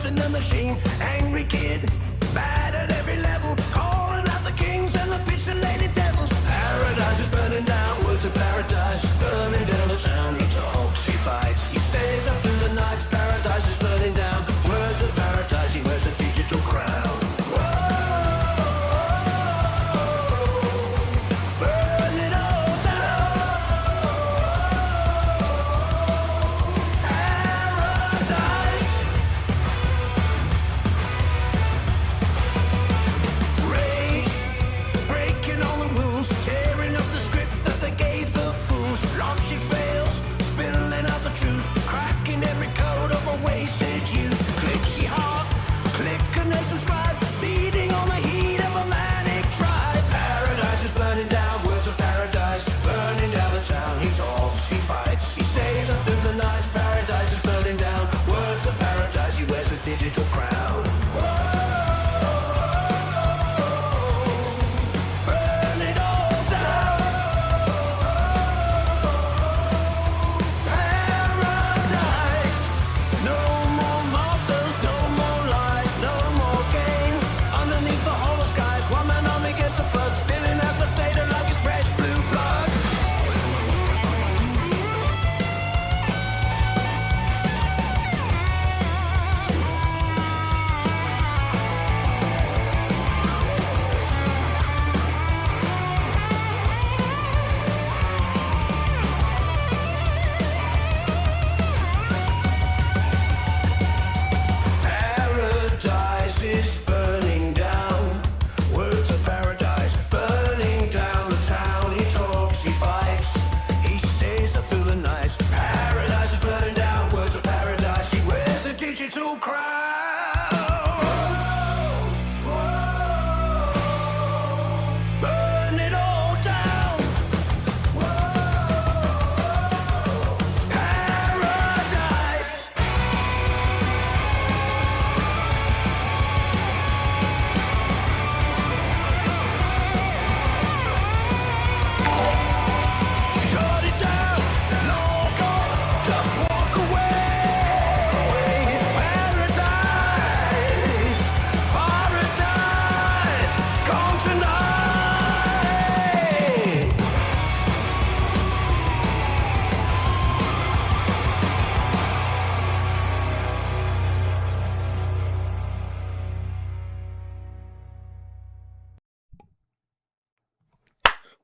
in the machine. Angry kid, bad at every level, calling out the kings and the pixelated devils. Paradise is burning down, words of paradise, burning down the town. He talks, he fights, he stays up through the night. Paradise is burning down, words of paradise, he wears a digital crown. Digital crown. Burn it all down. Paradise. No more monsters, no more lies, no more games. Underneath the hollow skies, one man army against the flood, spilling out the data like it's fresh blue blood.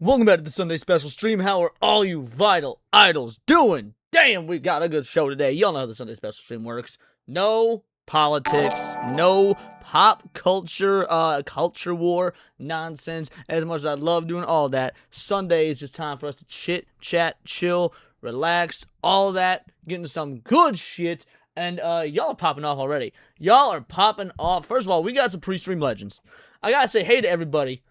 Welcome back to the Sunday Special Stream. How are all you vital idols doing? Damn, we got a good show today. Y'all know how the Sunday Special Stream works. No politics, no pop culture, culture war nonsense. As much as I love doing all that, Sunday is just time for us to chit, chat, chill, relax, all that, get into some good shit. And y'all are popping off already. Y'all are popping off. First of all, we got some pre-stream legends. I gotta say hey to everybody.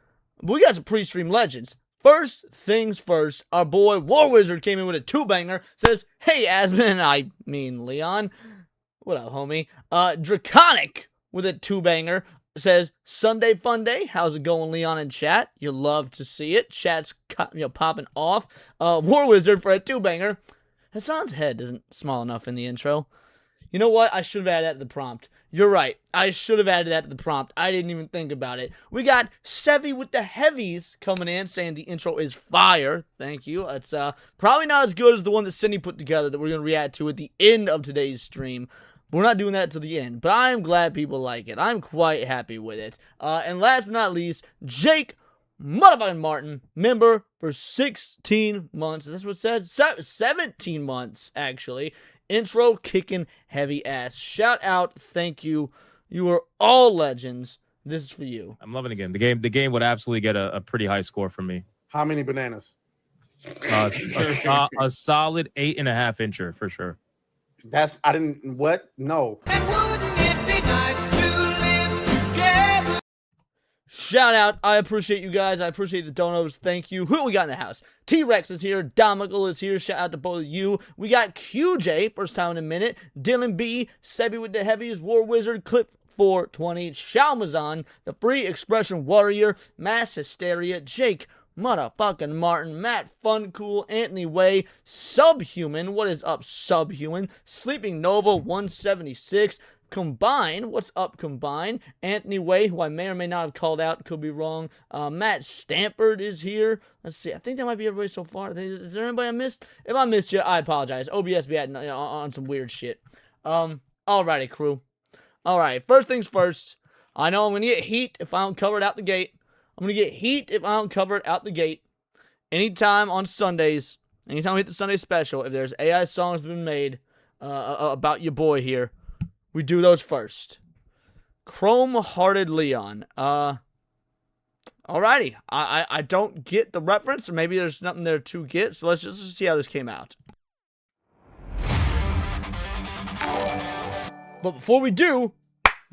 We got some pre-stream legends. First things first, our boy War Wizard came in with a 2-banger. Says, hey Asmin, I mean Leon. What up, homie? Draconic with a 2-banger. Says, Sunday fun day. How's it going, Leon in chat? You love to see it. Chat's popping off. War Wizard for a 2-banger. Hassan's head isn't small enough in the intro. You know what? I should have added that to the prompt. You're right. I should have added that to the prompt. I didn't even think about it. We got Sevy with the heavies coming in saying the intro is fire. Thank you. It's probably not as good as the one that Ciney put together that we're going to react to at the end of today's stream. We're not doing that to the end, but I'm glad people like it. I'm quite happy with it. And last but not least, Jake motherfucking Martin, member for 16 months. That's what it said. 17 months, actually. Intro kicking heavy ass. Shout out, thank you. You are all legends. This is for you. I'm loving it again. The game would absolutely get a pretty high score from me. How many bananas? A solid 8.5 incher for sure. That's I didn't what? No. And wouldn't it be nice to live together? Shout out. I appreciate you guys. I appreciate the donos. Thank you. Who we got in the house? T-Rex is here. Domical is here. Shout out to both of you. We got QJ, first time in a minute. Dylan B. Sebi with the heavies. War Wizard. Clip 420. Shalmazan. The Free Expression Warrior. Mass Hysteria. Jake motherfucking Martin, Matt Funcool, Anthony Way, Subhuman, what is up, Subhuman, Sleeping Nova 176, Combine, what's up, Combine? Anthony Way, who I may or may not have called out, could be wrong. Matt Stampford is here. Let's see, I think that might be everybody so far. Is there anybody I missed? If I missed you, I apologize. OBS be on some weird shit. Alrighty, crew. Alright, first things first. I know I'm gonna get heat if I don't cover it out the gate. I'm gonna get heat if I don't cover it out the gate. Anytime on Sundays, anytime we hit the Sunday special, if there's AI songs been made about your boy here, we do those first. Chrome-Hearted Leon. Alrighty. I don't get the reference, or maybe there's nothing there to get, so let's just see how this came out. But before we do,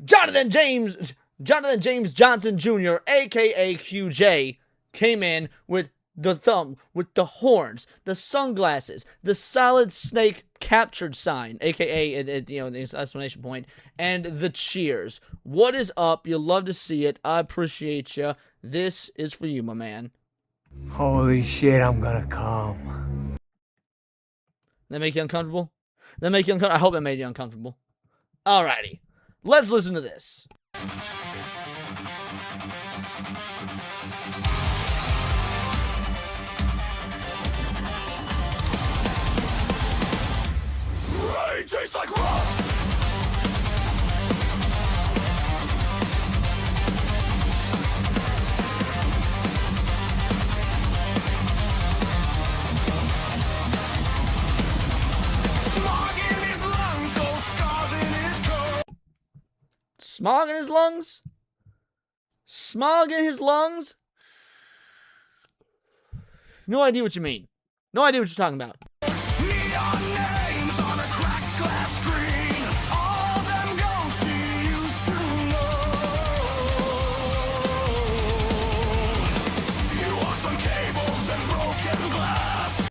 Jonathan James Johnson Jr., aka QJ, came in with the thumb, with the horns, the sunglasses, the solid snake captured sign, aka the exclamation point, and the cheers. What is up? You'll love to see it. I appreciate you. This is for you, my man. Holy shit, I'm gonna come. That make you uncomfortable? That make you uncomfortable? I hope that made you uncomfortable. Alrighty, let's listen to this. Rain tastes like rust. Smog in his lungs, old scars in his coat. Smog in his lungs? Smog in his lungs? No idea what you mean. No idea what you're talking about. Neon names on a cracked glass screen. All them ghosts he used to know. You want some cables and broken glass.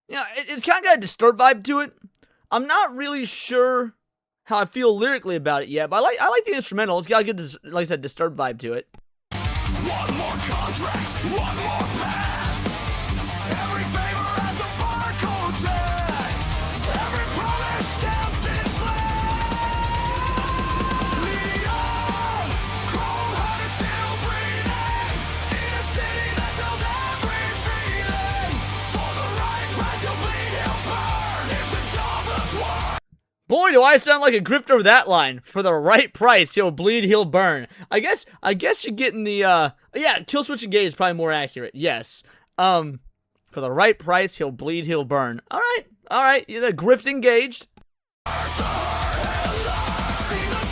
Yeah, it's kind of got a Disturbed vibe to it. I'm not really sure how I feel lyrically about it yet, but I like the instrumental. It's got a good, like I said, Disturbed vibe to it. One more contract, one more pass. Every favor has a barcode tag. Every promise stamped in slag. Leon, cold-hearted, still breathing. In a city that sells every feeling. For the right price, he'll bleed, he'll burn. If the job is worth. Boy, do I sound like a grifter with that line. For the right price, he'll bleed, he'll burn. I guess you're getting the, yeah, kill switch engage is probably more accurate. Yes. For the right price, he'll bleed, he'll burn. Alright, you're the grift engaged. See the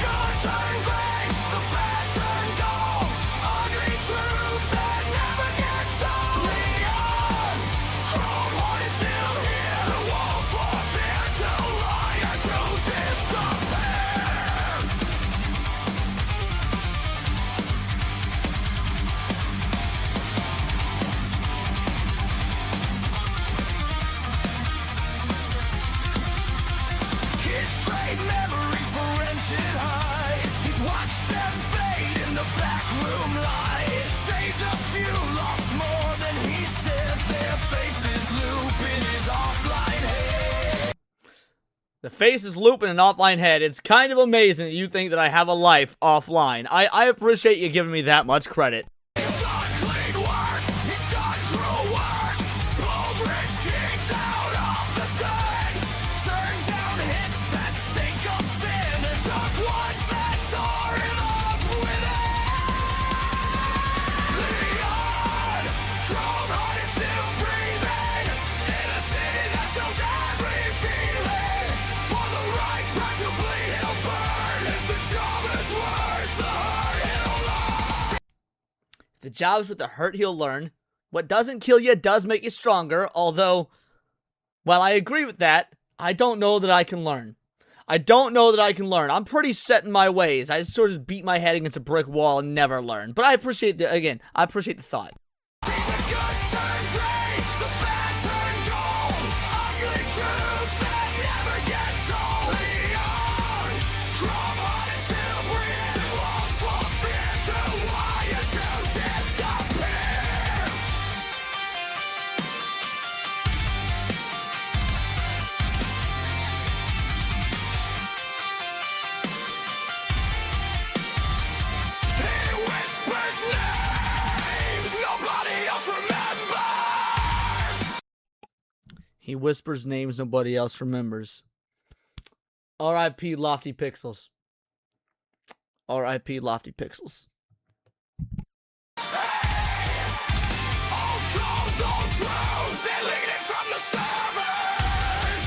good turn gray, the bad turn gold. Ugly truths that never get told. Leon, chrome-hearted, still here. To wolf for fear, to liar, to disappear. Kids trade memories for rented highs. He's watched them fade in the backroom lies. Saved a few, lost more than he says. Their faces loop in his offline head. The face is looping an offline head. It's kind of amazing that you think that I have a life offline. I appreciate you giving me that much credit. He's done clean work. He's done true work. Bold rich kings out of the dirt. Turned down hits that stink of sin and took ones that tore him up within. Leon, chrome-hearted, still breathing. In a city that sells every feeling. For the right price, he'll bleed, he'll burn. If the job is worth the hurt, he'll lose. The job's with the hurt he'll learn. What doesn't kill you does make you stronger, although, while I agree with that, I don't know that I can learn. I'm pretty set in my ways. I just sort of beat my head against a brick wall and never learn. But I appreciate the thought. See the good turn gray, the bad turn gold. Ugly truths that never get told. Leon, chrome-hearted, still breathe. To long for fear, to wire, to disappear. He whispers names nobody else remembers. R.I.P. Lofty Pixels. R.I.P. Lofty Pixels. Old clones, old truths, deleted from the servers.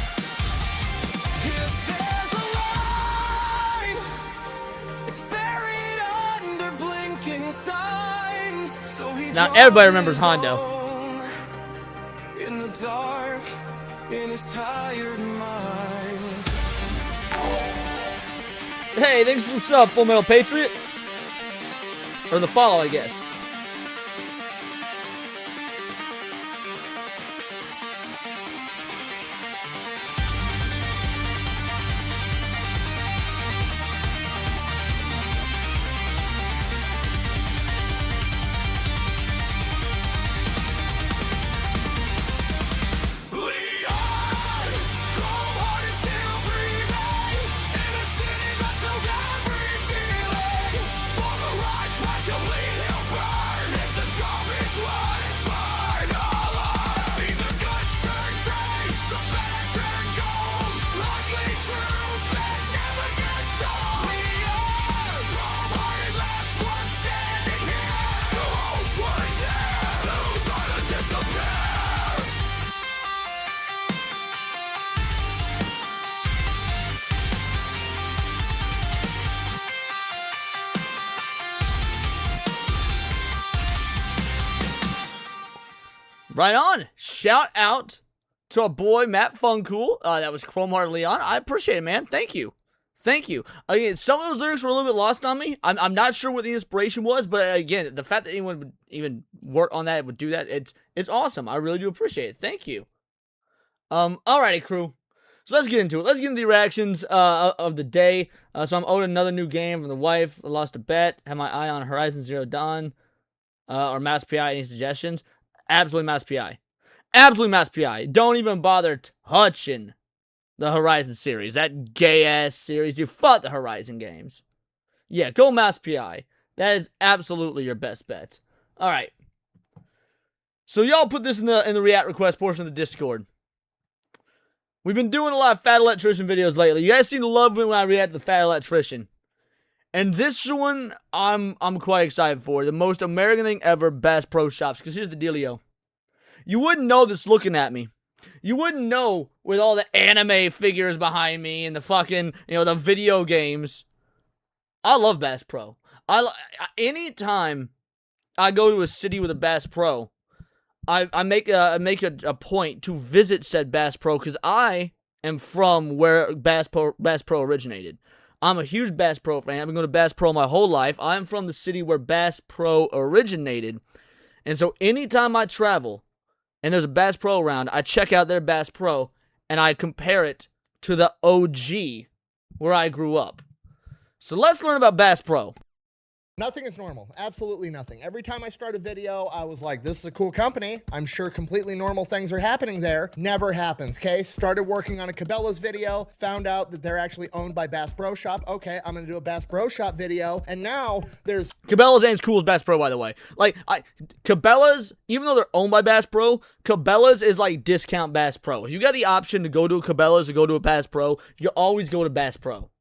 If there's a line, it's buried under blinking signs. So he Now draws everybody remembers his Hondo. own in the dark, in his tired mind. Hey, thanks for the sub, Full Metal Patriot. Or the follow, I guess. Leon, cold heart is still breathing in a city that shows every feeling. For the right price, you'll bleed, he'll burn. If the job is what is finalized, see the good turn gray, the bad turn gold. Likely truths that never get told. Leon, cold-hearted last one standing here to hold twice here, to try to disappear. Right on. Shout out to our boy Matt Funcool. That was Chrome Heart Leon. I appreciate it, man. Thank you. Thank you. Again, some of those lyrics were a little bit lost on me. I'm not sure what the inspiration was, but again, the fact that anyone would even work on that, would do that, it's awesome. I really do appreciate it. Thank you. Alrighty, crew. So let's get into it. Let's get into the reactions of the day. So I'm owed another new game from the wife. I lost a bet. Have my eye on Horizon Zero Dawn. Or Mass PI. Any suggestions? Absolutely Mass PI. Absolutely Mass PI. Don't even bother touching the Horizon series. That gay-ass series. You fuck the Horizon games. Yeah, go Mass PI. That is absolutely your best bet. Alright. So y'all put this in the react request portion of the Discord. We've been doing a lot of Fat Electrician videos lately. You guys seem to love when I react to the Fat Electrician. And this one, I'm quite excited for. The most American thing ever, Bass Pro Shops. Because here's the dealio. You wouldn't know this looking at me. You wouldn't know with all the anime figures behind me and the fucking, the video games. I love Bass Pro. Anytime I go to a city with a Bass Pro, I make a point to visit said Bass Pro because I am from where Bass Pro originated. I'm a huge Bass Pro fan. I've been going to Bass Pro my whole life. I'm from the city where Bass Pro originated. And so anytime I travel and there's a Bass Pro around, I check out their Bass Pro and I compare it to the OG where I grew up. So let's learn about Bass Pro. Nothing is normal. Absolutely nothing. Every time I start a video, I was like, this is a cool company. I'm sure completely normal things are happening there. Never happens, okay? Started working on a Cabela's video, found out that they're actually owned by Bass Pro Shop. Okay, I'm gonna do a Bass Pro Shop video, and now there's... Cabela's ain't as cool as Bass Pro, by the way. Cabela's, even though they're owned by Bass Pro, Cabela's is like discount Bass Pro. If you got the option to go to a Cabela's or go to a Bass Pro, you always go to Bass Pro.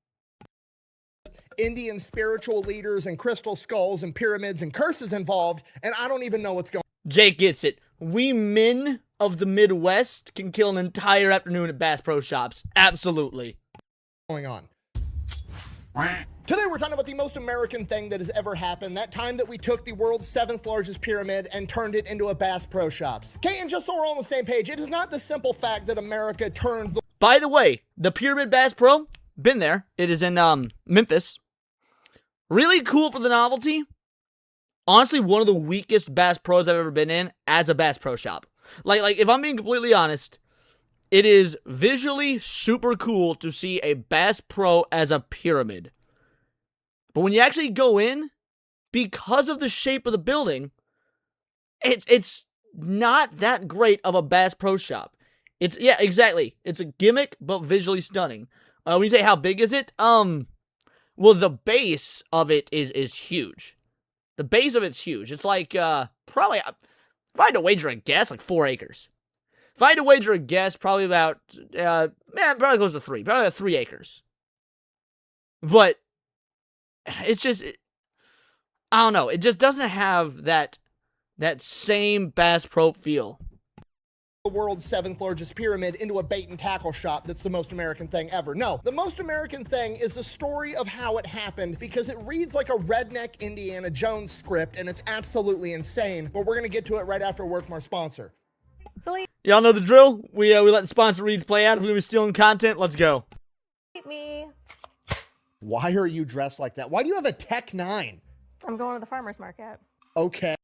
Indian spiritual leaders and crystal skulls and pyramids and curses involved, and I don't even know what's going Jake gets it. We men of the Midwest can kill an entire afternoon at Bass Pro Shops. Absolutely. on. Today we're talking about the most American thing that has ever happened. That time that we took the world's 7th largest pyramid and turned it into a Bass Pro Shops. Okay, and just so we're all on the same page, it is not the simple fact that America turned the... By the way, the Pyramid Bass Pro, been there. It is in Memphis. Really cool for the novelty. Honestly, one of the weakest Bass Pros I've ever been in as a Bass Pro Shop. Like if I'm being completely honest, it is visually super cool to see a Bass Pro as a pyramid. But when you actually go in, because of the shape of the building, it's not that great of a Bass Pro Shop. Yeah, exactly. It's a gimmick, but visually stunning. When you say how big is it? Well, the base of it is huge. The base of it's huge. It's like, probably, if I had to wager a guess, like 4 acres. If I had to wager a guess, probably about, probably close to 3. Probably about 3 acres. But it's just, I don't know. It just doesn't have that same Bass Pro feel. The world's 7th largest pyramid into a bait and tackle shop that's the most American thing ever. No, the most American thing is the story of how it happened because it reads like a redneck Indiana Jones script and it's absolutely insane, but we're gonna get to it right after a word from our sponsor. Y'all know the drill. We let the sponsor reads play out. If we're gonna be stealing content, let's go. Me. Why are you dressed like that? Why do you have a Tech 9? I'm going to the farmer's market. Okay.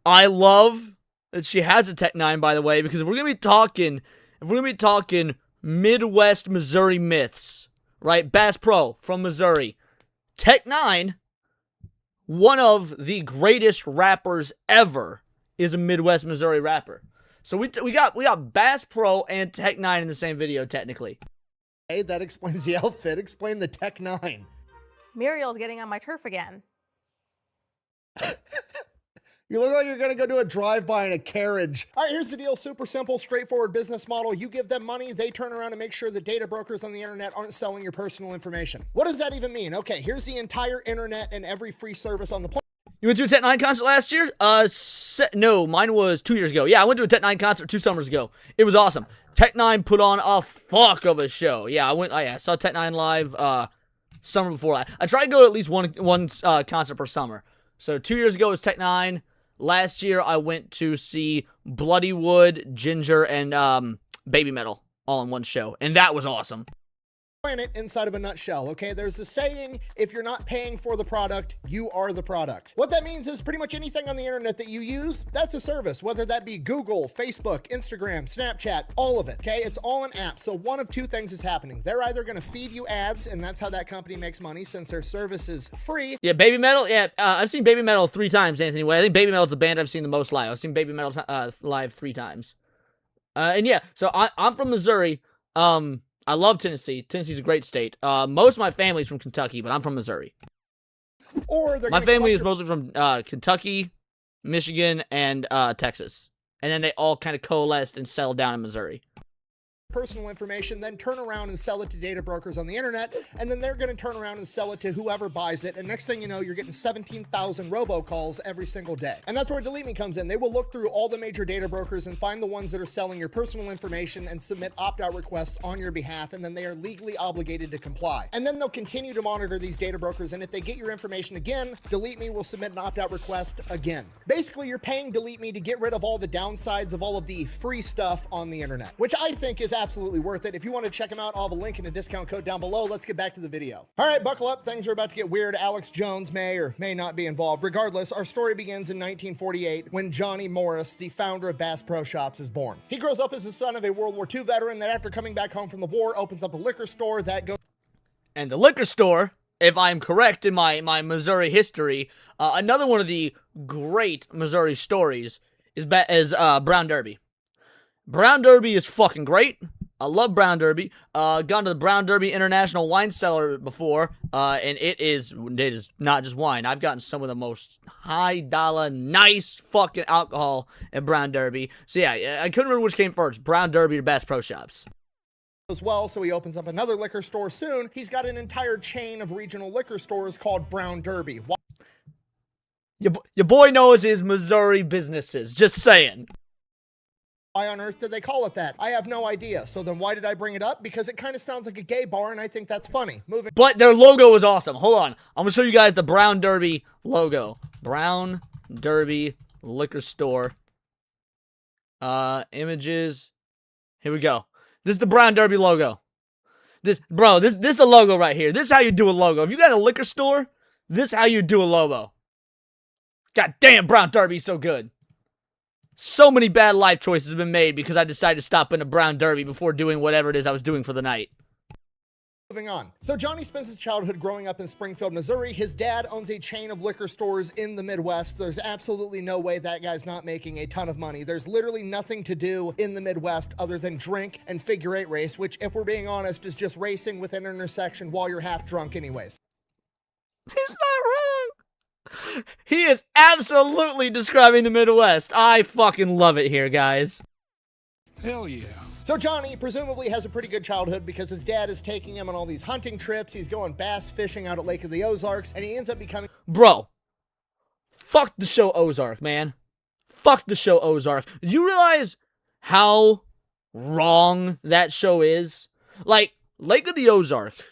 I love that she has a Tech 9, by the way, because if we're gonna be talking Midwest Missouri myths, right? Bass Pro from Missouri, Tech 9, one of the greatest rappers ever, is a Midwest Missouri rapper. So we got Bass Pro and Tech 9 in the same video, technically. Hey, that explains the outfit. Explain the Tech 9. Muriel's getting on my turf again. You look like you're going to go do a drive-by in a carriage. All right, here's the deal. Super simple, straightforward business model. You give them money, they turn around and make sure the data brokers on the internet aren't selling your personal information. What does that even mean? Okay, here's the entire internet and every free service on the planet. You went to a Tech 9 concert last year? No, mine was 2 years ago. Yeah, I went to a Tech 9 concert 2 summers ago. It was awesome. Tech 9 put on a fuck of a show. Yeah, I saw Tech 9 live summer before. I try to go to at least one concert per summer. So 2 years ago was Tech 9. Last year I went to see Bloody Wood, Ginger, and Baby Metal all in one show, and that was awesome. Planet inside of a nutshell, okay? There's a saying, if you're not paying for the product, you are the product. What that means is pretty much anything on the internet that you use, that's a service, whether that be Google, Facebook, Instagram, Snapchat, all of it, okay? It's all an app, so one of 2 things is happening. They're either gonna feed you ads, and that's how that company makes money since their service is free. Yeah, Baby Metal, I've seen Baby Metal 3 times, Anthony Way. I think Baby Metal's the band I've seen the most live. I've seen Baby Metal live 3 times. And yeah, so I'm from Missouri. I love Tennessee. Tennessee's a great state. Most of my family's from Kentucky, but I'm from Missouri. Or My family is mostly from Kentucky, Michigan, and Texas. And then they all kind of coalesced and settled down in Missouri. personal information, then turn around and sell it to data brokers on the internet, and then they're going to turn around and sell it to whoever buys it, and next thing you know, you're getting 17,000 robocalls every single day. And that's where Delete Me comes in. They will look through all the major data brokers and find the ones that are selling your personal information and submit opt-out requests on your behalf, and then they are legally obligated to comply. And then they'll continue to monitor these data brokers, and if they get your information again, Delete Me will submit an opt-out request again. Basically, you're paying Delete Me to get rid of all the downsides of all of the free stuff on the internet, which I think is absolutely worth it. If you want to check them out, I'll have a link and a discount code down below. Let's get back to the video. All right, buckle up. Things are about to get weird. Alex Jones may or may not be involved. Regardless, our story begins in 1948 when Johnny Morris, the founder of Bass Pro Shops, is born. He grows up as the son of a World War II veteran that after coming back home from the war opens up a liquor store that goes... And the liquor store, if I'm correct in my Missouri history, another one of the great Missouri stories is Brown Derby. Brown Derby is fucking great. I love Brown Derby. Gone to the Brown Derby International Wine Cellar before, and it is not just wine. I've gotten some of the most high dollar, nice fucking alcohol at Brown Derby. So yeah, I couldn't remember which came first, Brown Derby or Bass Pro Shops. As well, so he opens up another liquor store soon. He's got an entire chain of regional liquor stores called Brown Derby. Your boy knows his Missouri businesses, just saying. Why on earth did they call it that? I have no idea. So then why did I bring it up? Because it kind of sounds like a gay bar, and I think that's funny. Moving. But their logo is awesome. Hold on. I'm going to show you guys the Brown Derby logo. Brown Derby liquor store. Images. Here we go. This is the Brown Derby logo. This is a logo right here. This is how you do a logo. If you got a liquor store, this is how you do a logo. God damn, Brown Derby's so good. So many bad life choices have been made because I decided to stop in a Brown Derby before doing whatever it is I was doing for the night. Moving on. So Johnny spends his childhood growing up in Springfield, Missouri. His dad owns a chain of liquor stores in the Midwest. There's absolutely no way that guy's not making a ton of money. There's literally nothing to do in the Midwest other than drink and figure eight race, which, if we're being honest, is just racing with an intersection while you're half drunk anyways. He's not wrong. He is absolutely describing the Midwest. I fucking love it here, guys. Hell yeah. So Johnny presumably has a pretty good childhood because his dad is taking him on all these hunting trips. He's going bass fishing out at Lake of the Ozarks, and he ends up becoming... Bro, fuck the show Ozark, man. Fuck the show Ozark. Do you realize how wrong that show is? Like, Lake of the Ozarks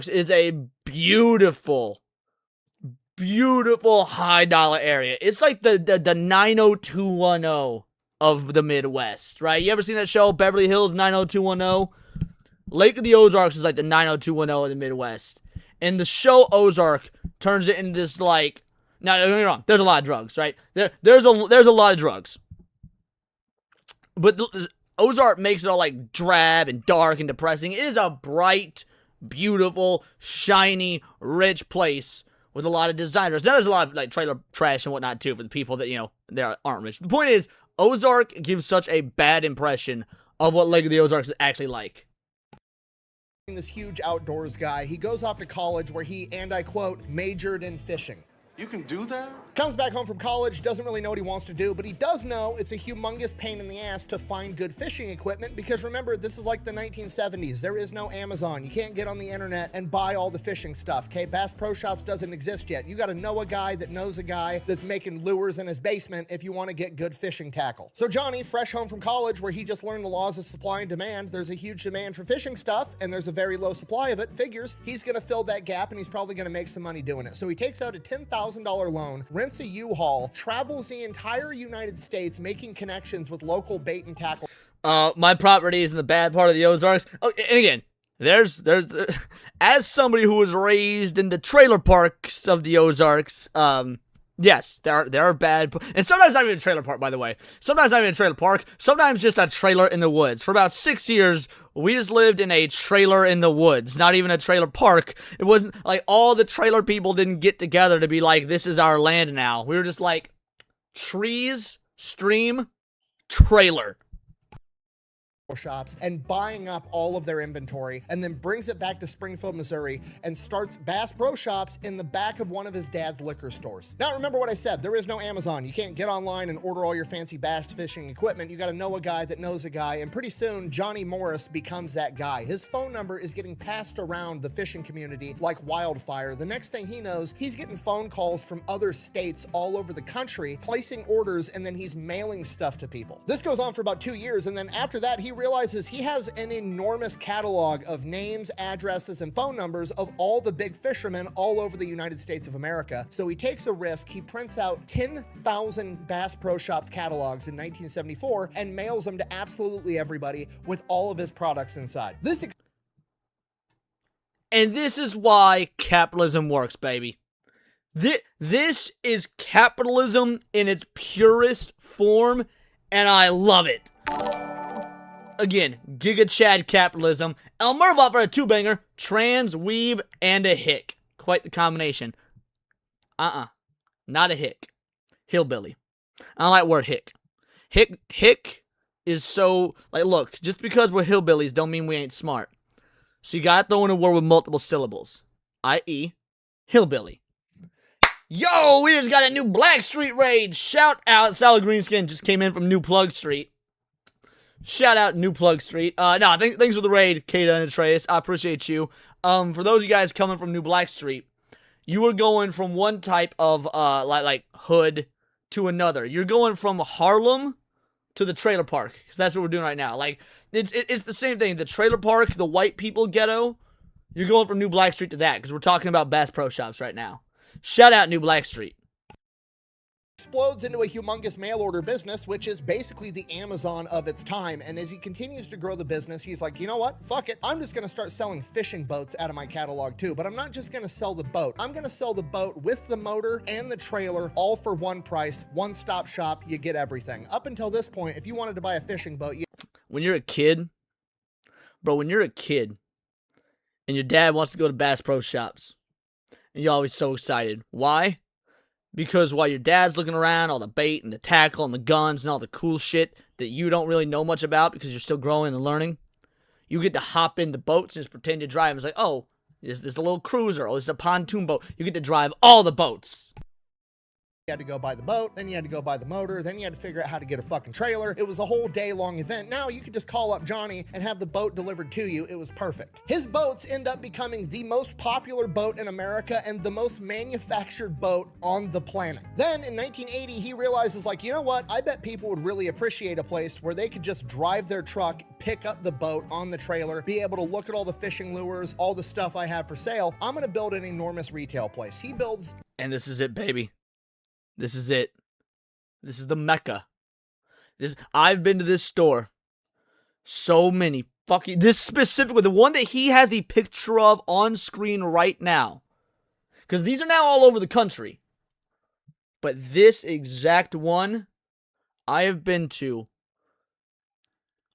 is a beautiful, beautiful high-dollar area. It's like the 90210 of the Midwest, right? You ever seen that show, Beverly Hills 90210? Lake of the Ozarks is like the 90210 of the Midwest. And the show Ozark turns it into this, like... Now, don't get me wrong. There's a lot of drugs, right? There's a lot of drugs. But Ozark makes it all, like, drab and dark and depressing. It is a bright, beautiful, shiny, rich place with a lot of designers. Now, there's a lot of, like, trailer trash and whatnot, too, for the people that, you know, they aren't rich. The point is, Ozark gives such a bad impression of what Lake of the Ozarks is actually like. this huge outdoors guy. He goes off to college where he, and I quote, majored in fishing. You can do that? Comes back home from college, doesn't really know what he wants to do, but he does know it's a humongous pain in the ass to find good fishing equipment because remember, this is like the 1970s. There is no Amazon. You can't get on the internet and buy all the fishing stuff, okay? Bass Pro Shops doesn't exist yet. You gotta know a guy that knows a guy that's making lures in his basement if you want to get good fishing tackle. So Johnny, fresh home from college where he just learned the laws of supply and demand, there's a huge demand for fishing stuff and there's a very low supply of it, figures he's gonna fill that gap and he's probably gonna make some money doing it. So he takes out a $10,000 loan, rents a U-Haul, travels the entire United States making connections with local bait and tackle. My property is in the bad part of the Ozarks. Oh, and again, there's as somebody who was raised in the trailer parks of the Ozarks, yes, there are bad, and sometimes not even a trailer park, by the way. Sometimes not even a trailer park. Sometimes just a trailer in the woods. For about 6 years, we just lived in a trailer in the woods, not even a trailer park. It wasn't like all the trailer people didn't get together to be like, this is our land now. We were just like, trees, stream, trailer. Shops and buying up all of their inventory and then brings it back to Springfield, Missouri and starts Bass Pro Shops in the back of one of his dad's liquor stores. Now remember what I said, there is no Amazon. You can't get online and order all your fancy bass fishing equipment. You got to know a guy that knows a guy, and pretty soon Johnny Morris becomes that guy. His phone number is getting passed around the fishing community like wildfire. The next thing he knows, he's getting phone calls from other states all over the country, placing orders, and then he's mailing stuff to people. This goes on for about 2 years, and then after that he realizes he has an enormous catalog of names, addresses, and phone numbers of all the big fishermen all over the United States of America. So he takes a risk. He prints out 10,000 Bass Pro Shops catalogs in 1974 and mails them to absolutely everybody with all of his products inside. And this is why capitalism works, baby. This is capitalism in its purest form, and I love it. Again, Giga Chad capitalism. El Mervot for a two-banger, trans, weeb, and a hick. Quite the combination. Not a hick. Hillbilly. I don't like the word hick. Hick is so, like, look, just because we're hillbillies don't mean we ain't smart. So you gotta throw in a word with multiple syllables. I.e., hillbilly. Yo, we just got a new Blackstreet raid. Shout out, Salad Greenskin just came in from New Plug Street. Shout out New Plug Street. Thanks for the raid, Kata and Atreus. I appreciate you. For those of you guys coming from New Black Street, you were going from one type of like hood to another. You're going from Harlem to the trailer park, because that's what we're doing right now. Like it's the same thing. The trailer park, the white people ghetto. You're going from New Black Street to that, because we're talking about Bass Pro Shops right now. Shout out New Black Street. Explodes into a humongous mail order business, which is basically the Amazon of its time. And as he continues to grow the business, he's like, you know what? Fuck it. I'm just going to start selling fishing boats out of my catalog too. But I'm not just going to sell the boat. I'm going to sell the boat with the motor and the trailer, all for one price, one-stop shop. You get everything. Up until this point, if you wanted to buy a fishing boat, when you're a kid, bro, when you're a kid and your dad wants to go to Bass Pro Shops, and you're always so excited. Why? Because while your dad's looking around, all the bait and the tackle and the guns and all the cool shit that you don't really know much about because you're still growing and learning, you get to hop in the boats and just pretend to drive. It's like, oh, this is a little cruiser. Oh, this is a pontoon boat. You get to drive all the boats. had to go buy the boat, then you had to go buy the motor, then you had to figure out how to get a fucking trailer. It was a whole day-long event. Now you could just call up Johnny and have the boat delivered to you. It was perfect. His boats end up becoming the most popular boat in America and the most manufactured boat on the planet. Then in 1980, he realizes, like, you know what? I bet people would really appreciate a place where they could just drive their truck, pick up the boat on the trailer, be able to look at all the fishing lures, all the stuff I have for sale. I'm gonna build an enormous retail place. He builds. And this is it, baby. This is it. This is the Mecca. I've been to this store so many fucking... This specifically, the one that he has the picture of on screen right now. Because these are now all over the country. But this exact one, I have been to...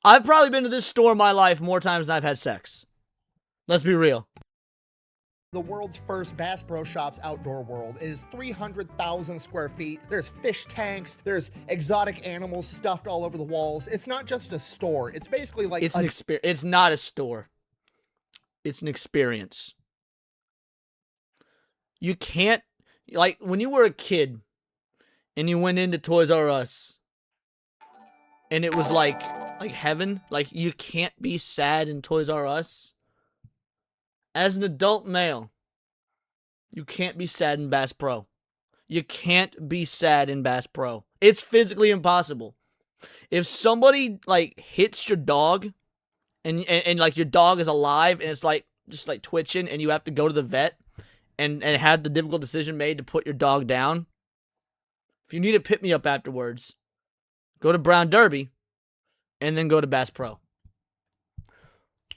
I've probably been to this store in my life more times than I've had sex. Let's be real. The world's first Bass Pro Shops outdoor world is 300,000 square feet. There's fish tanks. There's exotic animals stuffed all over the walls. It's not just a store. It's basically like it's an experience. It's not a store. It's an experience. You can't, like, when you were a kid and you went into Toys R Us and it was like heaven. Like, you can't be sad in Toys R Us. As an adult male, you can't be sad in Bass Pro. You can't be sad in Bass Pro. It's physically impossible. If somebody, like, hits your dog and like, your dog is alive and it's, like, just, like, twitching and you have to go to the vet and have the difficult decision made to put your dog down, if you need a pick-me-up afterwards, go to Brown Derby and then go to Bass Pro.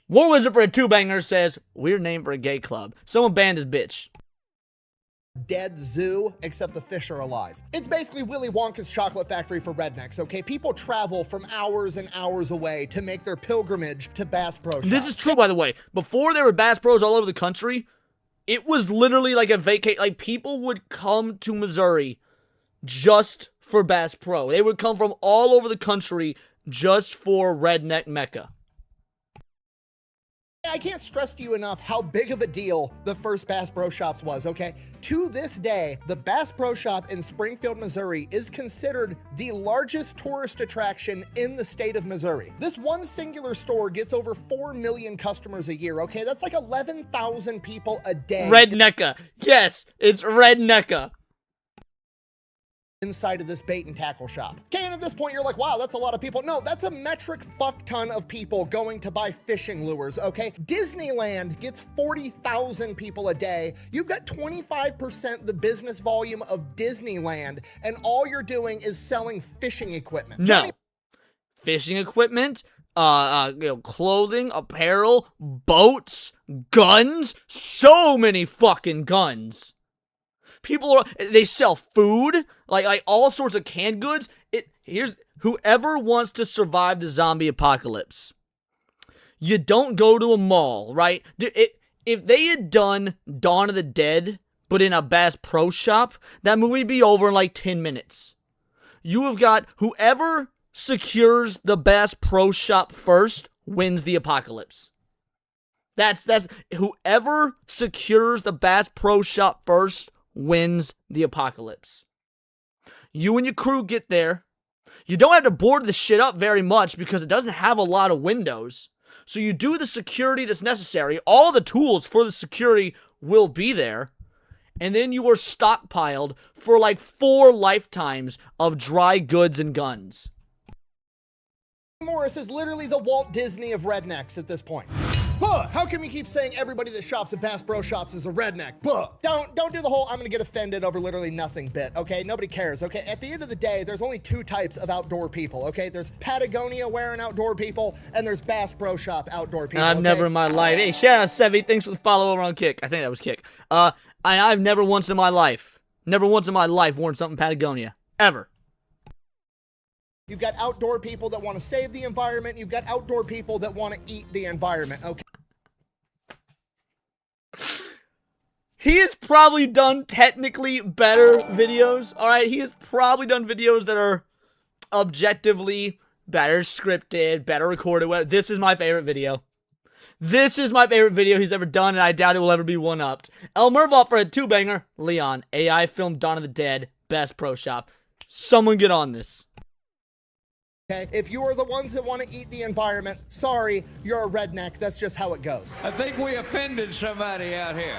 War Wizard for a two-banger says, weird name for a gay club. Someone banned his bitch. Dead zoo, except the fish are alive. It's basically Willy Wonka's chocolate factory for rednecks, okay? People travel from hours and hours away to make their pilgrimage to Bass Pro Shops. This is true, by the way. Before there were Bass Pros all over the country, it was literally like a vacate. Like, people would come to Missouri just for Bass Pro. They would come from all over the country just for Redneck Mecca. I can't stress to you enough how big of a deal the first Bass Pro Shops was, okay? To this day, the Bass Pro Shop in Springfield, Missouri is considered the largest tourist attraction in the state of Missouri. This one singular store gets over 4 million customers a year, okay? That's like 11,000 people a day. Rednecka. Yes, it's Rednecka. Inside of this bait and tackle shop. Okay, and at this point you're like, wow, that's a lot of people. No, that's a metric fuck ton of people going to buy fishing lures, okay? Disneyland gets 40,000 people a day. You've got 25% the business volume of Disneyland, and all you're doing is selling fishing equipment. No. Fishing equipment, clothing, apparel, boats, guns, so many fucking guns. People they sell food, like all sorts of canned goods. Here's whoever wants to survive the zombie apocalypse. You don't go to a mall, right? If they had done Dawn of the Dead, but in a Bass Pro Shop, that movie would be over in like 10 minutes. You have got whoever secures the Bass Pro Shop first wins the apocalypse. That's whoever secures the Bass Pro Shop first wins the apocalypse. You and your crew get there. You don't have to board the shit up very much because it doesn't have a lot of windows. So you do the security that's necessary. All the tools for the security will be there. And then you are stockpiled for like 4 lifetimes of dry goods and guns. Morris is literally the Walt Disney of rednecks at this point. Buh! How can we keep saying everybody that shops at Bass Pro Shops is a redneck? Buh! Don't do the whole I'm gonna get offended over literally nothing bit, okay? Nobody cares, okay? At the end of the day, there's only 2 types of outdoor people, okay? There's Patagonia wearing outdoor people, and there's Bass Pro Shop outdoor people, I've okay? never in my life. Hey, shout out Sevy, thanks for the follow over on Kick. I think that was Kick. I've never once in my life worn something Patagonia. Ever. You've got outdoor people that want to save the environment. You've got outdoor people that want to eat the environment, okay? He has probably done technically better videos, alright? He has probably done videos that are objectively better scripted, better recorded. This is my favorite video. This is my favorite video he's ever done, and I doubt it will ever be one-upped. El Mervot for a 2-banger. Leon, AI film Dawn of the Dead. Bass Pro Shop. Someone get on this. Okay, if you are the ones that want to eat the environment, sorry, you're a redneck. That's just how it goes. I think we offended somebody out here.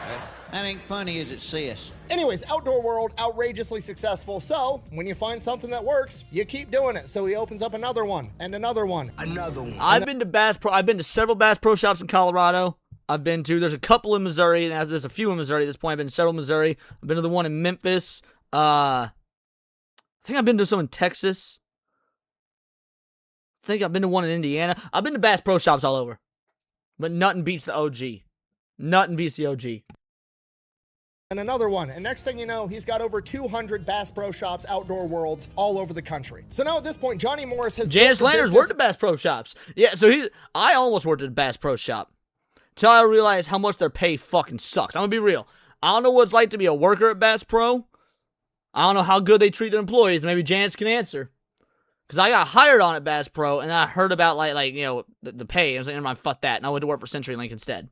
That ain't funny as it says. Anyways, Outdoor World, outrageously successful. So when you find something that works, you keep doing it. So he opens up another one and another one. Another one. I've been to several Bass Pro Shops in Colorado. There's a couple in Missouri, and there's a few in Missouri at this point. I've been to several in Missouri. I've been to the one in Memphis. I think I've been to some in Texas. I think I've been to one in Indiana. I've been to Bass Pro Shops all over. But nothing beats the OG. Nothing beats the OG. And another one. And next thing you know, he's got over 200 Bass Pro Shops, Outdoor Worlds all over the country. So now at this point, Johnny Morris has... Janice Landers worked at Bass Pro Shops. Yeah, so I almost worked at a Bass Pro Shop. Till I realized how much their pay fucking sucks. I'm gonna be real. I don't know what it's like to be a worker at Bass Pro. I don't know how good they treat their employees. Maybe Janice can answer. Because I got hired on at Bass Pro, and I heard about, the pay. I was like, never mind, fuck that. And I went to work for CenturyLink instead.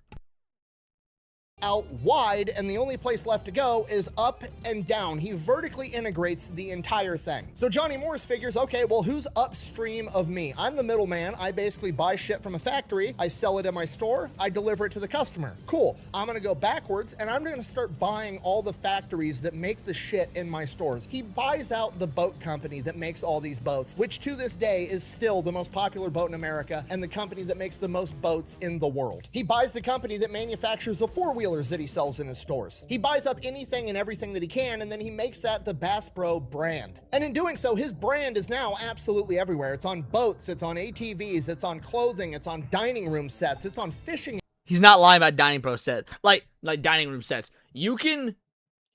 Out wide, and the only place left to go is up and down. He vertically integrates the entire thing. So Johnny Morris figures, okay, well, who's upstream of me? I'm the middleman. I basically buy shit from a factory. I sell it in my store. I deliver it to the customer. Cool. I'm going to go backwards, and I'm going to start buying all the factories that make the shit in my stores. He buys out the boat company that makes all these boats, which to this day is still the most popular boat in America and the company that makes the most boats in the world. He buys the company that manufactures the four-wheeler that he sells in his stores. He buys up anything and everything that he can, and then he makes that the Bass Pro brand. And in doing so, his brand is now absolutely everywhere. It's on boats, it's on ATVs, it's on clothing, it's on dining room sets, it's on fishing. He's not lying about dining pro sets. Like dining room sets. You can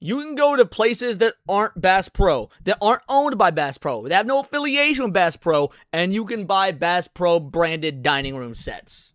go to places that aren't Bass Pro, that aren't owned by Bass Pro, that have no affiliation with Bass Pro, and you can buy Bass Pro branded dining room sets.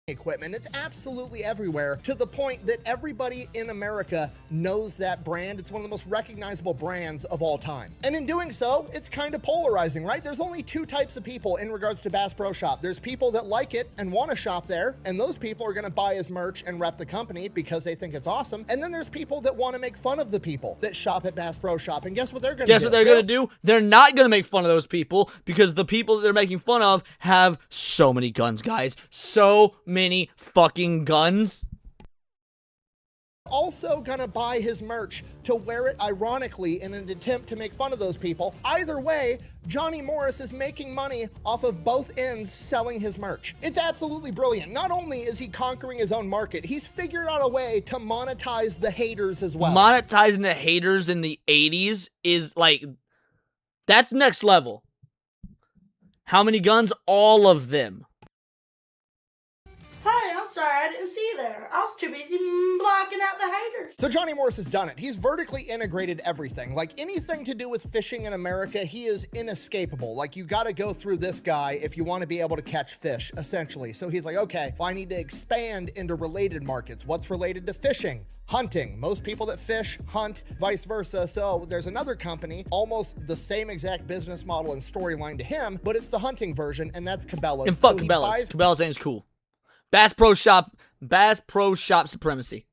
Equipment. It's absolutely everywhere, to the point that everybody in America knows that brand. It's one of the most recognizable brands of all time. And in doing so, it's kind of polarizing, right? There's only two types of people in regards to Bass Pro Shop. There's people that like it and want to shop there, and those people are going to buy his merch and rep the company because they think it's awesome. And then there's people that want to make fun of the people that shop at Bass Pro Shop. And guess what they're going to do? Guess what they're going to do? They're not going to make fun of those people, because the people that they're making fun of have so many guns, guys. So many fucking guns. Also gonna buy his merch to wear it ironically in an attempt to make fun of those people. Either way, Johnny Morris is making money off of both ends selling his merch. It's absolutely brilliant. Not only is he conquering his own market, he's figured out a way to monetize the haters as well. Monetizing the haters in the 80s is that's next level. How many guns? All of them. Hey, I'm sorry, I didn't see you there. I was too busy blocking out the haters. So Johnny Morris has done it. He's vertically integrated everything. Like anything to do with fishing in America, he is inescapable. Like you gotta go through this guy if you want to be able to catch fish, essentially. So he's like, okay, well, I need to expand into related markets. What's related to fishing? Hunting. Most people that fish hunt, vice versa. So there's another company, almost the same exact business model and storyline to him, but it's the hunting version, and that's Cabela's. And fuck So Cabela's. Cabela's ain't cool. Bass Pro Shop supremacy.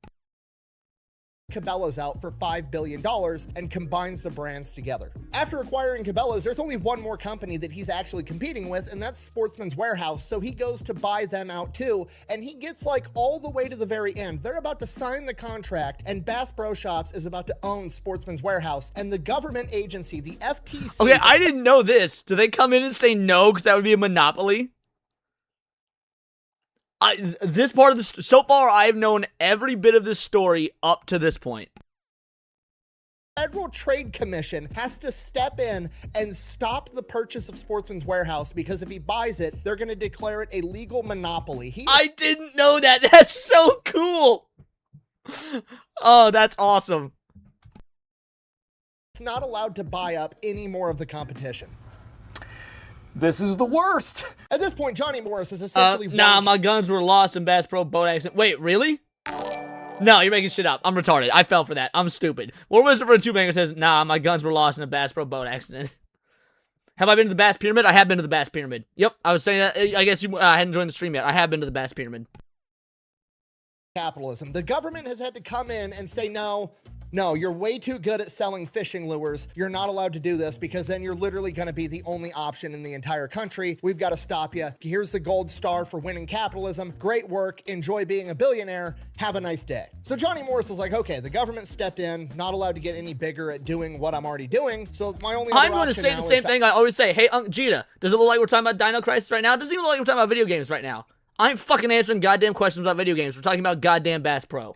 Cabela's out for $5 billion and combines the brands together. After acquiring Cabela's, there's only one more company that he's actually competing with, and that's Sportsman's Warehouse. So he goes to buy them out too, and he gets all the way to the very end. They're about to sign the contract, and Bass Pro Shops is about to own Sportsman's Warehouse, and the government agency, the FTC. Okay, I didn't know this. Do they come in and say no because that would be a monopoly? This part of the so far, I've known every bit of this story up to this point. Federal Trade Commission has to step in and stop the purchase of Sportsman's Warehouse, because if he buys it, they're going to declare it a legal monopoly. I didn't know that. That's so cool. Oh, that's awesome. It's not allowed to buy up any more of the competition. This is the worst. At this point, Johnny Morris is essentially... Nah, my guns were lost in Bass Pro boat accident. Wait, really? No, you're making shit up. I'm retarded. I fell for that. I'm stupid. War Wizard for a two-banger says, nah, my guns were lost in a Bass Pro boat accident. Have I been to the Bass Pyramid? I have been to the Bass Pyramid. Yep, I was saying that. I guess you hadn't joined the stream yet. I have been to the Bass Pyramid. Capitalism. The government has had to come in and say, no, no, you're way too good at selling fishing lures. You're not allowed to do this because then you're literally going to be the only option in the entire country. We've got to stop you. Here's the gold star for winning capitalism. Great work. Enjoy being a billionaire. Have a nice day. So Johnny Morris was like, okay, the government stepped in, not allowed to get any bigger at doing what I'm already doing. So my only other I'm going to option say now the is same to- thing I always say. Hey, Gina, does it look like we're talking about Dino Crisis right now? It doesn't even look like we're talking about video games right now. I ain't fucking answering goddamn questions about video games. We're talking about goddamn Bass Pro.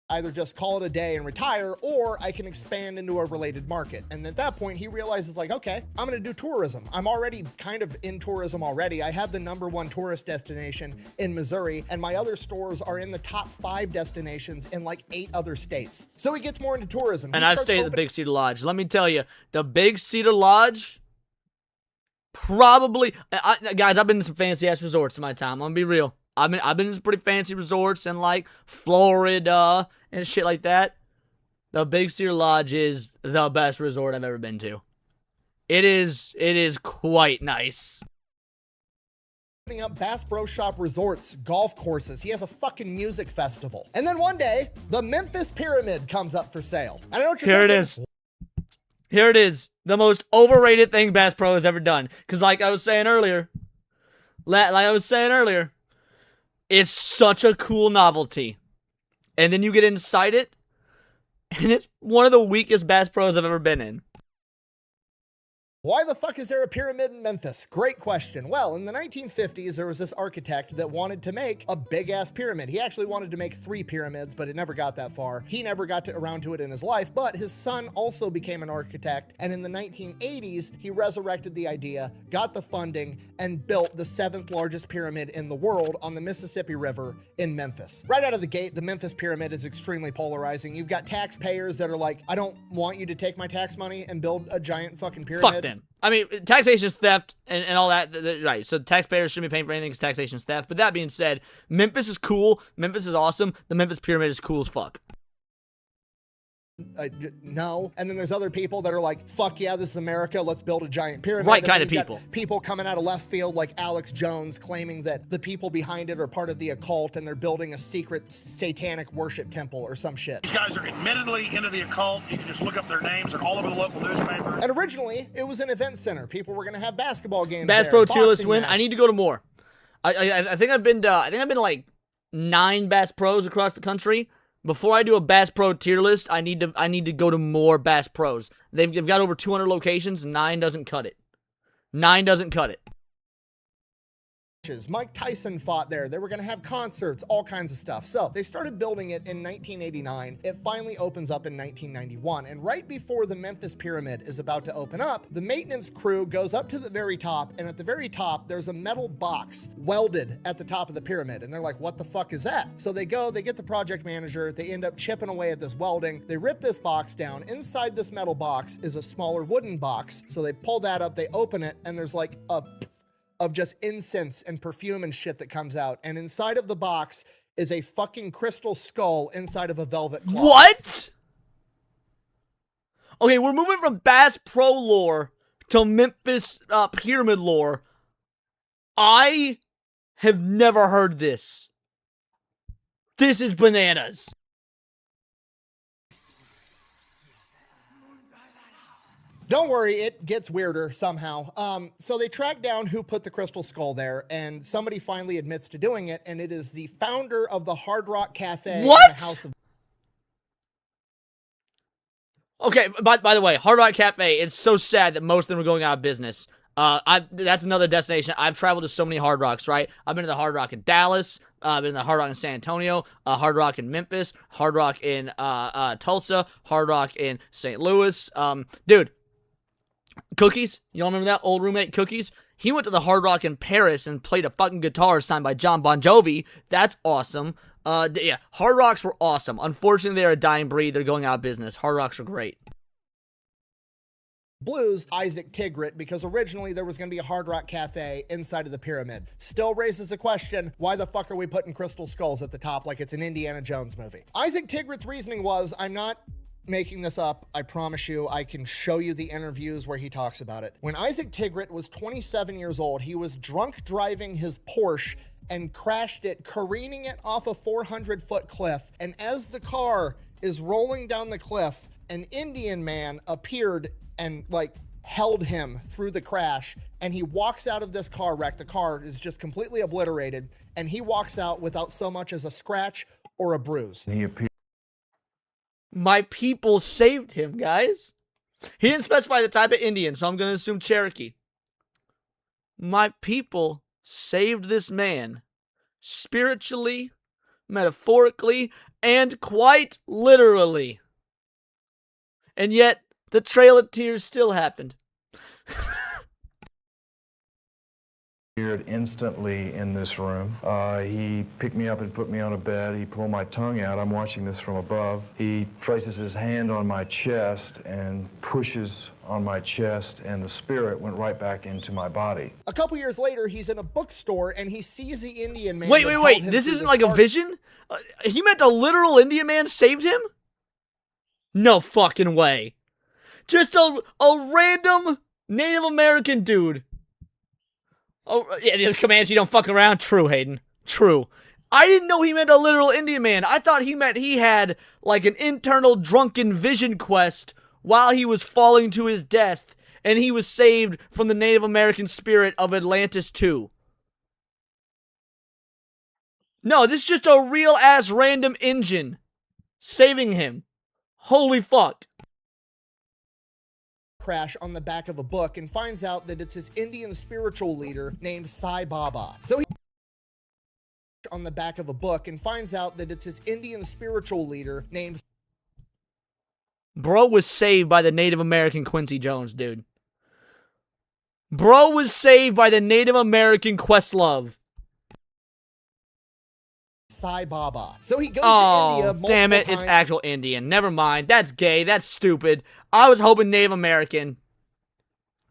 either just call it a day and retire, or I can expand into a related market. And at that point, he realizes like, okay, I'm going to do tourism. I'm already kind of in tourism already. I have the #1 tourist destination in Missouri, and my other stores are in the top 5 destinations in like 8 other states. So he gets more into tourism. And I've stayed at the Big Cedar Lodge. Let me tell you, the Big Cedar Lodge, probably, guys, I've been to some fancy ass resorts in my time. I'm gonna be real. I've been to some pretty fancy resorts in like Florida and shit like that. The Big Cedar Lodge is the best resort I've ever been to. It is quite nice. Opening up Bass Pro Shop resorts, golf courses. He has a fucking music festival. And then one day, the Memphis Pyramid comes up for sale. I know what you're Here it thinking. is. Here it is. The most overrated thing Bass Pro has ever done. Because like I was saying earlier, it's such a cool novelty. And then you get inside it, and it's one of the weakest Bass Pros I've ever been in. Why the fuck is there a pyramid in Memphis? Great question. Well, in the 1950s, there was this architect that wanted to make a big-ass pyramid. He actually wanted to make 3 pyramids, but it never got that far. He never got around to it in his life, but his son also became an architect, and in the 1980s, he resurrected the idea, got the funding, and built the 7th largest pyramid in the world on the Mississippi River in Memphis. Right out of the gate, the Memphis Pyramid is extremely polarizing. You've got taxpayers that are like, I don't want you to take my tax money and build a giant fucking pyramid. Fuck them. I mean, taxation is theft and all that, right? So taxpayers shouldn't be paying for anything because taxation is theft. But that being said, Memphis is cool. Memphis is awesome. The Memphis Pyramid is cool as fuck. No. And then there's other people that are like, fuck yeah, this is America, let's build a giant pyramid. Right And kind then of you've people. got people coming out of left field like Alex Jones claiming that the people behind it are part of the occult and they're building a secret satanic worship temple or some shit. These guys are admittedly into the occult. You can just look up their names. They're all over the local newspapers. And originally, it was an event center. People were going to have basketball games Bass there, Pro tier list boxing win. match. I need to go to more. I think I've been to like 9 Bass Pros across the country. Before I do a Bass Pro tier list, I need to go to more Bass Pros. They've got over 200 locations. 9 doesn't cut it. 9 doesn't cut it. Mike Tyson fought there. They were going to have concerts, all kinds of stuff. So they started building it in 1989. It finally opens up in 1991. And right before the Memphis Pyramid is about to open up, the maintenance crew goes up to the very top. And at the very top, there's a metal box welded at the top of the pyramid. And they're like, what the fuck is that? So they go, they get the project manager. They end up chipping away at this welding. They rip this box down. Inside this metal box is a smaller wooden box. So they pull that up, they open it, and there's like a of just incense and perfume and shit that comes out. And inside of the box is a fucking crystal skull inside of a velvet cloth. What? Okay, we're moving from Bass Pro lore to Memphis Pyramid lore. I have never heard this. This is bananas. Don't worry, it gets weirder somehow. So they track down who put the crystal skull there, and somebody finally admits to doing it, and it is the founder of the Hard Rock Cafe. What? In the House of Okay, by the way, Hard Rock Cafe, it's so sad that most of them are going out of business. That's another destination. I've traveled to so many Hard Rocks, right? I've been to the Hard Rock in Dallas. I've been to the Hard Rock in San Antonio, Hard Rock in Memphis, Hard Rock in Tulsa, Hard Rock in St. Louis. Dude, Cookies, you all remember that old roommate Cookies? He went to the Hard Rock in Paris and played a fucking guitar signed by John Bon Jovi. That's awesome. Yeah, Hard Rocks were awesome. Unfortunately, they're a dying breed. They're going out of business. Hard Rocks are great. Blues, Isaac Tigrit, because originally there was going to be a Hard Rock Cafe inside of the pyramid. Still raises the question, why the fuck are we putting crystal skulls at the top like it's an Indiana Jones movie? Isaac Tigrit's reasoning was, I'm not making this up, I promise you. I can show you the interviews where he talks about it. When Isaac Tigrit was 27 years old, he was drunk driving his Porsche and crashed it, careening it off a 400-foot cliff. And as the car is rolling down the cliff, an Indian man appeared and like held him through the crash, and he walks out of this car wreck. The car is just completely obliterated, and he walks out without so much as a scratch or a bruise. My people saved him, guys. He didn't specify the type of Indian, so I'm going to assume Cherokee. My people saved this man spiritually, metaphorically, and quite literally. And yet, the Trail of Tears still happened. Instantly in this room. He picked me up and put me on a bed. He pulled my tongue out. I'm watching this from above. He places his hand on my chest and pushes on my chest, and the spirit went right back into my body. A couple years later, he's in a bookstore and he sees the Indian man. Wait. This isn't like a vision? He meant a literal Indian man saved him? No fucking way. Just a random Native American dude. Oh, yeah, the Comanche don't fuck around. True, Hayden. True. I didn't know he meant a literal Indian man. I thought he meant he had, like, an internal drunken vision quest while he was falling to his death, and he was saved from the Native American spirit of Atlantis 2. No, this is just a real-ass random engine saving him. Holy fuck. Crash on the back of a book and finds out that it's his Indian spiritual leader named Sai Baba. So he on the back of a book and finds out that it's his Indian spiritual leader named Bro was saved by the Native American Quincy Jones, dude. Bro was saved by the Native American Questlove. Sai Baba. So he goes to India. Damn it, it's actual Indian. Never mind. That's gay. That's stupid. I was hoping Native American.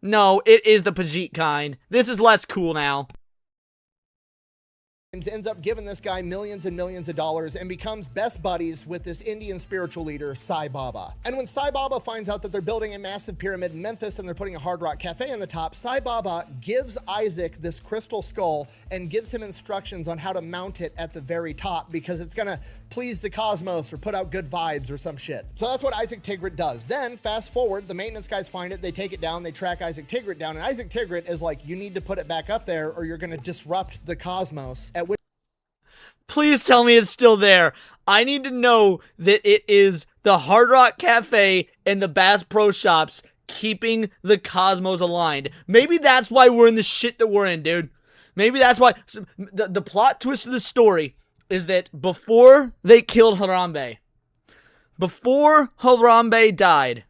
No, it is the Pajit kind. This is less cool now. Ends up giving this guy millions and millions of dollars and becomes best buddies with this Indian spiritual leader, Sai Baba. And when Sai Baba finds out that they're building a massive pyramid in Memphis and they're putting a Hard Rock Cafe on the top, Sai Baba gives Isaac this crystal skull and gives him instructions on how to mount it at the very top because it's gonna please the cosmos or put out good vibes or some shit. So that's what Isaac Tigrit does. Then, fast forward, the maintenance guys find it, they take it down, they track Isaac Tigrit down, and Isaac Tigrit is like, you need to put it back up there or you're gonna disrupt the cosmos. At which Please tell me it's still there. I need to know that it is the Hard Rock Cafe and the Bass Pro Shops keeping the cosmos aligned. Maybe that's why we're in the shit that we're in, dude. Maybe that's why. The plot twist of the story is that before they killed Harambe, before Harambe died,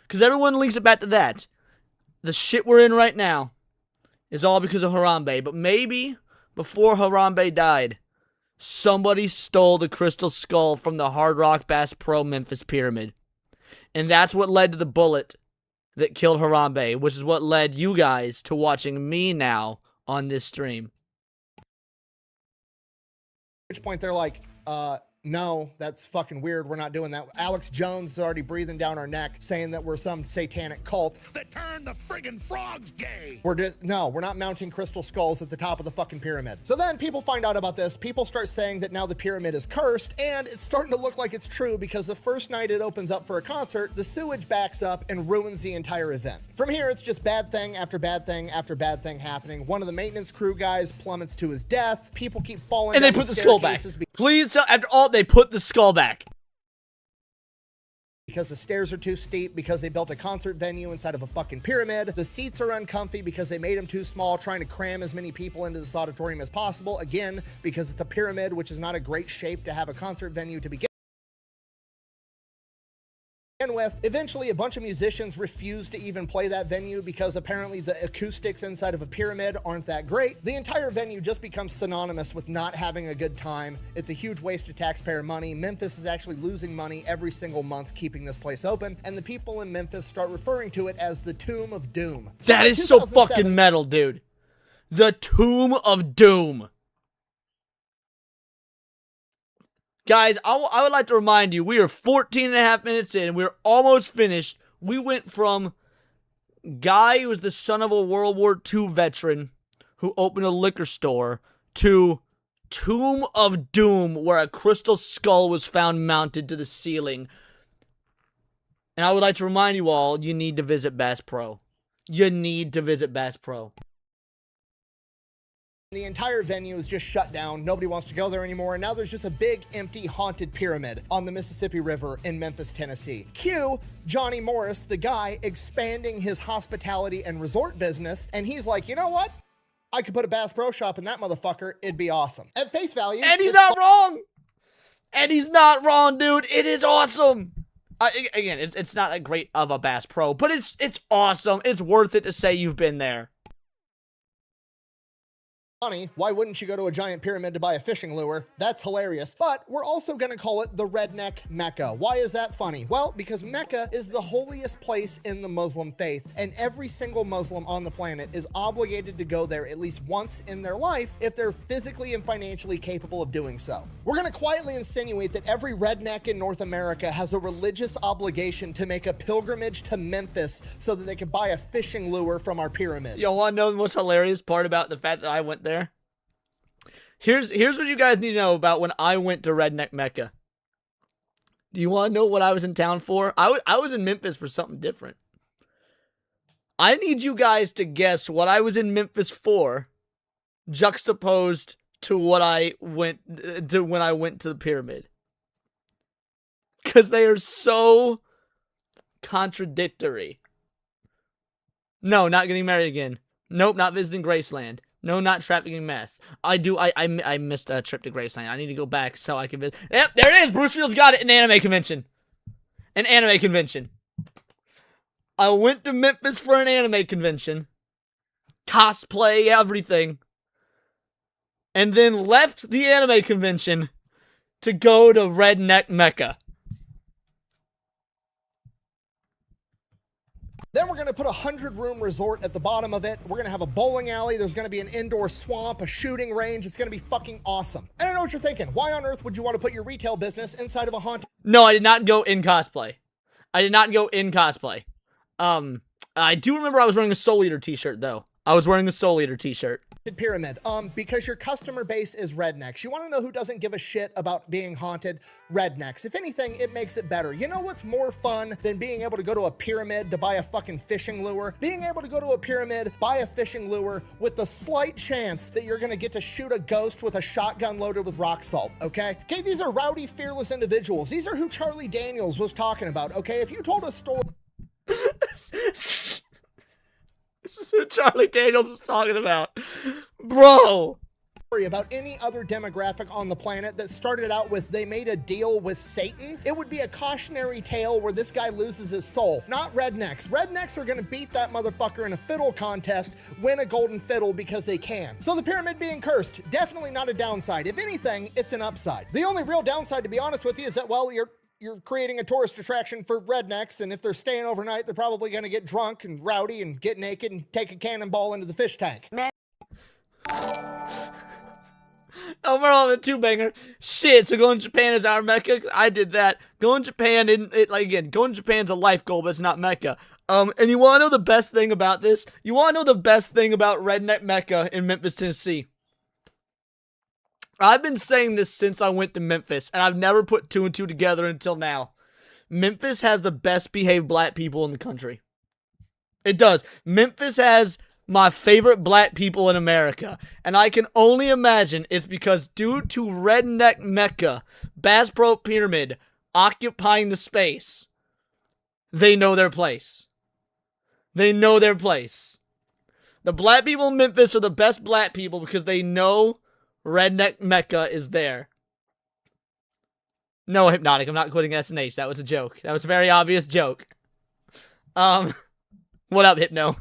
because everyone links it back to that, the shit we're in right now is all because of Harambe. But maybe before Harambe died, somebody stole the crystal skull from the Hard Rock Bass Pro Memphis Pyramid. And that's what led to the bullet that killed Harambe, which is what led you guys to watching me now on this stream. At which point they're like, no, that's fucking weird. We're not doing that. Alex Jones is already breathing down our neck, saying that we're some satanic cult that turned the friggin' frogs gay. No, we're not mounting crystal skulls at the top of the fucking pyramid. So then people find out about this. People start saying that now the pyramid is cursed, and it's starting to look like it's true because the first night it opens up for a concert, the sewage backs up and ruins the entire event. From here, it's just bad thing after bad thing after bad thing happening. One of the maintenance crew guys plummets to his death. People keep falling and they put the skull back. Please tell, after all, they put the skull back. Because the stairs are too steep, because they built a concert venue inside of a fucking pyramid. The seats are uncomfy because they made them too small, trying to cram as many people into this auditorium as possible. Again, because it's a pyramid, which is not a great shape to have a concert venue to begin with. Eventually, a bunch of musicians refused to even play that venue because apparently the acoustics inside of a pyramid aren't that great. The entire venue just becomes synonymous with not having a good time. It's a huge waste of taxpayer money. Memphis is actually losing money every single month keeping this place open, and the people in Memphis start referring to it as the Tomb of Doom. That is so fucking metal, dude. The Tomb of Doom. Guys, I would like to remind you, we are 14 and a half minutes in. We're almost finished. We went from guy who was the son of a World War II veteran who opened a liquor store to Tomb of Doom where a crystal skull was found mounted to the ceiling. And I would like to remind you all, you need to visit Bass Pro. You need to visit Bass Pro. The entire venue is just shut down. Nobody wants to go there anymore. And now there's just a big, empty, haunted pyramid on the Mississippi River in Memphis, Tennessee. Cue Johnny Morris, the guy expanding his hospitality and resort business. And he's like, you know what? I could put a Bass Pro Shop in that motherfucker. It'd be awesome. At face value. And he's not wrong. And he's not wrong, dude. It is awesome. Again, it's not that great of a Bass Pro, but it's awesome. It's worth it to say you've been there. Funny, why wouldn't you go to a giant pyramid to buy a fishing lure? That's hilarious. But we're also going to call it the redneck Mecca. Why is that funny? Well, because Mecca is the holiest place in the Muslim faith, and every single Muslim on the planet is obligated to go there at least once in their life if they're physically and financially capable of doing so. We're going to quietly insinuate that every redneck in North America has a religious obligation to make a pilgrimage to Memphis so that they can buy a fishing lure from our pyramid. Yo, want to know the most hilarious part about the fact that I went there? Here's what you guys need to know about when I went to Redneck Mecca. Do you want to know what I was in town for? I was in Memphis for something different. I need you guys to guess what I was in Memphis for, juxtaposed to what I went to when I went to the pyramid. Because they are so contradictory. No, not getting married again. Nope, not visiting Graceland. No, not trafficking meth. I missed a trip to Graceland. I need to go back so I can visit. Yep, there it is. Bruce Fields got it. An anime convention. An anime convention. I went to Memphis for an anime convention. Cosplay, everything. And then left the anime convention to go to Redneck Mecca. Then we're going to put a 100-room resort at the bottom of it. We're going to have a bowling alley. There's going to be an indoor swamp, a shooting range. It's going to be fucking awesome. And I know what you're thinking. Why on earth would you want to put your retail business inside of a haunted? No, I did not go in cosplay. I did not go in cosplay. I do remember I was wearing a Soul Eater t-shirt, though. I was wearing a Soul Eater t-shirt. Pyramid, because your customer base is rednecks. You want to know who doesn't give a shit about being haunted? Rednecks. If anything, it makes it better. You know what's more fun than being able to go to a pyramid to buy a fucking fishing lure? Being able to go to a pyramid, buy a fishing lure with the slight chance that you're going to get to shoot a ghost with a shotgun loaded with rock salt, okay? Okay, these are rowdy, fearless individuals. These are who Charlie Daniels was talking about, okay? If you told a story... This is what Charlie Daniels was talking about. Bro! About any other demographic on the planet that started out with they made a deal with Satan, it would be a cautionary tale where this guy loses his soul. Not rednecks. Rednecks are gonna beat that motherfucker in a fiddle contest, win a golden fiddle because they can. So the pyramid being cursed, definitely not a downside. If anything, it's an upside. The only real downside, to be honest with you, is that, well, you're creating a tourist attraction for rednecks, and if they're staying overnight, they're probably going to get drunk and rowdy and get naked and take a cannonball into the fish tank. Man. Oh, we're on a two-banger. Shit, so going to Japan is our Mecca? I did that. Going to Japan, going to Japan's a life goal, but it's not Mecca. And you want to know the best thing about this? You want to know the best thing about Redneck Mecca in Memphis, Tennessee? I've been saying this since I went to Memphis, and I've never put two and two together until now. Memphis has the best behaved black people in the country. It does. Memphis has my favorite black people in America, and I can only imagine it's because due to Redneck Mecca, Bass Pro Pyramid occupying the space, they know their place. They know their place. The black people in Memphis are the best black people because they know Redneck Mecca is there. No, Hypnotic, I'm not quitting SNH. That was a joke. That was a very obvious joke. What up, Hypno?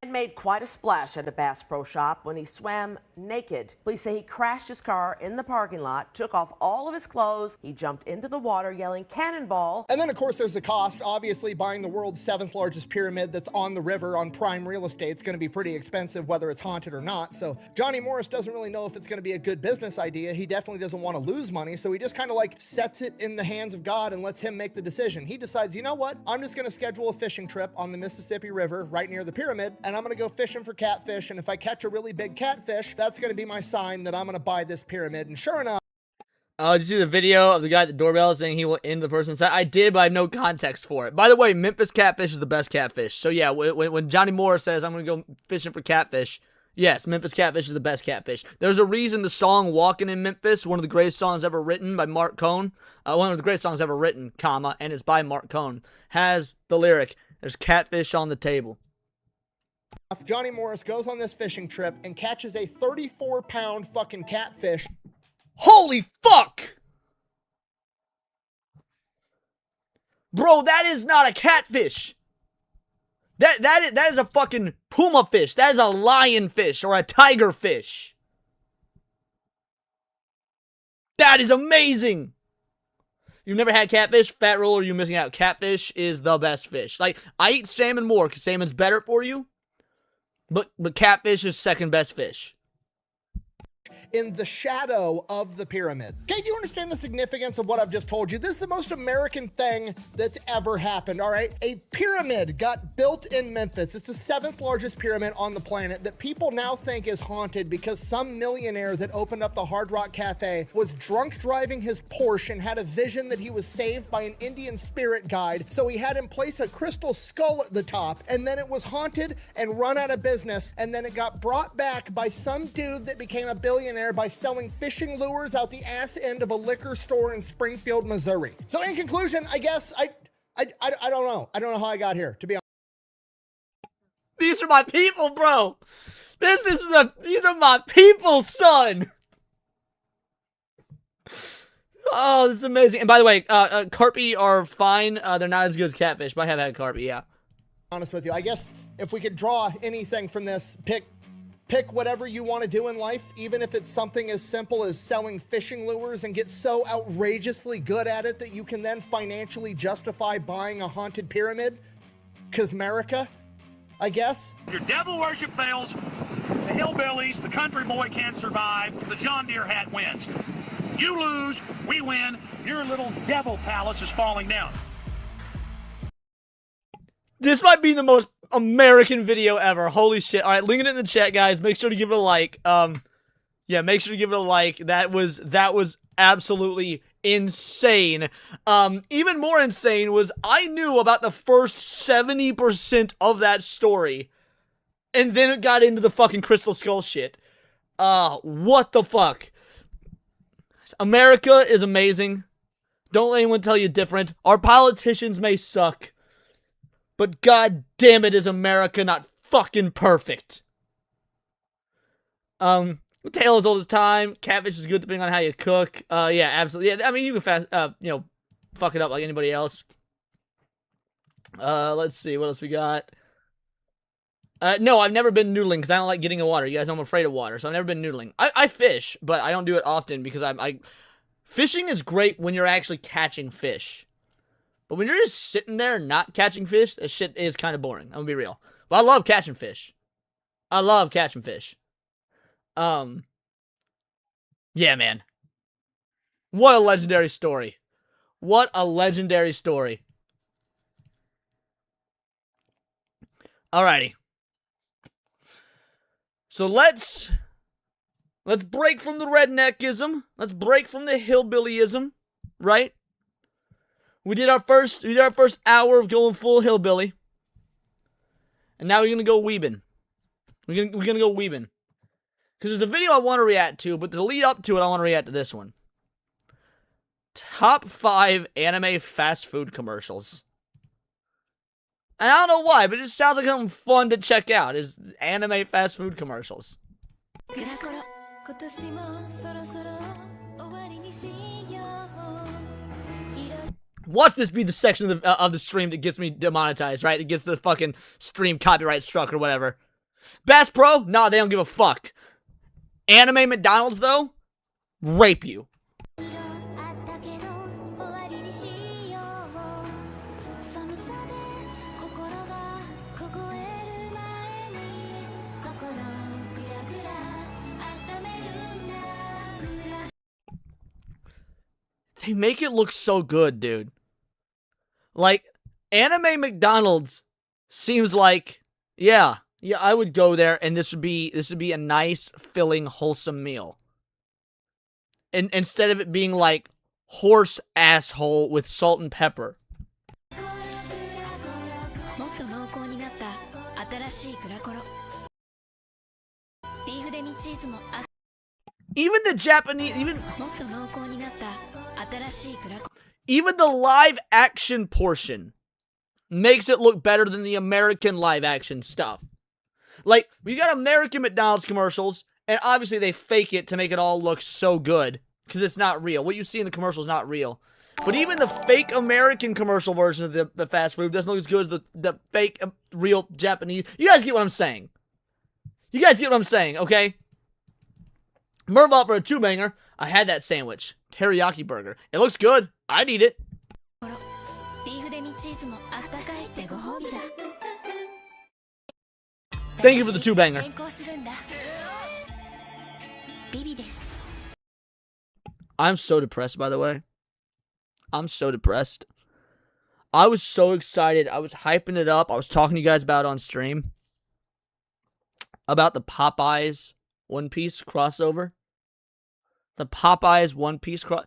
Made quite a splash at a Bass Pro Shop when he swam naked. Police say he crashed his car in the parking lot, took off all of his clothes, he jumped into the water yelling cannonball. And then of course there's the cost. Obviously buying the world's 7th largest pyramid that's on the river on prime real estate is going to be pretty expensive whether it's haunted or not. So Johnny Morris doesn't really know if it's going to be a good business idea. He definitely doesn't want to lose money, so he just kind of like sets it in the hands of God and lets him make the decision. He decides, you know what? I'm just going to schedule a fishing trip on the Mississippi River right near the pyramid, and I'm gonna go fishing for catfish, and if I catch a really big catfish, that's gonna be my sign that I'm gonna buy this pyramid. And sure enough, did you see the video of the guy at the doorbell saying he went into the person's side? I did, but I have no context for it. By the way, Memphis catfish is the best catfish. So yeah, when Johnny Moore says I'm gonna go fishing for catfish, yes, Memphis catfish is the best catfish. There's a reason the song "Walking in Memphis," one of the greatest songs ever written by Mark Cohn, one of the greatest songs ever written, comma, and it's by Mark Cohn, has the lyric, "There's catfish on the table." Johnny Morris goes on this fishing trip and catches a 34-pound fucking catfish. Holy fuck! Bro, that is not a catfish. That is a fucking puma fish. That is a lion fish or a tiger fish. That is amazing. You've never had catfish? Fat roller, you're missing out. Catfish is the best fish. Like, I eat salmon more because salmon's better for you. But catfish is second best fish. In the shadow of the pyramid. Okay, do you understand the significance of what I've just told you? This is the most American thing that's ever happened, all right? A pyramid got built in Memphis. It's the 7th largest pyramid on the planet that people now think is haunted because some millionaire that opened up the Hard Rock Cafe was drunk driving his Porsche and had a vision that he was saved by an Indian spirit guide. So he had him place a crystal skull at the top, and then it was haunted and run out of business, and then it got brought back by some dude that became a billionaire by selling fishing lures out the ass end of a liquor store in Springfield, Missouri. So in conclusion, I guess I don't know. I don't know how I got here, to be honest. These are my people, bro. These are my people, son. Oh, this is amazing. And by the way, carpy are fine. They're not as good as catfish, but I have had carpy, yeah. Honest with you, I guess if we could draw anything from this, pick whatever you want to do in life, even if it's something as simple as selling fishing lures, and get so outrageously good at it that you can then financially justify buying a haunted pyramid. 'Cause America, I guess. Your devil worship fails, the hillbillies, the country boy can't survive, the John Deere hat wins. You lose, we win, your little devil palace is falling down. This might be the most American video ever. Holy shit. All right, link it in the chat, guys. Make sure to give it a like. Yeah, make sure to give it a like. That was absolutely insane. Even more insane was I knew about the first 70% of that story, and then it got into the fucking crystal skull shit. What the fuck? America is amazing. Don't let anyone tell you different. Our politicians may suck, but god damn it, is America not fucking perfect. Tale as old as time. Catfish is good depending on how you cook. Yeah, absolutely. Yeah, I mean, you can fuck it up like anybody else. Let's see, what else we got? No, I've never been noodling because I don't like getting in water. You guys know I'm afraid of water, so I've never been noodling. I fish, but I don't do it often because fishing is great when you're actually catching fish. But when you're just sitting there not catching fish, that shit is kind of boring. I'm gonna be real. But I love catching fish. I love catching fish. Yeah, man. What a legendary story. What a legendary story. Alrighty. So let's break from the redneckism. Let's break from the hillbillyism, right? We did our first hour of going full hillbilly. And now we're gonna go weebin'. We're gonna go weebin'. Because there's a video I want to react to, but to lead up to it, I want to react to this one. Top 5 anime fast food commercials. And I don't know why, but it just sounds like something fun to check out, is anime fast food commercials. Watch this be the section of the stream that gets me demonetized, right? That gets the fucking stream copyright struck or whatever. Bass Pro? Nah, they don't give a fuck. Anime McDonald's, though? Rape you. They make it look so good, dude. Like, anime McDonald's seems like, yeah, Yeah, I would go there, and this would be a nice, filling, wholesome meal. And instead of it being like horse asshole with salt and pepper. Even the Japanese, even the live action portion makes it look better than the American live action stuff. Like, we got American McDonald's commercials, and obviously they fake it to make it all look so good, because it's not real. What you see in the commercial is not real. But even the fake American commercial version of the fast food doesn't look as good as the fake real Japanese. You guys get what I'm saying. You guys get what I'm saying, okay? Mervot for a 2-banger. I had that sandwich. Teriyaki burger. It looks good. I'd eat it. Thank you for the 2-banger. I'm so depressed, by the way. I'm so depressed. I was so excited. I was hyping it up. I was talking to you guys about it on stream. About the Popeyes One Piece crossover. The Popeyes One Piece cross.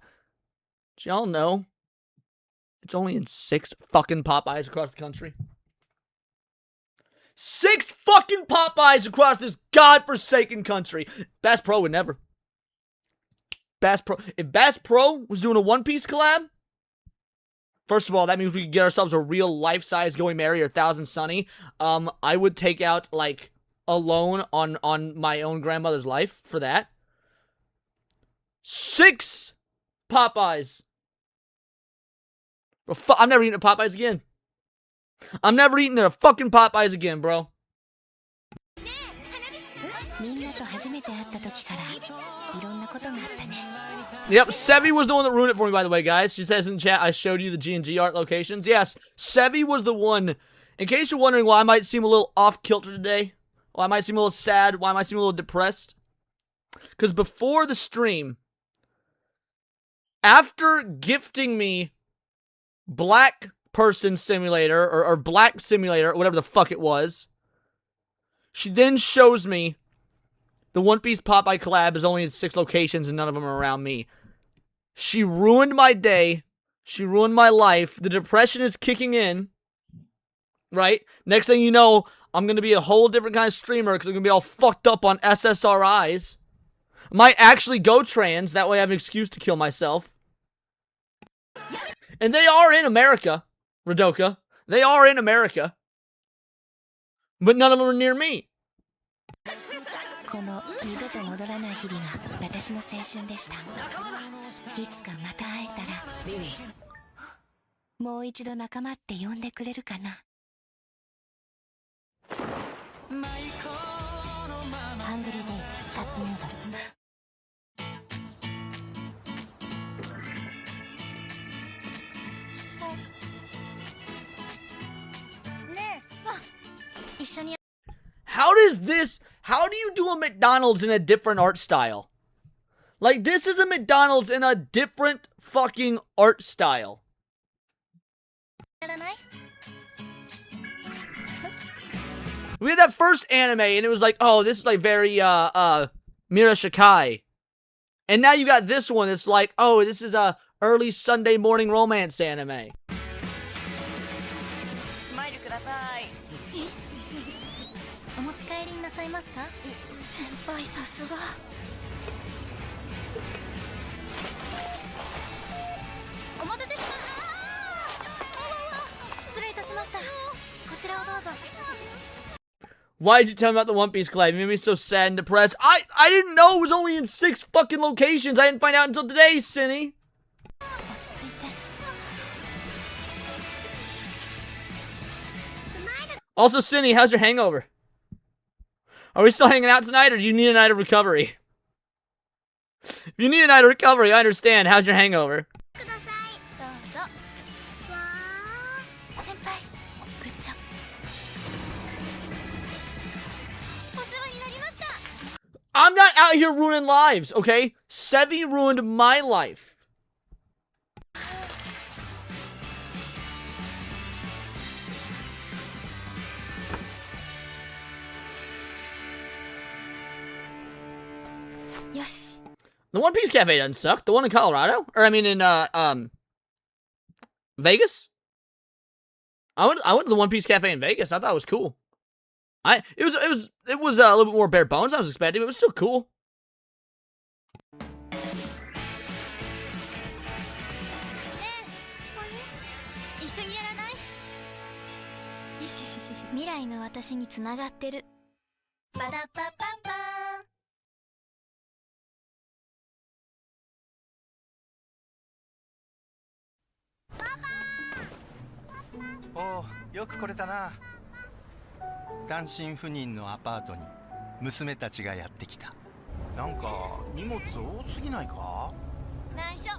Did y'all know it's only in 6 fucking Popeyes across the country? 6 fucking Popeyes across this godforsaken country. Bass Pro would never. Bass Pro. If Bass Pro was doing a One Piece collab, first of all, that means we could get ourselves a real life-size Going Mary or 1000 Sunny. I would take out, like, a loan on my own grandmother's life for that. 6 Popeyes. I'm never eating at Popeyes again. I'm never eating at a fucking Popeyes again, bro. Yep, Sevi was the one that ruined it for me, by the way, guys. She says in chat, I showed you the G&G art locations. Yes, Sevi was the one. In case you're wondering why I might seem a little off-kilter today, why I might seem a little sad, why I might seem a little depressed, because before the stream, after gifting me Black Person Simulator, or Black Simulator, whatever the fuck it was, she then shows me the One Piece Popeye collab is only in 6 locations and none of them are around me. She ruined my day. She ruined my life. The depression is kicking in. Right? Next thing you know, I'm going to be a whole different kind of streamer because I'm going to be all fucked up on SSRIs. Might actually go trans. That way I have an excuse to kill myself. And they are in America, Radoka. They are in America. But none of them are near me. How do you do a McDonald's in a different art style? Like, this is a McDonald's in a different fucking art style. We had that first anime, and it was like, oh, this is like very, Mira Shakai. And now you got this one, it's like, oh, this is a early Sunday morning romance anime. Why did you tell me about the One Piece collab? You made me so sad and depressed. I didn't know it was only in 6 fucking locations. I didn't find out until today, Ciney. Also, Ciney, how's your hangover? Are we still hanging out tonight, or do you need a night of recovery? If you need a night of recovery, I understand. How's your hangover? I'm not out here ruining lives, okay? Sevi ruined my life. The One Piece Cafe doesn't suck. The one in Colorado, or I mean in Vegas. I went to the One Piece Cafe in Vegas. I thought it was cool. It was a little bit more bare bones than I was expecting, but it was still cool. 未来の私につながってる。パラパパパーン。パパ。おお、よく来れたな。単身赴任のアパートに娘たちがやってきた。なんか荷物多すぎないか？内緒。あ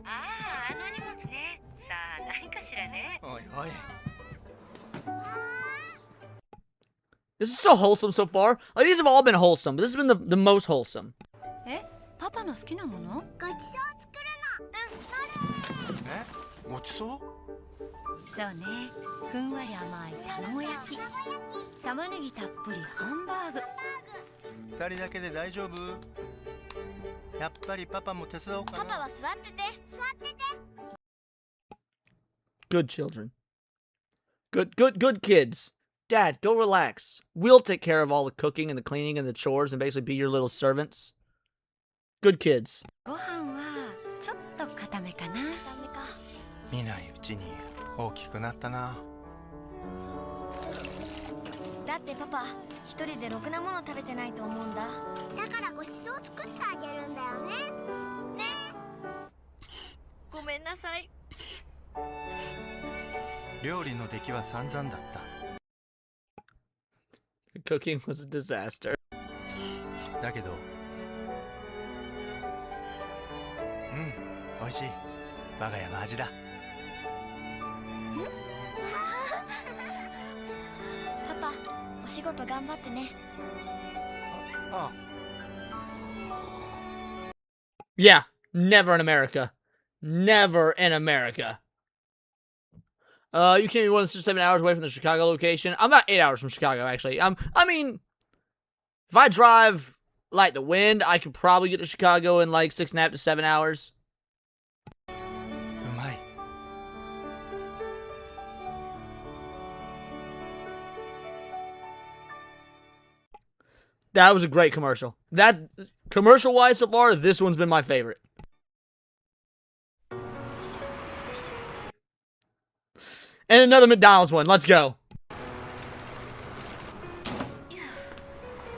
あ、あの荷物ね。さあ、何かしらね。おいおい。 This is so wholesome so far. Like, these have all been wholesome, but this has been the most wholesome. え、パパの好きなもの？ごちそう作るの。え、ごちそう？そうね。ふんわり甘い卵焼き。玉ねぎたっぷりハンバーグ。二人だけで大丈夫？やっぱりパパも手伝おうかな。パパは座ってて。座ってて。 Good children. Good kids. Dad, go relax. We'll take care of all the cooking and the cleaning and the chores and basically be your little servants. Good kids. ご飯はちょっと固めかな。見ないうちに大きくなったな。だってパパ、一人でろくなもの食べてないと思うんだ。だからごちそう作ってあげるんだよね。ね。ごめんなさい。料理の出来は散々だった。 Cooking was a disaster. だけど、美味しい。我が家の味だ。パパ、お仕事頑張ってね。あ。Yeah, never in America. Never in America. You can't be more than 7 hours away from the Chicago location. I'm not 8 hours from Chicago, actually. I mean, if I drive like the wind, I could probably get to Chicago in like 6.5 to 7 hours. That was a great commercial. That commercial-wise so far, this one's been my favorite. And another McDonald's one. Let's go.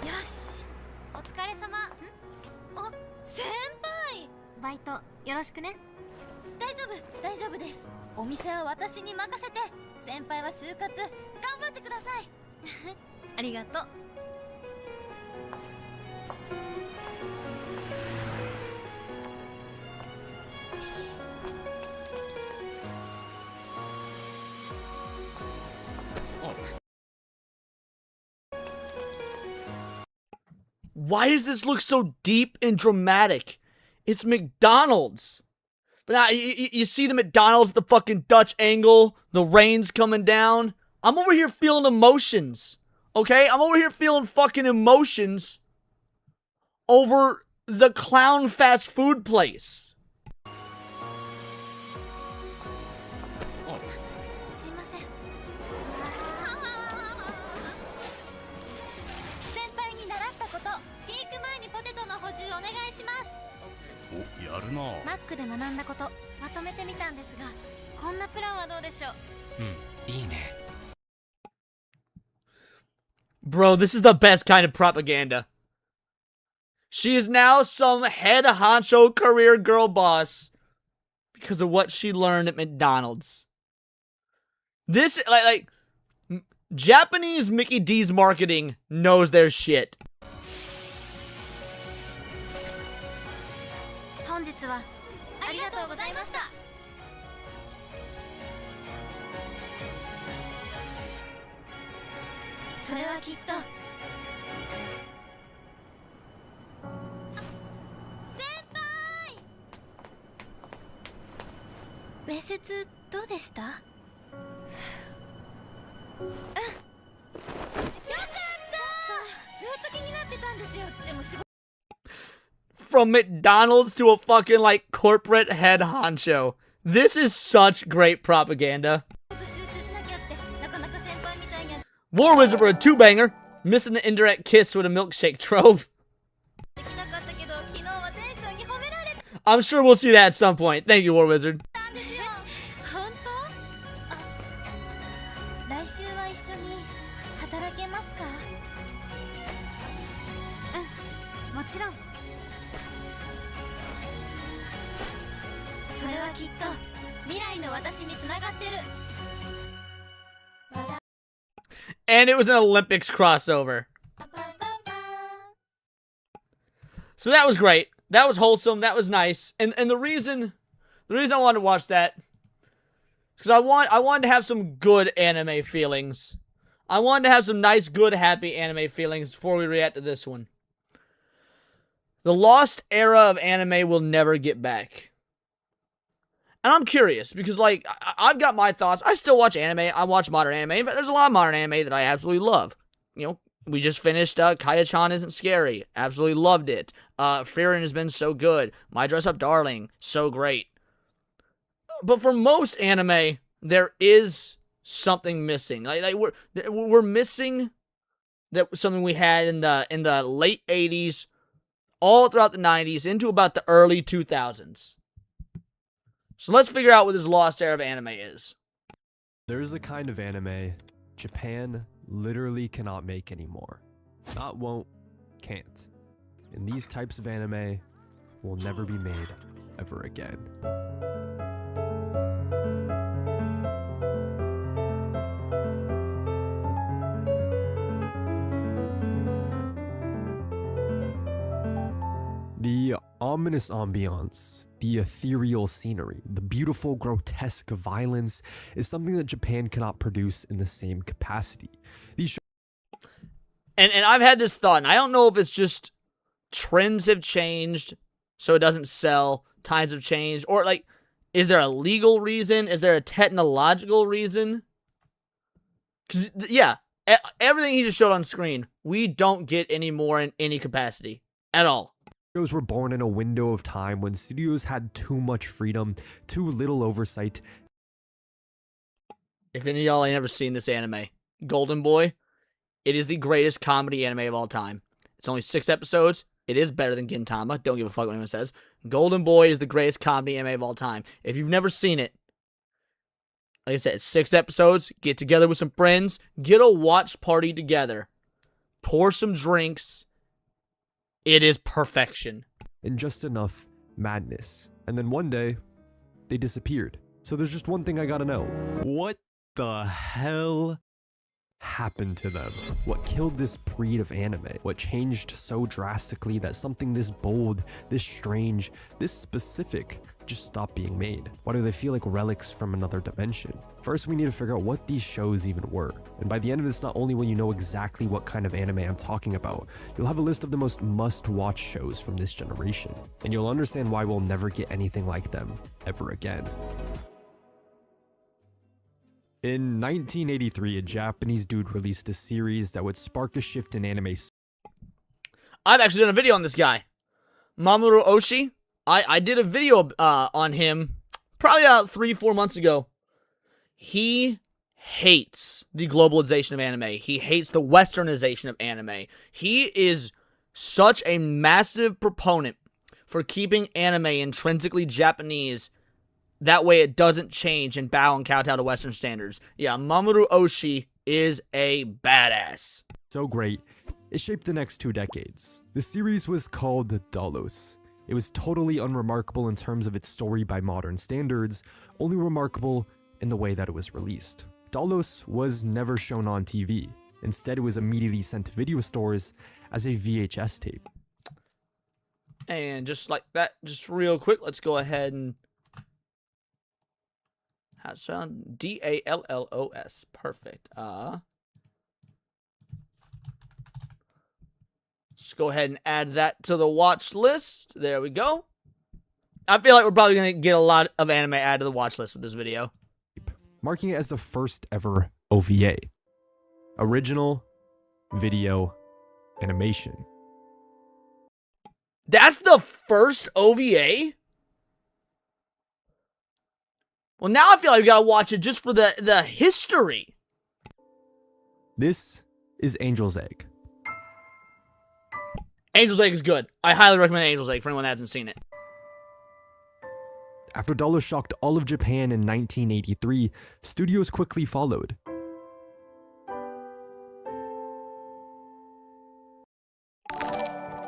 よし。お疲れ様。あ、先輩。バイトよろしくね。大丈夫です。お店は私に任せて。先輩は就活頑張ってください。ありがとう。 Why does this look so deep and dramatic? It's McDonald's. But now, you see the McDonald's, the fucking Dutch angle, the rain's coming down. I'm over here feeling emotions. Okay? I'm over here feeling fucking emotions over the clown fast food place. すいません。先輩に習ったこと、ピーク前にポテトの補充お願いします。お、やるな。マックで学んだこと、まとめてみたんですが、こんなプランはどうでしょう。いいね。 Bro, this is the best kind of propaganda. She is now some head honcho career girl boss because of what she learned at McDonald's. This, like Japanese Mickey D's marketing knows their shit. 本日はありがとうございました。それはきっと先輩。面接どうでした？よかった。ずっと気になってたんですよ。でも仕事 from McDonald's to a fucking, like, corporate head honcho. This is such great propaganda. War Wizard for a 2-banger. Missing the indirect kiss with a milkshake trove. I'm sure we'll see that at some point. Thank you, War Wizard. And it was an Olympics crossover. So that was great. That was wholesome. That was nice. And the reason I wanted to watch that is because I wanted to have some good anime feelings. I wanted to have some nice, good, happy anime feelings before we react to this one. The lost era of anime will never get back. And I'm curious, because, like, I've got my thoughts. I still watch anime. I watch modern anime. In fact, there's a lot of modern anime that I absolutely love. You know, we just finished Kaya-chan Isn't Scary. Absolutely loved it. Frieren has been so good. My Dress Up Darling, so great. But for most anime, there is something missing. Like we're missing that something we had in the late 80s, all throughout the 90s, into about the early 2000s. So let's figure out what this lost era of anime is. There's a kind of anime Japan literally cannot make anymore. Not won't, can't. And these types of anime will never be made ever again. The ominous ambiance, the ethereal scenery, the beautiful grotesque violence is something that Japan cannot produce in the same capacity. These and I've had this thought, and I don't know if it's just trends have changed, so it doesn't sell, times have changed, or, like, is there a legal reason? Is there a technological reason? Because, yeah, everything he just showed on screen, we don't get any more in any capacity at all. Studios were born in a window of time when studios had too much freedom, too little oversight. If any of y'all ain't ever seen this anime, Golden Boy, it is the greatest comedy anime of all time. It's only 6 episodes. It is better than Gintama. Don't give a fuck what anyone says. Golden Boy is the greatest comedy anime of all time. If you've never seen it, like I said, it's 6 episodes. Get together with some friends. Get a watch party together. Pour some drinks. It is perfection. And just enough madness. And then one day, they disappeared. So there's just one thing I gotta know. What the hell happened to them? What killed this breed of anime? What changed so drastically that something this bold, this strange, this specific just stopped being made? Why do they feel like relics from another dimension? First, we need to figure out what these shows even were. And by the end of this, not only will you know exactly what kind of anime I'm talking about, you'll have a list of the most must-watch shows from this generation. And you'll understand why we'll never get anything like them ever again. In 1983, a Japanese dude released a series that would spark a shift in anime. I've actually done a video on this guy. Mamoru Oshii. I did a video on him probably about 3-4 months ago. He hates the globalization of anime. He hates the westernization of anime. He is such a massive proponent for keeping anime intrinsically Japanese. That way it doesn't change and bow and kowtow to Western standards. Yeah, Mamoru Oshii is a badass. So great, it shaped the next 2 decades. The series was called Dalos. It was totally unremarkable in terms of its story by modern standards, only remarkable in the way that it was released. Dalos was never shown on TV. Instead, it was immediately sent to video stores as a VHS tape. And just like that, just real quick, let's go ahead and... How's it sound? D-A-L-L-O-S. Perfect. Just go ahead and add that to the watch list. There we go. I feel like we're probably going to get a lot of anime added to the watch list with this video. Marking it as the first ever OVA. Original Video Animation. That's the first OVA? Well, now I feel like we gotta watch it just for the history. This is Angel's Egg. Angel's Egg is good. I highly recommend Angel's Egg for anyone that hasn't seen it. After Dollar shocked all of Japan in 1983, studios quickly followed.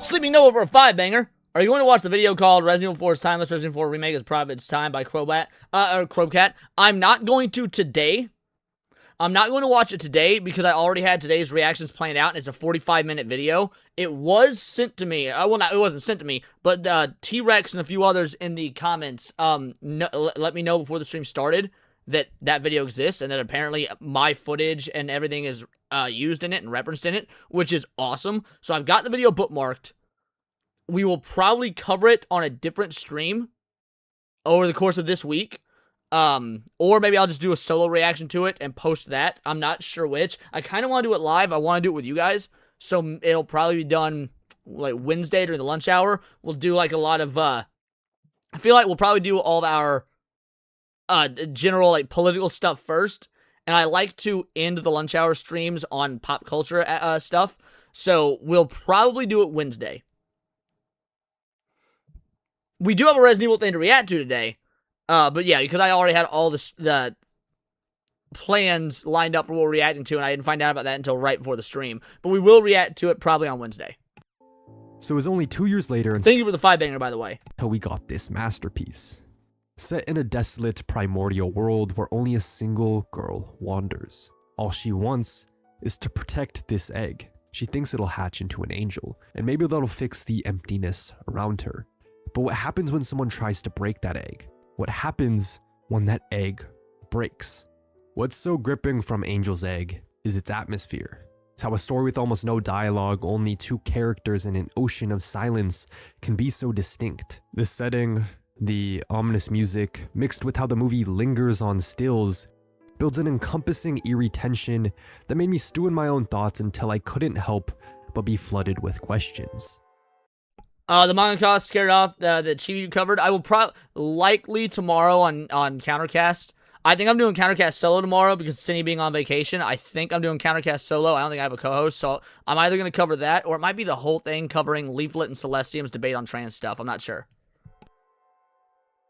Sleeping Nova for a 5-banger. Are you going to watch the video called Resident Evil 4's Timeless Resident Evil 4 Remake is Private Its Time by Crowcat? I'm not going to today. I'm not going to watch it today because I already had today's reactions planned out, and it's a 45-minute video. It was sent to me. Well, it wasn't sent to me, but T-Rex and a few others in the comments let me know before the stream started that video exists, and that apparently my footage and everything is used in it and referenced in it, which is awesome. So I've got the video bookmarked. We will probably cover it on a different stream over the course of this week. Or maybe I'll just do a solo reaction to it and post that. I'm not sure which. I kind of want to do it live. I want to do it with you guys. So it'll probably be done like Wednesday during the lunch hour. We'll do like a lot of, I feel like we'll probably do all of our, general like political stuff first. And I like to end the lunch hour streams on pop culture, stuff. So we'll probably do it Wednesday. We do have a Resident Evil thing to react to today. But yeah, because I already had all the plans lined up for what we're reacting to, and I didn't find out about that until right before the stream. But we will react to it probably on Wednesday. So it was only 2 years later Thank you for the 5-banger, by the way. until we got this masterpiece. Set in a desolate primordial world where only a single girl wanders. All she wants is to protect this egg. She thinks it'll hatch into an angel, and maybe that'll fix the emptiness around her. But what happens when someone tries to break that egg? What happens when that egg breaks? What's so gripping from Angel's Egg is its atmosphere. It's how a story with almost no dialogue, only 2 characters in an ocean of silence, can be so distinct. The setting, the ominous music, mixed with how the movie lingers on stills, builds an encompassing eerie tension that made me stew in my own thoughts until I couldn't help but be flooded with questions. The manga scared off the Chibi you covered. I will likely tomorrow on Countercast. I think I'm doing Countercast solo tomorrow because Ciney being on vacation. I think I'm doing Countercast solo. I don't think I have a co-host, so I'm either going to cover that or it might be the whole thing covering Leaflit and Celestium's debate on trans stuff. I'm not sure.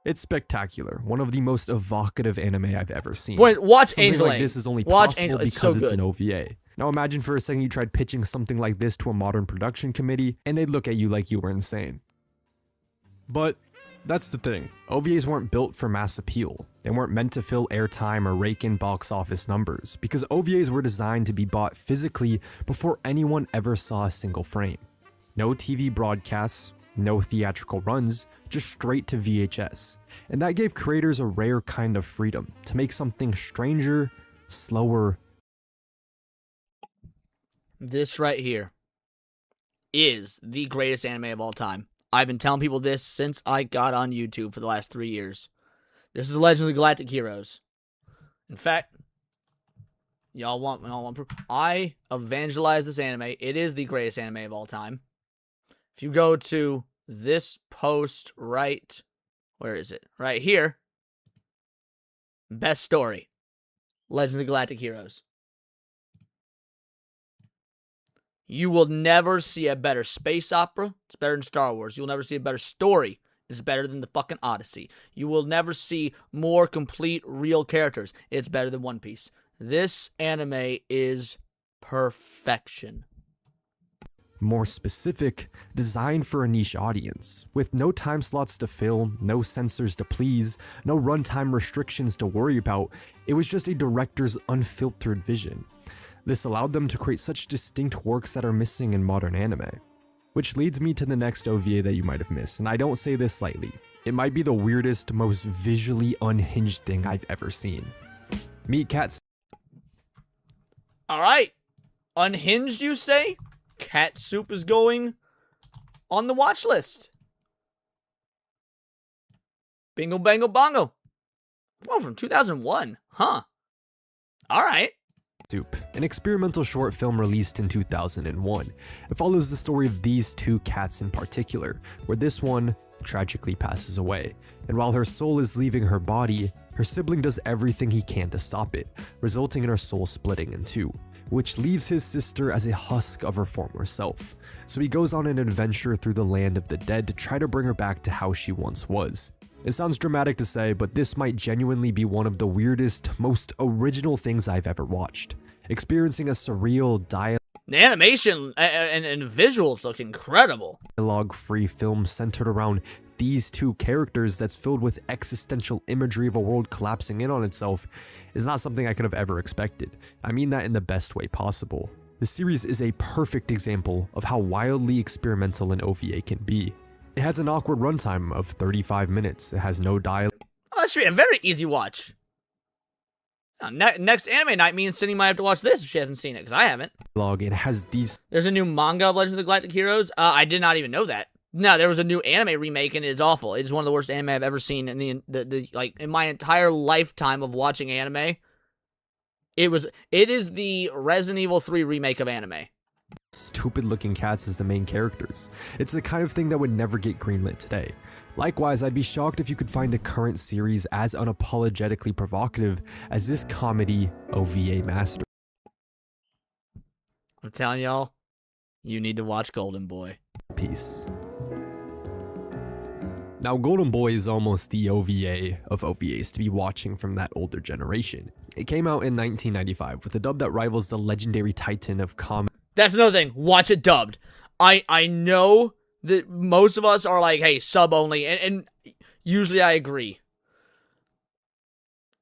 It's spectacular. One of the most evocative anime I've ever seen. Wait, watch Something Angel like Egg. this is only Watch possible Angel. because It's so it's an good. OVA. Now imagine for a second you tried pitching something like this to a modern production committee and they'd look at you like you were insane. But that's the thing. OVAs weren't built for mass appeal. They weren't meant to fill airtime or rake in box office numbers, because OVAs were designed to be bought physically before anyone ever saw a single frame. No TV broadcasts, no theatrical runs, just straight to VHS. And that gave creators a rare kind of freedom to make something stranger, slower. This right here is the greatest anime of all time. I've been telling people this since I got on YouTube for the last 3 years. This is Legend of the Galactic Heroes. In fact, y'all want proof? I evangelize this anime. It is the greatest anime of all time. If you go to this post right, where is it? Right here. Best story. Legend of the Galactic Heroes. You will never see a better space opera. It's better than Star Wars. You'll never see a better story. It's better than the fucking Odyssey. You will never see more complete, real characters. It's better than One Piece. This anime is perfection. More specific, designed for a niche audience. With no time slots to fill, no censors to please, no runtime restrictions to worry about, it was just a director's unfiltered vision. This allowed them to create such distinct works that are missing in modern anime. Which leads me to the next OVA that you might have missed, and I don't say this lightly. It might be the weirdest, most visually unhinged thing I've ever seen. Meet Cat. Alright. Unhinged, you say? Cat Soup is going on the watch list. Bingo, bango, bongo. Oh, from 2001. Huh. Alright. Soup, an experimental short film released in 2001. It follows the story of these two cats in particular, where this one tragically passes away, and while her soul is leaving her body, her sibling does everything he can to stop it, resulting in her soul splitting in two, which leaves his sister as a husk of her former self. So he goes on an adventure through the land of the dead to try to bring her back to how she once was. It sounds dramatic to say, but this might genuinely be one of the weirdest, most original things I've ever watched. Experiencing a surreal The animation and visuals look incredible. dialogue-free film centered around these two characters that's filled with existential imagery of a world collapsing in on itself is not something I could have ever expected. I mean that in the best way possible. The series is a perfect example of how wildly experimental an OVA can be. It has an awkward runtime of 35 minutes. It has no dialogue. Oh, that should be a very easy watch. Next anime night, me and Ciney might have to watch this if she hasn't seen it, because I haven't. It has these. There's a new manga of Legend of the Galactic Heroes. I did not even know that. No, there was a new anime remake, and it's awful. It is one of the worst anime I've ever seen in in my entire lifetime of watching anime. It is the Resident Evil 3 remake of anime. Stupid looking cats as the main characters. It's the kind of thing that would never get greenlit today. Likewise, I'd be shocked if you could find a current series as unapologetically provocative as this comedy OVA master. I'm telling y'all, you need to watch Golden Boy. Peace. Now, Golden Boy is almost the OVA of OVAs to be watching from that older generation. It came out in 1995 with a dub that rivals the legendary titan of comedy. That's another thing. Watch it dubbed. I know that most of us are like, hey, sub only, and usually I agree.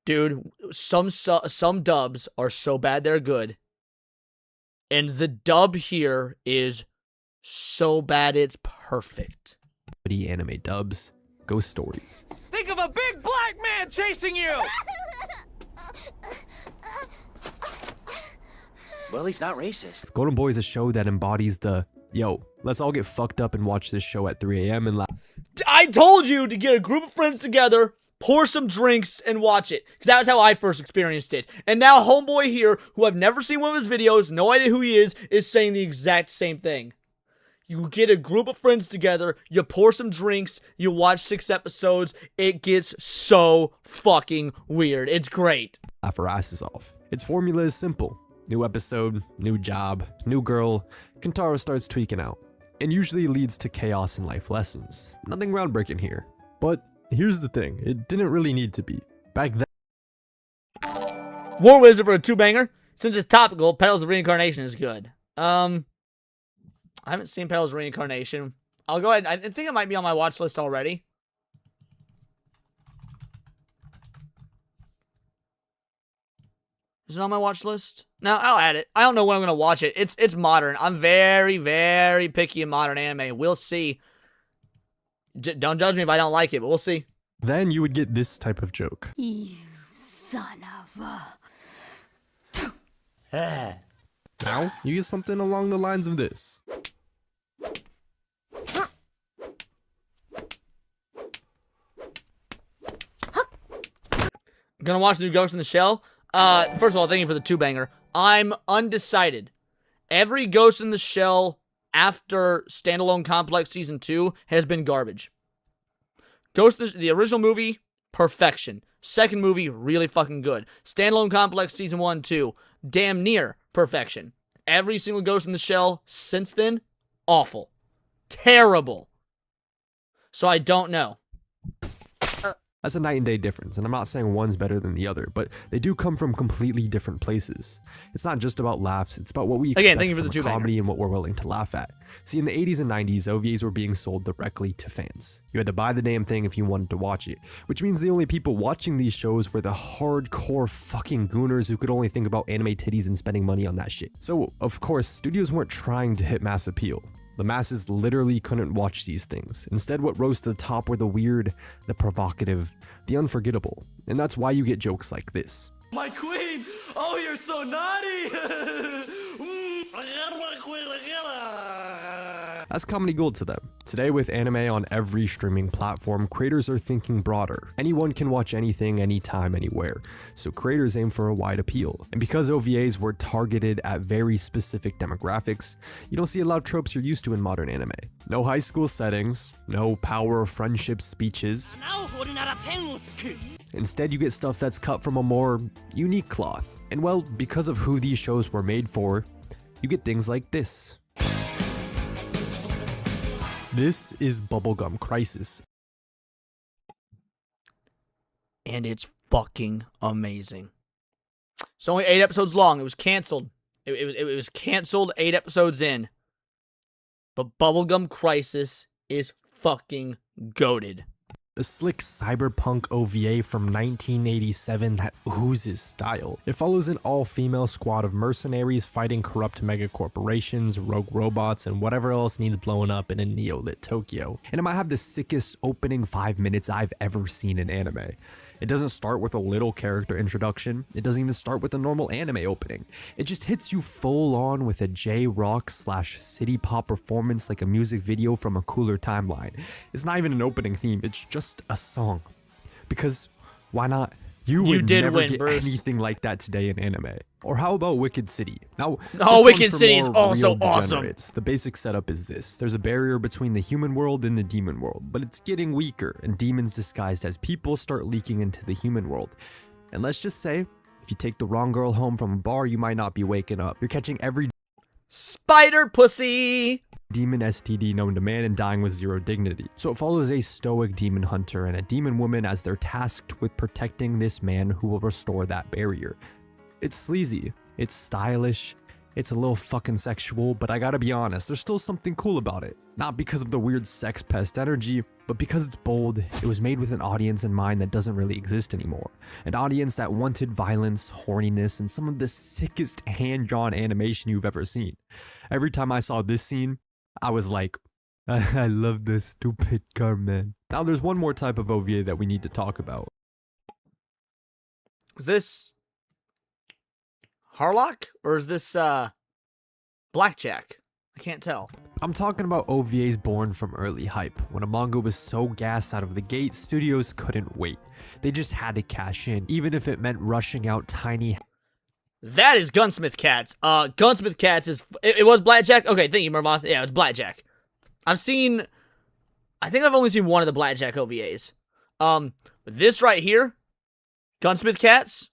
Dude, some dubs are so bad they're good. And the dub here is so bad it's perfect. Anime dubs, ghost stories. Think of a big black man chasing you! Well, he's not racist. Golden Boy is a show that embodies the, yo, let's all get fucked up and watch this show at 3 a.m. and laugh. I told you to get a group of friends together, pour some drinks, and watch it. Because that was how I first experienced it. And now homeboy here, who I've never seen one of his videos, no idea who he is saying the exact same thing. You get a group of friends together, you pour some drinks, you watch 6 episodes, it gets so fucking weird. It's great. Laugh our asses off. Its formula is simple. New episode, new job, new girl, Kentaro starts tweaking out. And usually leads to chaos and life lessons. Nothing groundbreaking here. But here's the thing, it didn't really need to be. Back then. War Wizard for a 2-banger. Since it's topical, Petals of Reincarnation is good. I haven't seen Petals of Reincarnation. I'll go ahead. I think it might be on my watch list already. Is it on my watch list? No, I'll add it. I don't know when I'm going to watch it. It's modern. I'm very, very picky in modern anime. We'll see. Don't judge me if I don't like it, but we'll see. Then you would get this type of joke. You son of a... Now, you get something along the lines of this. Gonna watch the new Ghost in the Shell. First of all, thank you for the 2-banger. I'm undecided. Every Ghost in the Shell after Standalone Complex Season 2 has been garbage. Ghost in the original movie, perfection. Second movie, really fucking good. Standalone Complex Season 1, 2, damn near perfection. Every single Ghost in the Shell since then, awful. Terrible. So I don't know. That's a night and day difference, and I'm not saying one's better than the other, but they do come from completely different places. It's not just about laughs, it's about what we expect thank you for from the a comedy and what we're willing to laugh at. See, in the 80s and 90s, OVAs were being sold directly to fans. You had to buy the damn thing if you wanted to watch it, which means the only people watching these shows were the hardcore fucking gooners who could only think about anime titties and spending money on that shit. So, of course, studios weren't trying to hit mass appeal. The masses literally couldn't watch these things. Instead, what rose to the top were the weird, the provocative, the unforgettable. And that's why you get jokes like this. My queen! Oh, you're so naughty! That's comedy gold to them. Today, with anime on every streaming platform, creators are thinking broader. Anyone can watch anything, anytime, anywhere. So creators aim for a wide appeal. And because OVAs were targeted at very specific demographics, you don't see a lot of tropes you're used to in modern anime. No high school settings, no power or friendship speeches. Instead, you get stuff that's cut from a more unique cloth. And well, because of who these shows were made for, you get things like this. This is Bubblegum Crisis. And it's fucking amazing. It's only 8 episodes long. It was canceled. It was canceled 8 episodes in. But Bubblegum Crisis is fucking goated. A slick cyberpunk OVA from 1987 that oozes style. It follows an all-female squad of mercenaries fighting corrupt megacorporations, rogue robots, and whatever else needs blowing up in a neolit Tokyo. And it might have the sickest opening 5 minutes I've ever seen in anime. It doesn't start with a little character introduction. It doesn't even start with a normal anime opening. It just hits you full on with a J-rock / city pop performance like a music video from a cooler timeline. It's not even an opening theme, it's just a song. Because why not? You would did never win, get Bruce. anything like that today in anime. Or how about Wicked City? Now, Wicked City is also awesome. The basic setup is this. There's a barrier between the human world and the demon world, but it's getting weaker, and demons disguised as people start leaking into the human world. And let's just say, if you take the wrong girl home from a bar, you might not be waking up. You're catching every spider pussy demon STD known to man and dying with zero dignity. So it follows a stoic demon hunter and a demon woman as they're tasked with protecting this man who will restore that barrier. It's sleazy, it's stylish, it's a little fucking sexual, but I gotta be honest, there's still something cool about it. Not because of the weird sex pest energy, but because it's bold. It was made with an audience in mind that doesn't really exist anymore. An audience that wanted violence, horniness, and some of the sickest hand-drawn animation you've ever seen. Every time I saw this scene, I was like, I love this stupid car, man. Now there's one more type of OVA that we need to talk about. Is this Harlock or is this Blackjack? I can't tell. I'm talking about OVAs born from early hype. When a manga was so gassed out of the gate, studios couldn't wait. They just had to cash in, even if it meant rushing out tiny... That is Gunsmith Cats. Gunsmith Cats is... It was Blackjack? Okay, thank you, Murmoth. Yeah, it's Blackjack. I think I've only seen one of the Blackjack OVAs. This right here, Gunsmith Cats,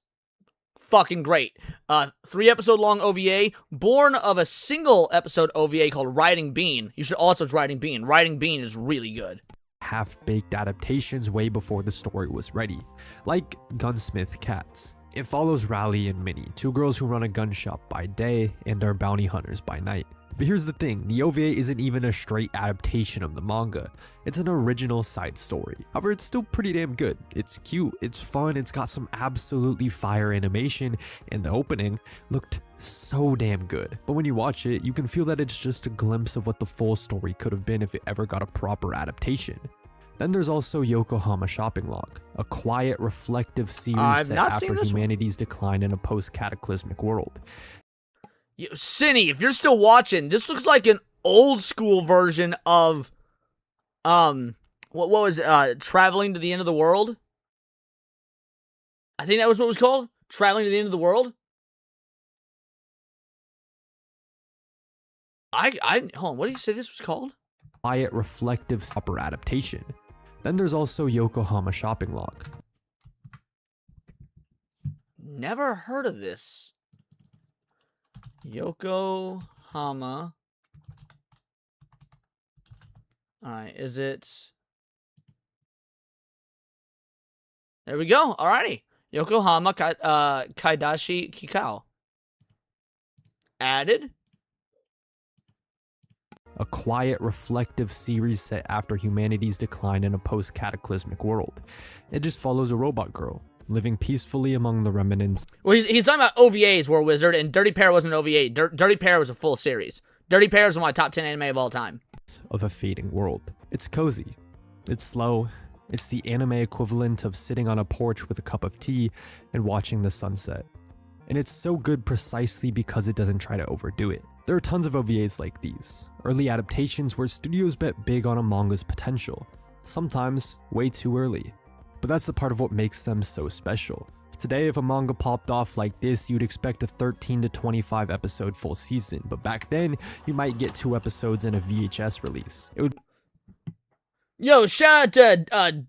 fucking great. 3-episode long OVA, born of a single episode OVA called Riding Bean. You should also watch Riding Bean. Riding Bean is really good. Half-baked adaptations way before the story was ready, like Gunsmith Cats. It follows Raleigh and Minnie, 2 girls who run a gun shop by day and are bounty hunters by night. But here's the thing, the OVA isn't even a straight adaptation of the manga. It's an original side story. However, it's still pretty damn good. It's cute, it's fun, it's got some absolutely fire animation, and the opening looked so damn good. But when you watch it, you can feel that it's just a glimpse of what the full story could have been if it ever got a proper adaptation. Then there's also Yokohama Shopping Log, a quiet, reflective series set after humanity's decline in a post-cataclysmic world. Ciney, if you're still watching, this looks like an old school version of, what was it, Traveling to the End of the World? I think that was what it was called? Traveling to the End of the World? Hold on, what did you say this was called? Quiet, reflective, proper adaptation. Then there's also Yokohama Shopping Log. Never heard of this. Yokohama. Alright, is it... There we go, alrighty. Yokohama Kaidashi Kikao. Added. A quiet, reflective series set after humanity's decline in a post-cataclysmic world. It just follows a robot girl, living peacefully among the remnants. Well, he's talking about OVAs, War Wizard, and Dirty Pair wasn't an OVA. Dirty Pair was a full series. Dirty Pair is one of my top 10 anime of all time. Of a fading world. It's cozy. It's slow. It's the anime equivalent of sitting on a porch with a cup of tea and watching the sunset. And it's so good precisely because it doesn't try to overdo it. There are tons of OVAs like these, early adaptations where studios bet big on a manga's potential, sometimes way too early. But that's the part of what makes them so special. Today, if a manga popped off like this, you'd expect a 13 to 25 episode full season, but back then, you might get 2 episodes in a VHS release. It would... Yo, shout out to,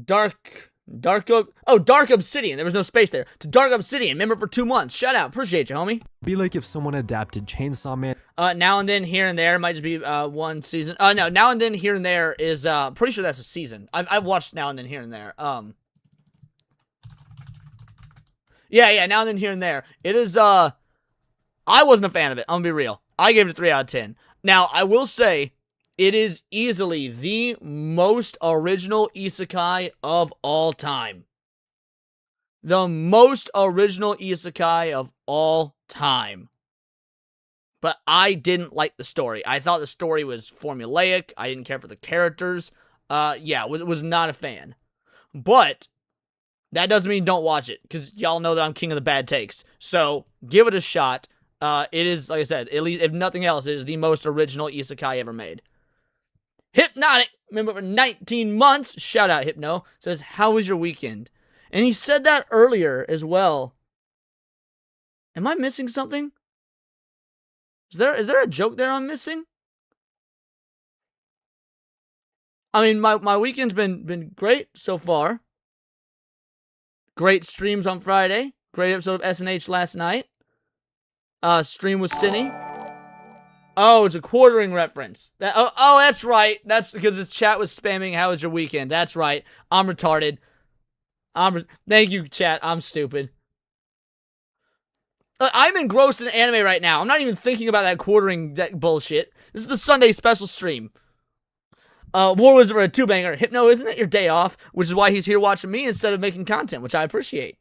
Dark Obsidian. There was no space there. To Dark Obsidian, member for 2 months. Shout out. Appreciate you, homie. Be like if someone adapted Chainsaw Man. Now and then, here and there, might just be, 1 season. No, Now and Then, Here and There is, pretty sure that's a season. I've watched Now and Then, Here and There. Yeah, Now and Then, Here and There. It is, I wasn't a fan of it. I'm gonna be real. I gave it a 3 out of 10. Now, I will say, it is easily the most original isekai of all time. The most original isekai of all time. But I didn't like the story. I thought the story was formulaic. I didn't care for the characters. Was not a fan. But that doesn't mean don't watch it, because y'all know that I'm king of the bad takes. So, give it a shot. It is, like I said, at least, if nothing else, it is the most original isekai ever made. Hypnotic, member for 19 months, shout out Hypno, says, how was your weekend? And he said that earlier as well. Am I missing something? Is there a joke there I'm missing? I mean, my weekend's been great so far. Great streams on Friday. Great episode of SNH last night. Stream with Ciney. Oh, it's a quartering reference. Oh, that's right. That's because his chat was spamming, how was your weekend? That's right. I'm retarded. Thank you, chat. I'm stupid. I'm engrossed in anime right now. I'm not even thinking about that quartering bullshit. This is the Sunday special stream. War Wizard for a 2-banger. Hypno, isn't it your day off? Which is why he's here watching me instead of making content, which I appreciate.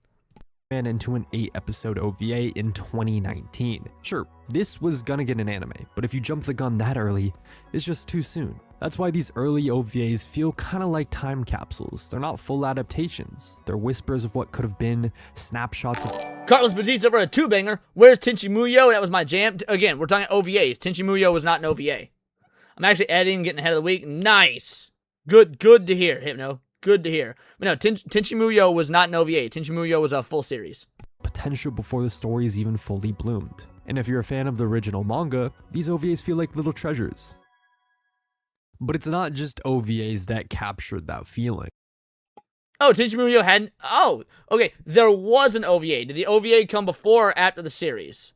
Into an 8-episode OVA in 2019. Sure, this was gonna get an anime, but if you jump the gun that early, it's just too soon. That's why these early OVAs feel kinda like time capsules. They're not full adaptations. They're whispers of what could have been, snapshots of... Carlos Batista for a 2-banger. Where's Tenchi Muyo? That was my jam. Again, we're talking OVAs. Tenchi Muyo was not an OVA. I'm actually editing, getting ahead of the week. Nice. Good to hear, Hypno. Good to hear. But no, Tenchi Muyo was not an OVA. Tenchi Muyo was a full series. Potential before the story is even fully bloomed. And if you're a fan of the original manga, these OVAs feel like little treasures. But it's not just OVAs that captured that feeling. Oh, Tenchi Muyo hadn't... Oh, okay. There was an OVA. Did the OVA come before or after the series?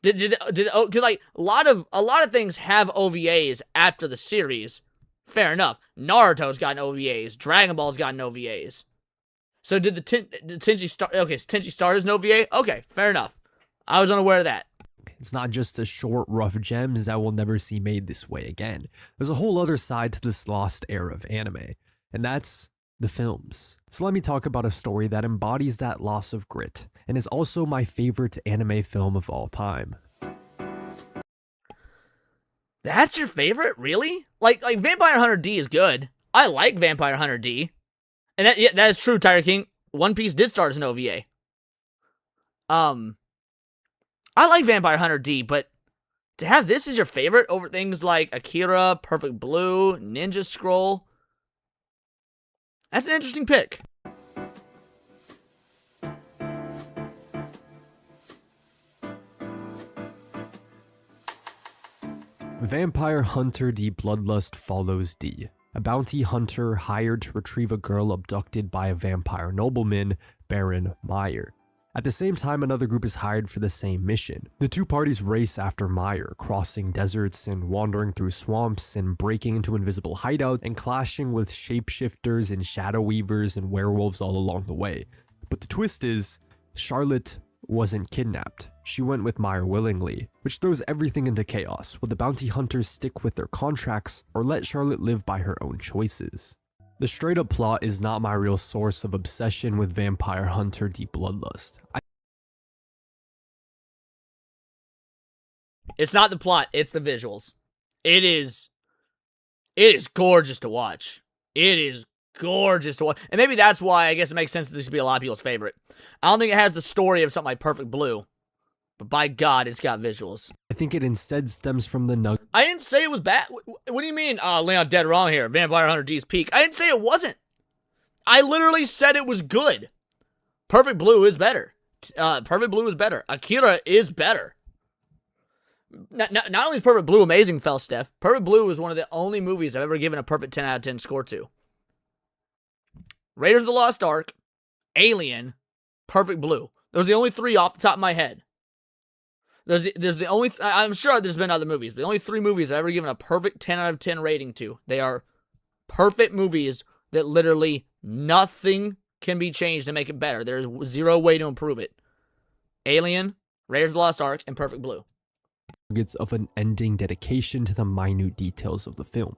Because like a lot of things have OVAs after the series. Fair enough. Naruto's gotten OVAs. Dragon Ball's gotten OVAs. So did Tenchi Star... Okay, Tenchi Star is an OVA? Okay, fair enough. I was unaware of that. It's not just the short, rough gems that we'll never see made this way again. There's a whole other side to this lost era of anime, and that's the films. So let me talk about a story that embodies that loss of grit, and is also my favorite anime film of all time. That's your favorite? Really? Like Vampire Hunter D is good. I like Vampire Hunter D. And that is true, Tiger King. One Piece did start as an OVA. I like Vampire Hunter D, but to have this as your favorite over things like Akira, Perfect Blue, Ninja Scroll, that's an interesting pick. Vampire Hunter D Bloodlust follows D, a bounty hunter hired to retrieve a girl abducted by a vampire nobleman, Baron Meyer. At the same time, another group is hired for the same mission. The two parties race after Meyer, crossing deserts and wandering through swamps and breaking into invisible hideouts and clashing with shapeshifters and shadow weavers and werewolves all along the way. But the twist is, Charlotte wasn't kidnapped. She went with Meyer willingly, which throws everything into chaos. Will the bounty hunters stick with their contracts or let Charlotte live by her own choices? The straight up plot is not my real source of obsession with Vampire Hunter D Bloodlust. It's not the plot, it's the visuals. It is gorgeous to watch. It is gorgeous to watch. And maybe that's why I guess it makes sense that this would be a lot of people's favorite. I don't think it has the story of something like Perfect Blue. but by God, it's got visuals. I think it instead stems from the nug. I didn't say it was bad. What do you mean? Leon, dead wrong here. Vampire Hunter D's peak. I didn't say it wasn't. I literally said it was good. Perfect Blue is better. Perfect Blue is better. Akira is better. Not only is Perfect Blue amazing, Felsteph, Perfect Blue is one of the only movies I've ever given a perfect 10 out of 10 score to. Raiders of the Lost Ark, Alien, Perfect Blue. Those are the only three off the top of my head. There's the only... I'm sure there's been other movies, but the only three movies I've ever given a perfect 10 out of 10 rating to. They are perfect movies that literally nothing can be changed to make it better. There's zero way to improve it. Alien, Raiders of the Lost Ark, and Perfect Blue. Of an ending dedication to the minute details of the film.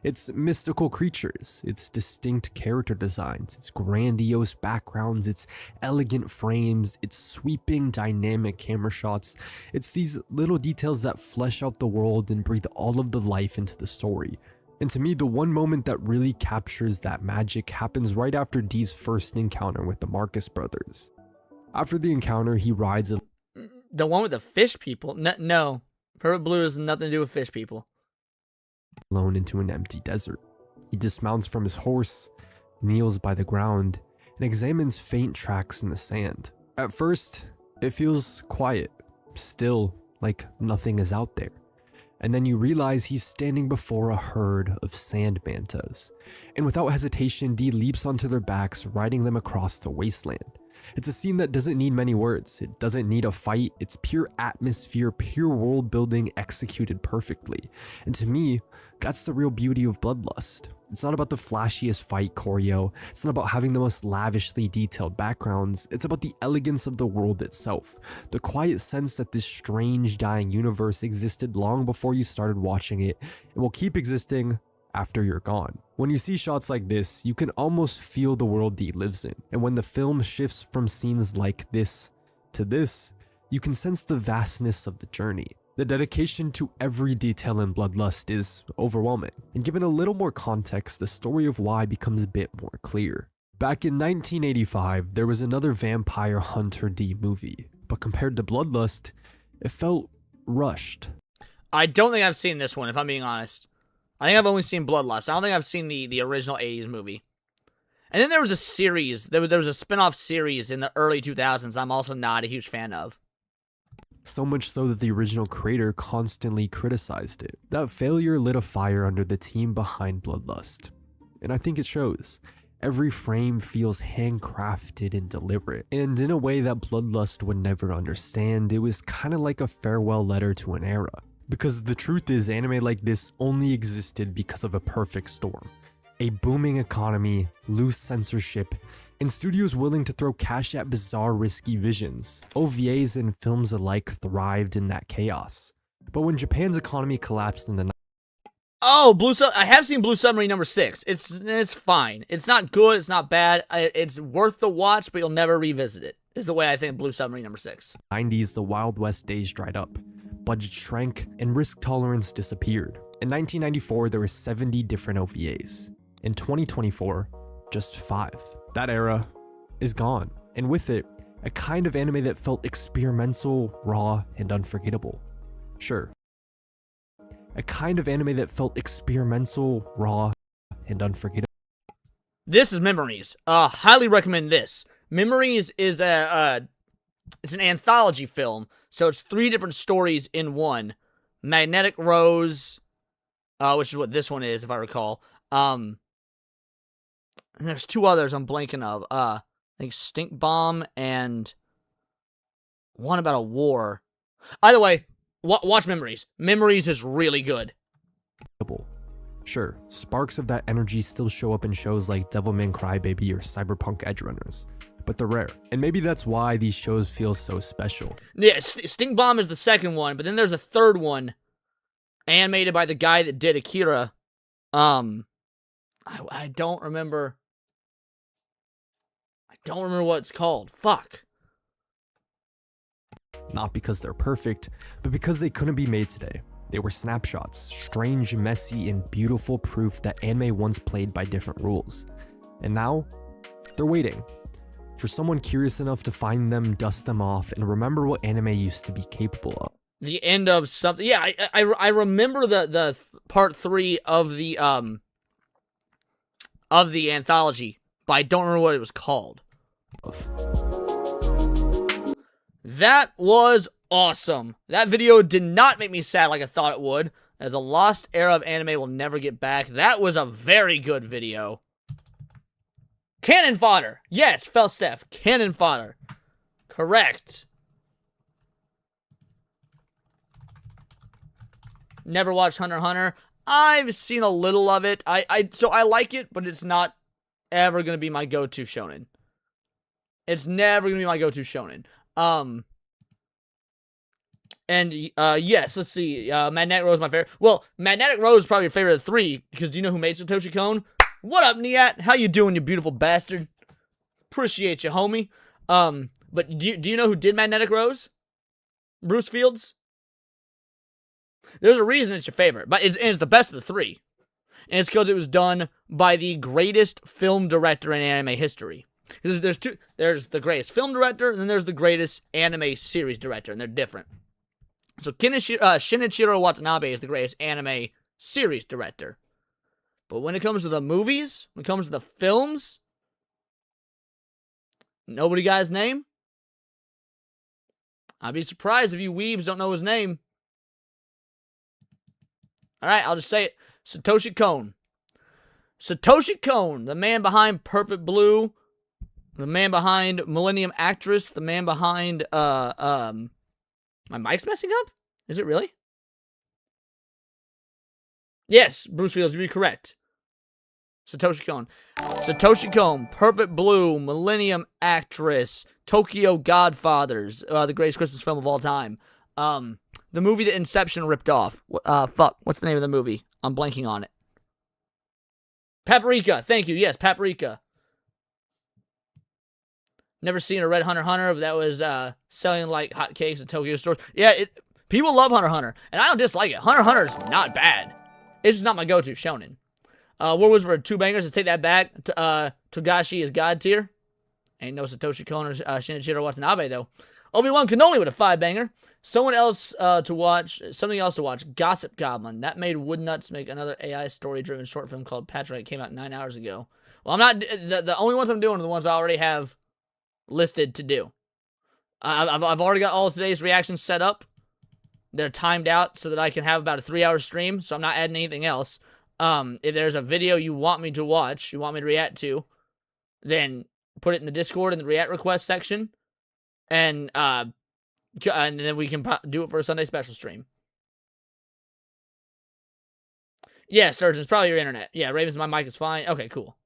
Its mystical creatures, its distinct character designs, its grandiose backgrounds, its elegant frames, its sweeping dynamic camera shots. It's these little details that flesh out the world and breathe all of the life into the story. And to me, the one moment that really captures that magic happens right after Dee's first encounter with the Marcus brothers. After the encounter, he rides a... The one with the fish people? No. Perfect Blue has nothing to do with fish people. Alone into an empty desert. He dismounts from his horse, kneels by the ground, and examines faint tracks in the sand. At first, it feels quiet, still, like nothing is out there. And then you realize he's standing before a herd of sand mantas. And without hesitation, Dee leaps onto their backs, riding them across the wasteland. It's a scene that doesn't need many words. It doesn't need a fight. It's pure atmosphere, pure world building executed perfectly. And to me, that's the real beauty of Bloodlust. It's not about the flashiest fight choreo. It's not about having the most lavishly detailed backgrounds. It's about the elegance of the world itself. The quiet sense that this strange dying universe existed long before you started watching it and will keep existing after you're gone. When you see shots like this, you can almost feel the world Dee lives in. And when the film shifts from scenes like this to this, you can sense the vastness of the journey. The dedication to every detail in Bloodlust is overwhelming. And given a little more context, the story of why becomes a bit more clear. Back in 1985, there was another Vampire Hunter D movie, but compared to Bloodlust, it felt rushed. I don't think I've seen this one, if I'm being honest. I think I've only seen Bloodlust. I don't think I've seen the original 80s movie. And then there was a series, there was a spin-off series in the early 2000s I'm also not a huge fan of. So much so that the original creator constantly criticized it. That failure lit a fire under the team behind Bloodlust. And I think it shows. Every frame feels handcrafted and deliberate. And in a way that Bloodlust would never understand, it was kind of like a farewell letter to an era. Because the truth is, anime like this only existed because of a perfect storm. A booming economy, loose censorship, and studios willing to throw cash at bizarre, risky visions. OVAs and films alike thrived in that chaos. But when Japan's economy collapsed in the... I have seen Blue Submarine number 6. It's fine. It's not good, it's not bad. It's worth the watch, but you'll never revisit it, is the way I think Blue Submarine number 6. 90s, the Wild West days dried up. Budget shrank, and risk tolerance disappeared. In 1994, there were 70 different OVAs. In 2024, just 5. That era is gone, and with it, a kind of anime that felt experimental, raw, and unforgettable. Sure. A kind of anime that felt experimental, raw, and unforgettable. This is Memories. Highly recommend this. Memories is it's an anthology film, so it's 3 different stories in one. Magnetic Rose, which is what this one is, if I recall. And there's 2 others I'm blanking of. I think Stink Bomb and one about a war. Either way, watch Memories. Memories is really good. Sure, sparks of that energy still show up in shows like Devilman Crybaby or Cyberpunk Edgerunners, but they're rare. And maybe that's why these shows feel so special. Yeah, Stink Bomb is the second one, but then there's a third one animated by the guy that did Akira. I don't remember. I don't remember what it's called. Fuck. Not because they're perfect, but because they couldn't be made today. They were snapshots, strange, messy, and beautiful proof that anime once played by different rules. And now, they're waiting. For someone curious enough to find them, dust them off, and remember what anime used to be capable of. The end of something. Yeah, I remember the part 3 of the anthology, but I don't remember what it was called. That was awesome. That video did not make me sad like I thought it would. The lost era of anime will never get back. That was a very good video. Cannon fodder. Yes, Felsteph. Cannon fodder. Correct. Never watched Hunter x Hunter. I've seen a little of it. So I like it, but it's not ever going to be my go-to shonen. It's never going to be my go-to shonen. Yes, let's see. Magnetic Rose is my favorite. Well, Magnetic Rose is probably your favorite of the 3, because do you know who made Satoshi Kon? What up, Niat? How you doing, you beautiful bastard? Appreciate you, homie. But do you know who did Magnetic Rose? Bruce Fields? There's a reason it's your favorite, but it's the best of the 3. And it's because it was done by the greatest film director in anime history. There's two. There's the greatest film director, and then there's the greatest anime series director, and they're different. So Shinichiro Watanabe is the greatest anime series director. But when it comes to the movies, when it comes to the films, nobody got his name? I'd be surprised if you weebs don't know his name. Alright, I'll just say it. Satoshi Kon. Satoshi Kon, the man behind Perfect Blue, the man behind Millennium Actress, the man behind, my mic's messing up? Is it really? Yes, Bruce Fields, you'd be correct. Satoshi Kon. Satoshi Kon, Perfect Blue, Millennium Actress, Tokyo Godfathers, the greatest Christmas film of all time. The movie that Inception ripped off. What's the name of the movie? I'm blanking on it. Paprika, thank you. Yes, Paprika. Never seen or read Hunter x Hunter, but that was selling like hotcakes at Tokyo stores. Yeah, people love Hunter x Hunter, and I don't dislike it. Hunter x Hunter is not bad. It's just not my go-to shonen. What was for 2 bangers? Let's take that back. Togashi is God tier. Ain't no Satoshi Kon or Shinichiro Watanabe, though. Obi-Wan Kenobi with a 5-banger. Something else to watch. Gossip Goblin. That made Woodnuts make another AI story-driven short film called Patrick. It came out 9 hours ago. Well, I'm not... The only ones I'm doing are the ones I already have listed to do. I've already got all of today's reactions set up. They're timed out so that I can have about a 3-hour stream, so I'm not adding anything else. If there's a video you want me to watch, you want me to react to, then put it in the Discord in the react request section, and then we can do it for a Sunday special stream. Yeah, Surgeon, it's probably your internet. Yeah, Ravens, my mic is fine. Okay, cool.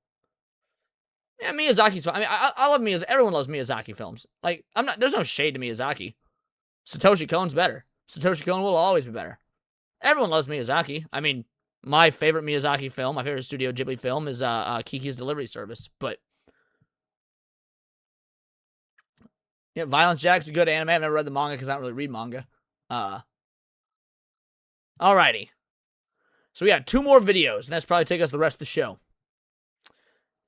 Yeah, Miyazaki's fine. I mean, I love Miyazaki. Everyone loves Miyazaki films. Like, there's no shade to Miyazaki. Satoshi Kon's better. Satoshi Kon will always be better. Everyone loves Miyazaki. I mean, my favorite Miyazaki film, my favorite Studio Ghibli film is Kiki's Delivery Service. But yeah, Violence Jack's a good anime. I've never read the manga because I don't really read manga. Alrighty. So we got 2 more videos, and that's probably take us the rest of the show.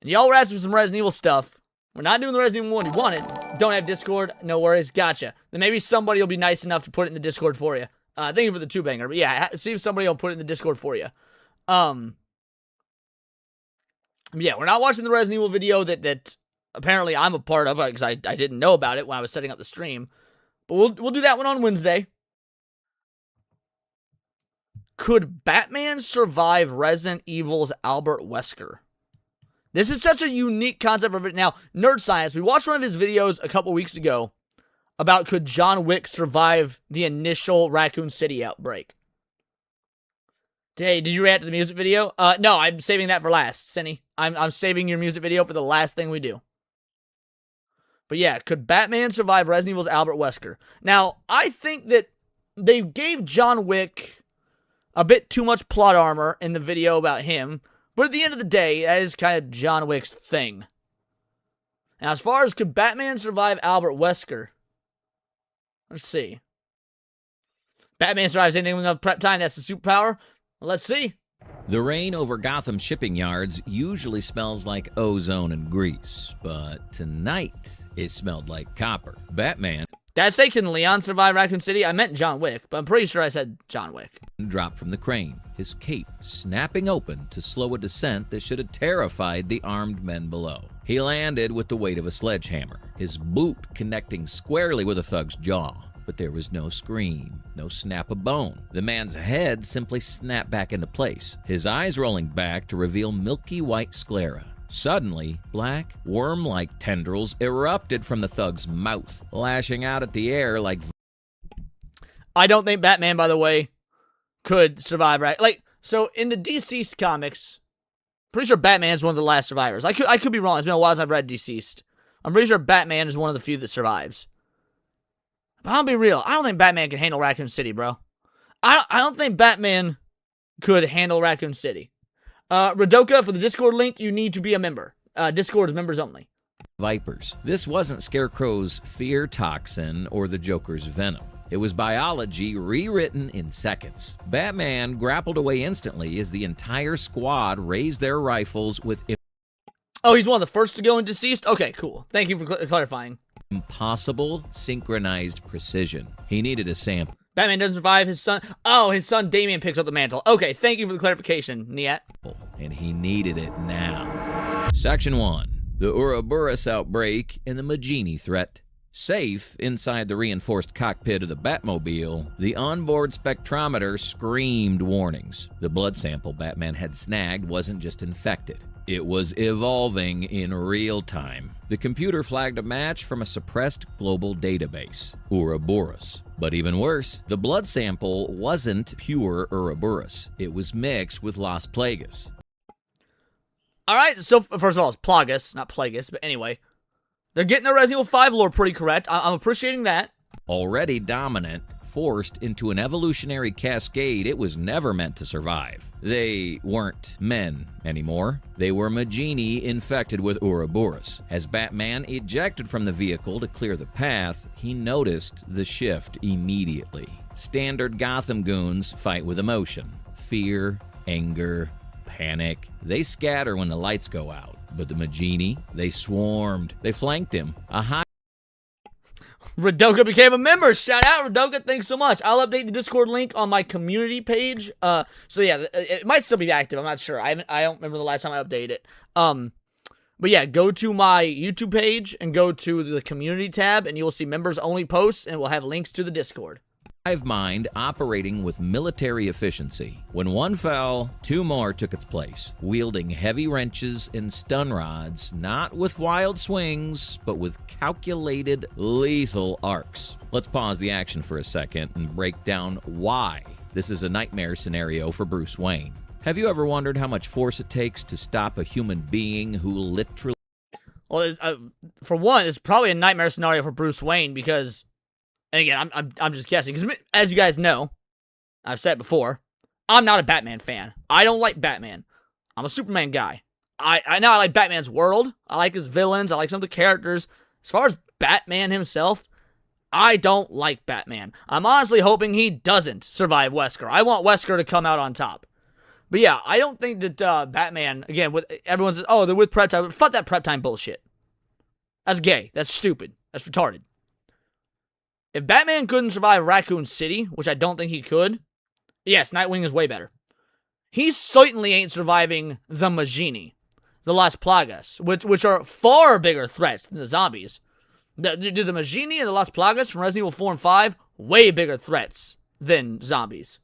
And y'all were asking for some Resident Evil stuff. We're not doing the Resident Evil one you wanted. Don't have Discord. No worries. Gotcha. Then maybe somebody will be nice enough to put it in the Discord for you. Thank you for the 2-banger. But yeah, see if somebody will put it in the Discord for you. Yeah, we're not watching the Resident Evil video that apparently I'm a part of, because I didn't know about it when I was setting up the stream. But we'll do that one on Wednesday. Could Batman survive Resident Evil's Albert Wesker? This is such a unique concept of it. Now, Nerd Science, we watched one of his videos a couple weeks ago about could John Wick survive the initial Raccoon City outbreak. Hey, did you react to the music video? No, I'm saving that for last, Ciney. I'm saving your music video for the last thing we do. But yeah, could Batman survive Resident Evil's Albert Wesker? Now, I think that they gave John Wick a bit too much plot armor in the video about him. But at the end of the day, that is kind of John Wick's thing. Now, as far as could Batman survive Albert Wesker? Let's see. Batman survives anything with enough prep time, that's the superpower? Well, let's see. The rain over Gotham shipping yards usually smells like ozone and grease, but tonight it smelled like copper. Batman... Did I say can Leon survive Raccoon City? I meant John Wick, but I'm pretty sure I said John Wick. Dropped from the crane, his cape snapping open to slow a descent that should have terrified the armed men below. He landed with the weight of a sledgehammer, his boot connecting squarely with a thug's jaw. But there was no scream, no snap of bone. The man's head simply snapped back into place, his eyes rolling back to reveal milky white sclera. Suddenly, black, worm-like tendrils erupted from the thug's mouth, lashing out at the air like... I don't think Batman, by the way, could survive, right? Like, so in the Deceased comics, pretty sure Batman's one of the last survivors. I could be wrong. It's been a while since I've read Deceased. I'm pretty sure Batman is one of the few that survives. But I'll be real. I don't think Batman can handle Raccoon City, bro. I don't think Batman could handle Raccoon City. Radoka, for the Discord link, you need to be a member. Discord is members only. Vipers. This wasn't Scarecrow's fear toxin or the Joker's venom. It was biology rewritten in seconds. Batman grappled away instantly as the entire squad raised their rifles with... Oh, he's one of the first to go in Deceased? Okay, cool. Thank you for clarifying. Impossible synchronized precision. He needed a sample. Batman doesn't survive his son. Oh, his son Damian picks up the mantle. Okay, thank you for the clarification, Niet. And he needed it now. Section 1. The Ouroboros outbreak and the Magini threat. Safe inside the reinforced cockpit of the Batmobile, the onboard spectrometer screamed warnings. The blood sample Batman had snagged wasn't just infected. It was evolving in real time. The computer flagged a match from a suppressed global database, Ouroboros. But even worse, the blood sample wasn't pure Ouroboros. It was mixed with Las Plagas. Alright, so first of all, it's Plagas, not Plagas, but anyway. They're getting the Resident Evil 5 lore pretty correct. I'm appreciating that. Already dominant, forced into an evolutionary cascade it was never meant to survive. They weren't men anymore. They were Magini infected with Ouroboros. As Batman ejected from the vehicle to clear the path, he noticed the shift immediately. Standard Gotham goons fight with emotion. Fear, anger, panic. They scatter when the lights go out. But the Magini, they swarmed. They flanked him. Radoka became a member. Shout out, Radoka. Thanks so much. I'll update the Discord link on my community page. So yeah, it might still be active. I'm not sure. I don't remember the last time I updated it. But yeah, go to my YouTube page and go to the community tab, and you will see members only posts, and we'll have links to the Discord. Hive mind operating with military efficiency. When one fell, two more took its place, wielding heavy wrenches and stun rods, not with wild swings, but with calculated, lethal arcs. Let's pause the action for a second and break down why this is a nightmare scenario for Bruce Wayne. Have you ever wondered how much force it takes to stop a human being who literally... Well, for one, it's probably a nightmare scenario for Bruce Wayne because... And again, I'm just guessing, because as you guys know, I've said it before, I'm not a Batman fan. I don't like Batman. I'm a Superman guy. I know I like Batman's world. I like his villains. I like some of the characters. As far as Batman himself, I don't like Batman. I'm honestly hoping he doesn't survive Wesker. I want Wesker to come out on top. But yeah, I don't think that Batman, again, with everyone says, oh, they're with prep time. Fuck that prep time bullshit. That's gay. That's stupid. That's retarded. If Batman couldn't survive Raccoon City, which I don't think he could, yes, Nightwing is way better. He certainly ain't surviving the Magini, the Las Plagas, which are far bigger threats than the zombies. The Magini and the Las Plagas from Resident Evil 4 and 5, way bigger threats than zombies.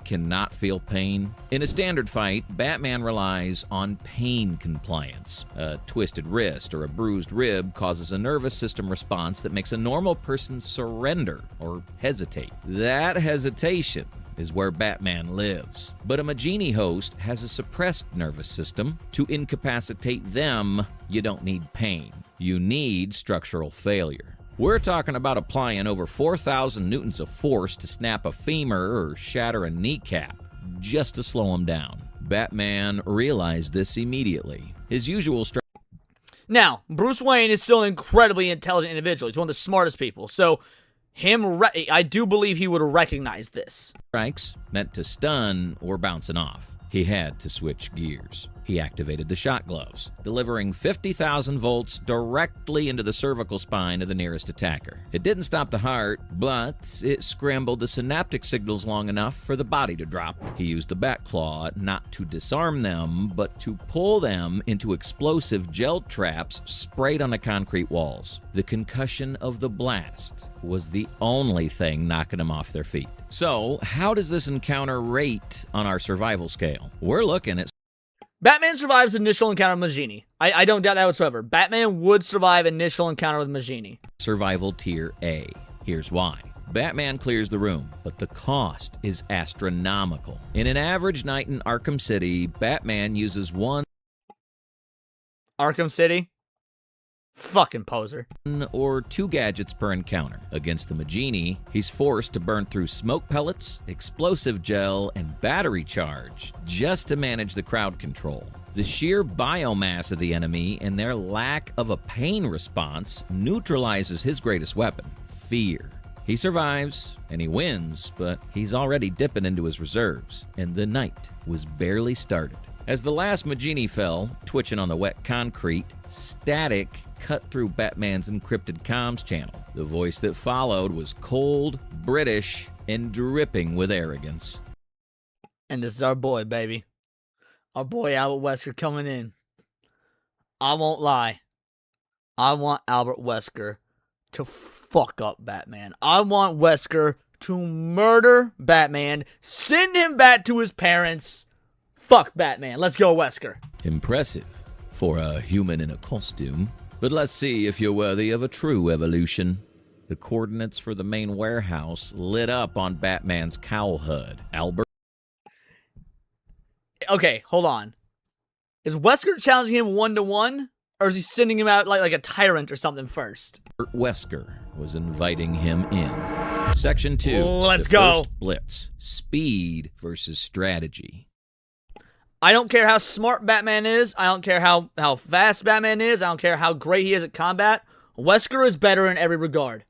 Cannot feel pain. In a standard fight, Batman relies on pain compliance. A twisted wrist or a bruised rib causes a nervous system response that makes a normal person surrender or hesitate. That hesitation is where Batman lives. But a Magini host has a suppressed nervous system. To incapacitate them, you don't need pain. You need structural failure. We're talking about applying over 4,000 newtons of force to snap a femur or shatter a kneecap, just to slow him down. Batman realized this immediately. His usual Now, Bruce Wayne is still an incredibly intelligent individual. He's one of the smartest people, so I do believe he would recognize this. Strikes meant to stun or bouncing off. He had to switch gears. He activated the shot gloves, delivering 50,000 volts directly into the cervical spine of the nearest attacker. It didn't stop the heart, but it scrambled the synaptic signals long enough for the body to drop. He used the bat claw not to disarm them, but to pull them into explosive gel traps sprayed on the concrete walls. The concussion of the blast was the only thing knocking them off their feet. So, how does this encounter rate on our survival scale? We're looking at Batman survives initial encounter with Magini. I don't doubt that whatsoever. Batman would survive initial encounter with Magini. survival tier A. Here's why. Batman clears the room, but the cost is astronomical. In an average night in Arkham City, Batman uses one Arkham City? Fucking poser. or two gadgets per encounter. Against the Magini, he's forced to burn through smoke pellets, explosive gel, and battery charge just to manage the crowd control. The sheer biomass of the enemy and their lack of a pain response neutralizes his greatest weapon, fear. He survives, and he wins, but he's already dipping into his reserves, and the night was barely started. As the last Magini fell, twitching on the wet concrete, static cut through Batman's encrypted comms channel. The voice that followed was cold, British, and dripping with arrogance. And this is our boy, baby. Our boy Albert Wesker coming in. I won't lie. I want Albert Wesker to fuck up Batman. I want Wesker to murder Batman, send him back to his parents. Fuck Batman. Let's go, Wesker. Impressive for a human in a costume. But let's see if you're worthy of a true evolution. The coordinates for the main warehouse lit up on Batman's cowl HUD. Albert Okay, hold on. Is Wesker challenging him 1-to-1? Or is he sending him out like a tyrant or something first? Wesker was inviting him in. Section 2. Let's the go. First blitz. Speed versus strategy. I don't care how smart Batman is. I don't care how fast Batman is. I don't care how great he is at combat. Wesker is better in every regard.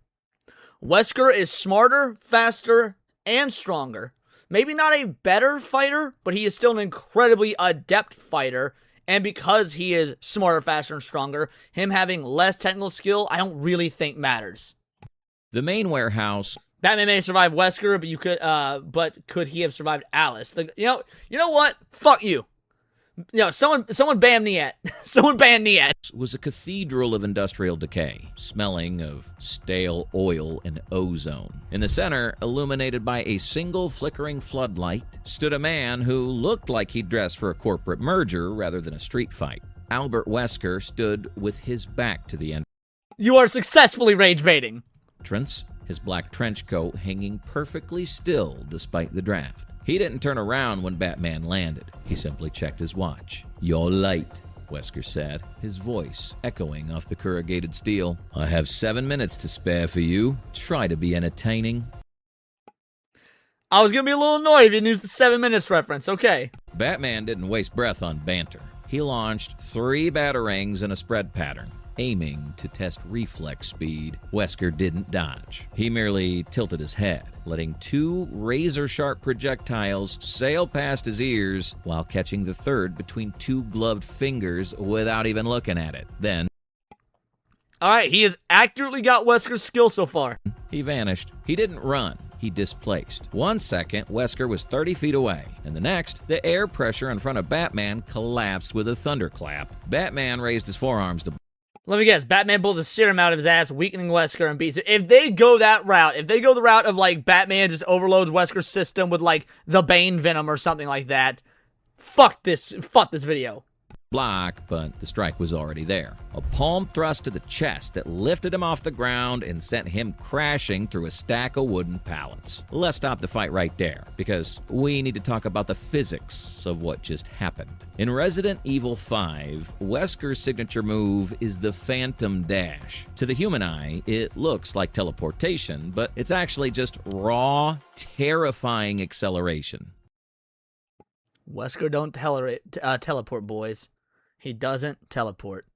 Wesker is smarter, faster, and stronger. Maybe not a better fighter, but he is still an incredibly adept fighter. And because he is smarter, faster, and stronger, him having less technical skill, I don't really think matters. The main warehouse. Batman may survive Wesker, but could he have survived Alice? You know what? Fuck you. Someone ban Niet. Someone ban Niet. Was a cathedral of industrial decay, smelling of stale oil and ozone. In the center, illuminated by a single flickering floodlight, stood a man who looked like he'd dressed for a corporate merger rather than a street fight. Albert Wesker stood with his back to the entrance. You are successfully rage baiting. His black trench coat hanging perfectly still despite the draft. He didn't turn around when Batman landed. He simply checked his watch. "You're late," Wesker said, his voice echoing off the corrugated steel. "I have 7 minutes to spare for you. Try to be entertaining." I was going to be a little annoyed if you used the 7 minutes reference. Okay. Batman didn't waste breath on banter. He launched 3 batarangs in a spread pattern, aiming to test reflex speed. Wesker didn't dodge. He merely tilted his head, letting 2 razor-sharp projectiles sail past his ears while catching the third between 2 gloved fingers without even looking at it. Then, all right, he has accurately got Wesker's skill so far. He vanished. He didn't run. He displaced. 1 second, Wesker was 30 feet away, and the next, the air pressure in front of Batman collapsed with a thunderclap. Batman raised his forearms to Let me guess, Batman pulls a serum out of his ass, weakening Wesker and beats it. If they go that route, if they go the route of, like, Batman just overloads Wesker's system with, like, the Bane Venom or something like that, fuck this video. block, but the strike was already there. A palm thrust to the chest that lifted him off the ground and sent him crashing through a stack of wooden pallets. Let's stop the fight right there, because we need to talk about the physics of what just happened. In Resident Evil 5, Wesker's signature move is the Phantom Dash. To the human eye, it looks like teleportation, but it's actually just raw, terrifying acceleration. Wesker don't teleport, boys. He doesn't teleport.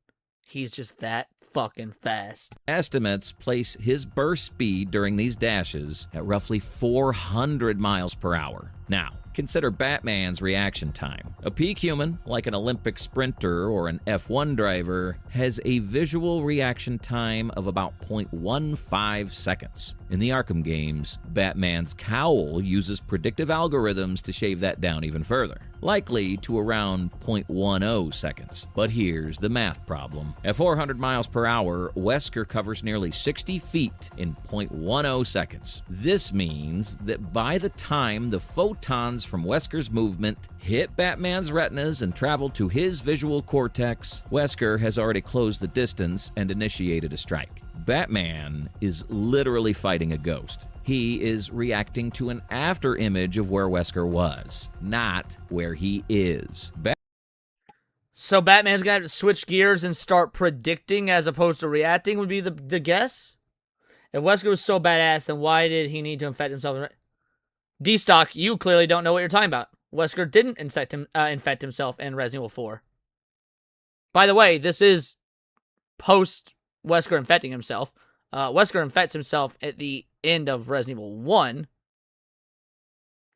He's just that fucking fast. Estimates place his burst speed during these dashes at roughly 400 miles per hour. Now, Consider Batman's reaction time. A peak human, like an Olympic sprinter or an F1 driver, has a visual reaction time of about 0.15 seconds. In the Arkham games, Batman's cowl uses predictive algorithms to shave that down even further, likely to around 0.10 seconds. But here's the math problem. At 400 miles per hour, Wesker covers nearly 60 feet in 0.10 seconds. This means that by the time the photons from Wesker's movement hit Batman's retinas and travel to his visual cortex, Wesker has already closed the distance and initiated a strike. Batman is literally fighting a ghost. He is reacting to an after image of where Wesker was, not where he is. So Batman's got to switch gears and start predicting as opposed to reacting would be the guess? If Wesker was so badass, then why did he need to infect himself? D-Stock, you clearly don't know what you're talking about. Wesker didn't infect himself in Resident Evil 4. By the way, this is post Wesker infecting himself. Wesker infects himself at the end of Resident Evil 1.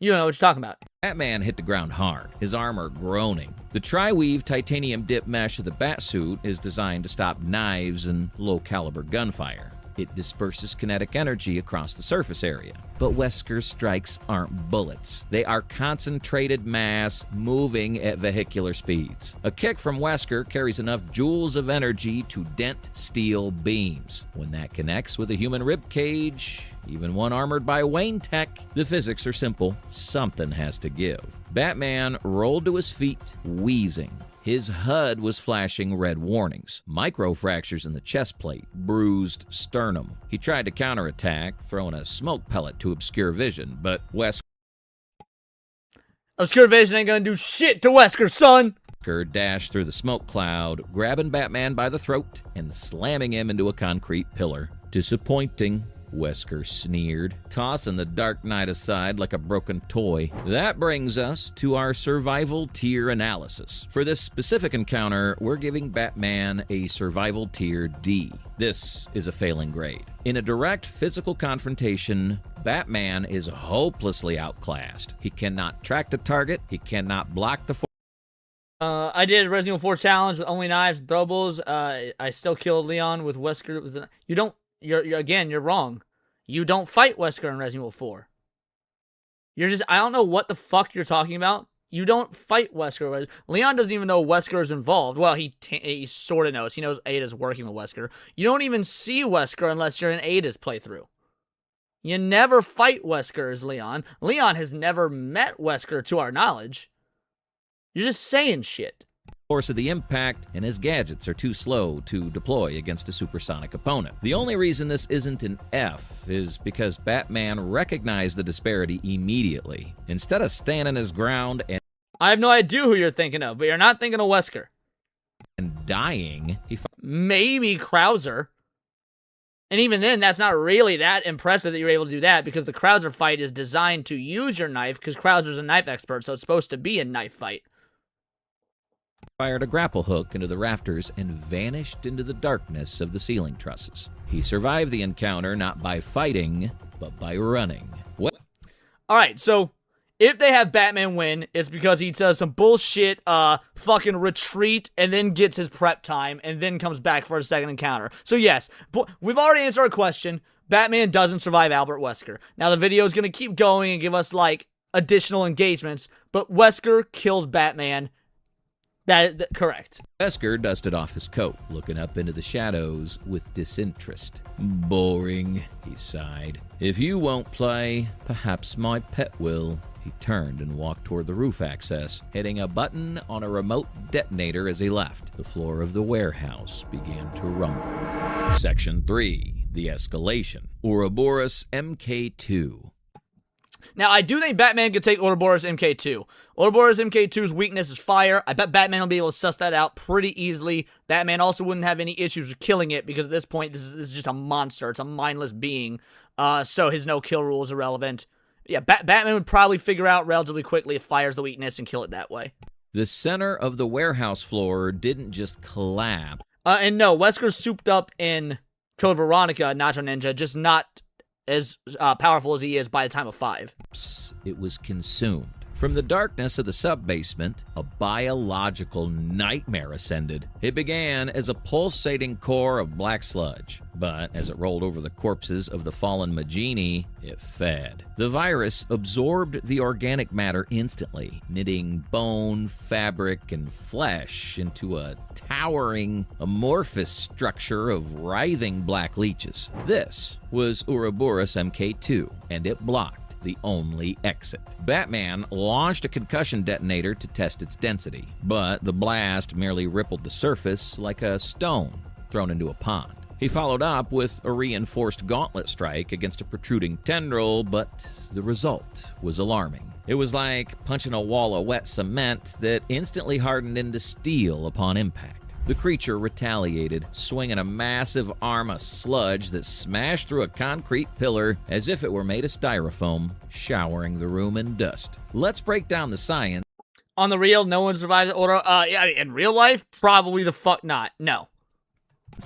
You don't know what you're talking about. Batman hit the ground hard, his armor groaning. The tri-weave titanium dip mesh of the Batsuit is designed to stop knives and low-caliber gunfire. It disperses kinetic energy across the surface area. But Wesker's strikes aren't bullets. They are concentrated mass moving at vehicular speeds. A kick from Wesker carries enough joules of energy to dent steel beams. When that connects with a human rib cage, even one armored by Wayne Tech, the physics are simple. Something has to give. Batman rolled to his feet, wheezing. His HUD was flashing red warnings. Microfractures in the chest plate, bruised sternum. He tried to counterattack, throwing a smoke pellet to obscure vision, but Wesker Obscure vision ain't gonna do shit to Wesker, son! Wesker dashed through the smoke cloud, grabbing Batman by the throat and slamming him into a concrete pillar. Disappointing. Wesker sneered, tossing the Dark Knight aside like a broken toy. That brings us to our survival tier analysis. For this specific encounter, we're giving Batman a survival tier D. This is a failing grade. In a direct physical confrontation, Batman is hopelessly outclassed. He cannot track the target, he cannot block the I did a Resident Evil 4 challenge with only knives and throwables. I still killed Leon with Wesker. You're wrong. You don't fight Wesker in Resident Evil 4. I don't know what the fuck you're talking about. You don't fight Wesker. Leon doesn't even know Wesker is involved. Well, he sort of knows. He knows Ada's working with Wesker. You don't even see Wesker unless you're in Ada's playthrough. You never fight Wesker as Leon. Leon has never met Wesker to our knowledge. You're just saying shit. Force of the impact, and his gadgets are too slow to deploy against a supersonic opponent. The only reason this isn't an F is because Batman recognized the disparity immediately. Instead of standing his ground and I have no idea who you're thinking of, but you're not thinking of Wesker. And dying, maybe Krauser. And even then, that's not really that impressive that you're able to do that, because the Krauser fight is designed to use your knife, because Krauser's a knife expert, so it's supposed to be a knife fight. Fired a grapple hook into the rafters and vanished into the darkness of the ceiling trusses. He survived the encounter not by fighting, but by running. What? Alright, so if they have Batman win, it's because he does some bullshit fucking retreat and then gets his prep time and then comes back for a second encounter. So yes, we've already answered our question. Batman doesn't survive Albert Wesker. Now the video is going to keep going and give us like additional engagements, but Wesker kills Batman. That correct. Wesker dusted off his coat, looking up into the shadows with disinterest. Boring, he sighed. If you won't play, perhaps my pet will. He turned and walked toward the roof access, hitting a button on a remote detonator as he left. The floor of the warehouse began to rumble. Section 3, The Escalation. Ouroboros MK2. Now, I do think Batman could take Ouroboros MK2. Ouroboros MK2's weakness is fire. I bet Batman will be able to suss that out pretty easily. Batman also wouldn't have any issues with killing it, because at this point, this is just a monster. It's a mindless being, so his no-kill rule is irrelevant. Yeah, Batman would probably figure out relatively quickly if fire's the weakness and kill it that way. The center of the warehouse floor didn't just collapse. And no, Wesker's souped up in Code Veronica, Nacho Ninja, just not as powerful as he is by the time of 5. It was consumed. From the darkness of the sub-basement, a biological nightmare ascended. It began as a pulsating core of black sludge, but as it rolled over the corpses of the fallen Magini, it fed. The virus absorbed the organic matter instantly, knitting bone, fabric, and flesh into a towering, amorphous structure of writhing black leeches. This was Ouroboros MK2, and it blocked the only exit. Batman launched a concussion detonator to test its density, but the blast merely rippled the surface like a stone thrown into a pond. He followed up with a reinforced gauntlet strike against a protruding tendril, but the result was alarming. It was like punching a wall of wet cement that instantly hardened into steel upon impact. The creature retaliated, swinging a massive arm of sludge that smashed through a concrete pillar as if it were made of styrofoam, showering the room in dust. Let's break down the science. On the real, no one survived the order. In real life, probably the fuck not. No.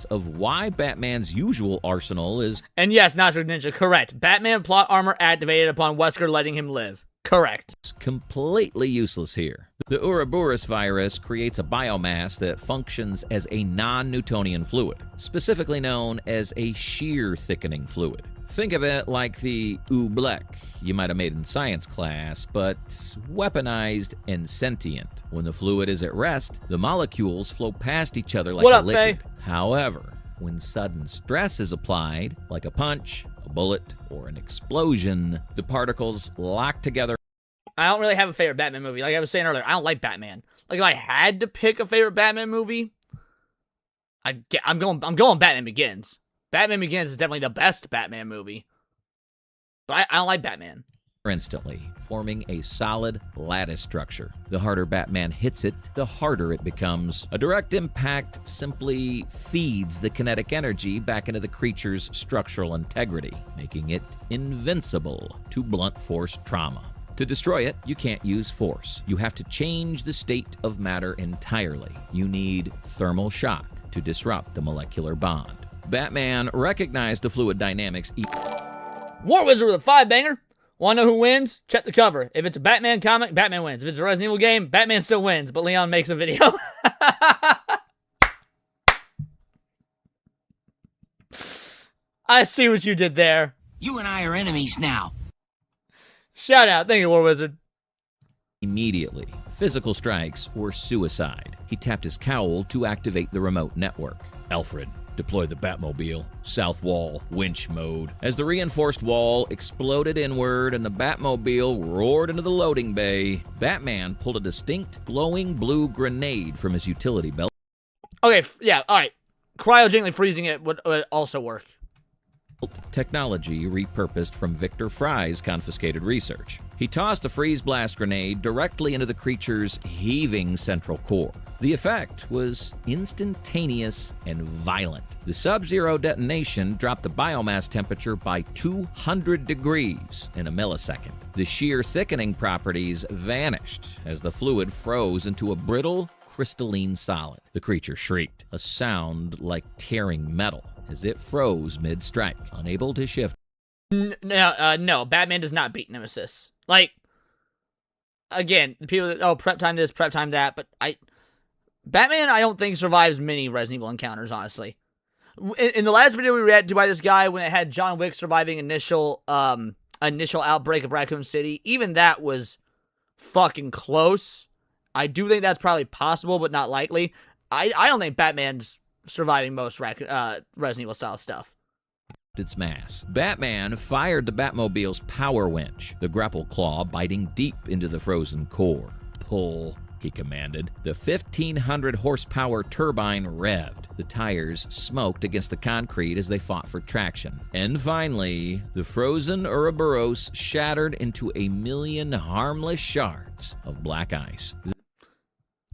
Of why Batman's usual arsenal is... And yes, Nacho Ninja, correct. Batman plot armor activated upon Wesker letting him live. Correct. Completely useless here. The Ouroboros virus creates a biomass that functions as a non-Newtonian fluid, specifically known as a shear thickening fluid. Think of it like the oblique you might have made in science class, but weaponized and sentient. When the fluid is at rest, the molecules flow past each other like a liquid. Faye? However, when sudden stress is applied, like a punch, a bullet, or an explosion, the particles lock together. I don't really have a favorite Batman movie. Like I was saying earlier, I don't like Batman. Like if I had to pick a favorite Batman movie, I'm going Batman Begins. Batman Begins is definitely the best Batman movie. But I don't like Batman. Instantly, forming a solid lattice structure. The harder Batman hits it, the harder it becomes. A direct impact simply feeds the kinetic energy back into the creature's structural integrity, making it invincible to blunt force trauma. To destroy it, you can't use force. You have to change the state of matter entirely. You need thermal shock to disrupt the molecular bond. Batman recognized the fluid dynamics. War Wizard with a 5-banger. Want to know who wins? Check the cover. If it's a Batman comic, Batman wins. If it's a Resident Evil game, Batman still wins, but Leon makes a video. I see what you did there. You and I are enemies now. Shout out. Thank you, War Wizard. Immediately, physical strikes were suicide. He tapped his cowl to activate the remote network. Alfred, deploy the Batmobile. South wall, winch mode. As the reinforced wall exploded inward and the Batmobile roared into the loading bay, Batman pulled a distinct glowing blue grenade from his utility belt. Okay, yeah, alright. Cryogenically freezing it would also work. Technology repurposed from Victor Fry's confiscated research. He tossed the freeze blast grenade directly into the creature's heaving central core. The effect was instantaneous and violent. The sub-zero detonation dropped the biomass temperature by 200 degrees in a millisecond. The shear thickening properties vanished as the fluid froze into a brittle, crystalline solid. The creature shrieked, a sound like tearing metal, as it froze mid-strike, unable to shift. No, Batman does not beat Nemesis. Like, again, people that, oh, prep time this, prep time that, but Batman, I don't think survives many Resident Evil encounters, honestly. In the last video we reacted to by this guy, when it had John Wick surviving initial outbreak of Raccoon City, even that was fucking close. I do think that's probably possible, but not likely. I don't think Batman's surviving most Resident Evil style stuff. Its mass. Batman fired the Batmobile's power winch, the grapple claw biting deep into the frozen core. Pull, he commanded. The 1,500 horsepower turbine revved. The tires smoked against the concrete as they fought for traction. And finally, the frozen Ouroboros shattered into a million harmless shards of black ice.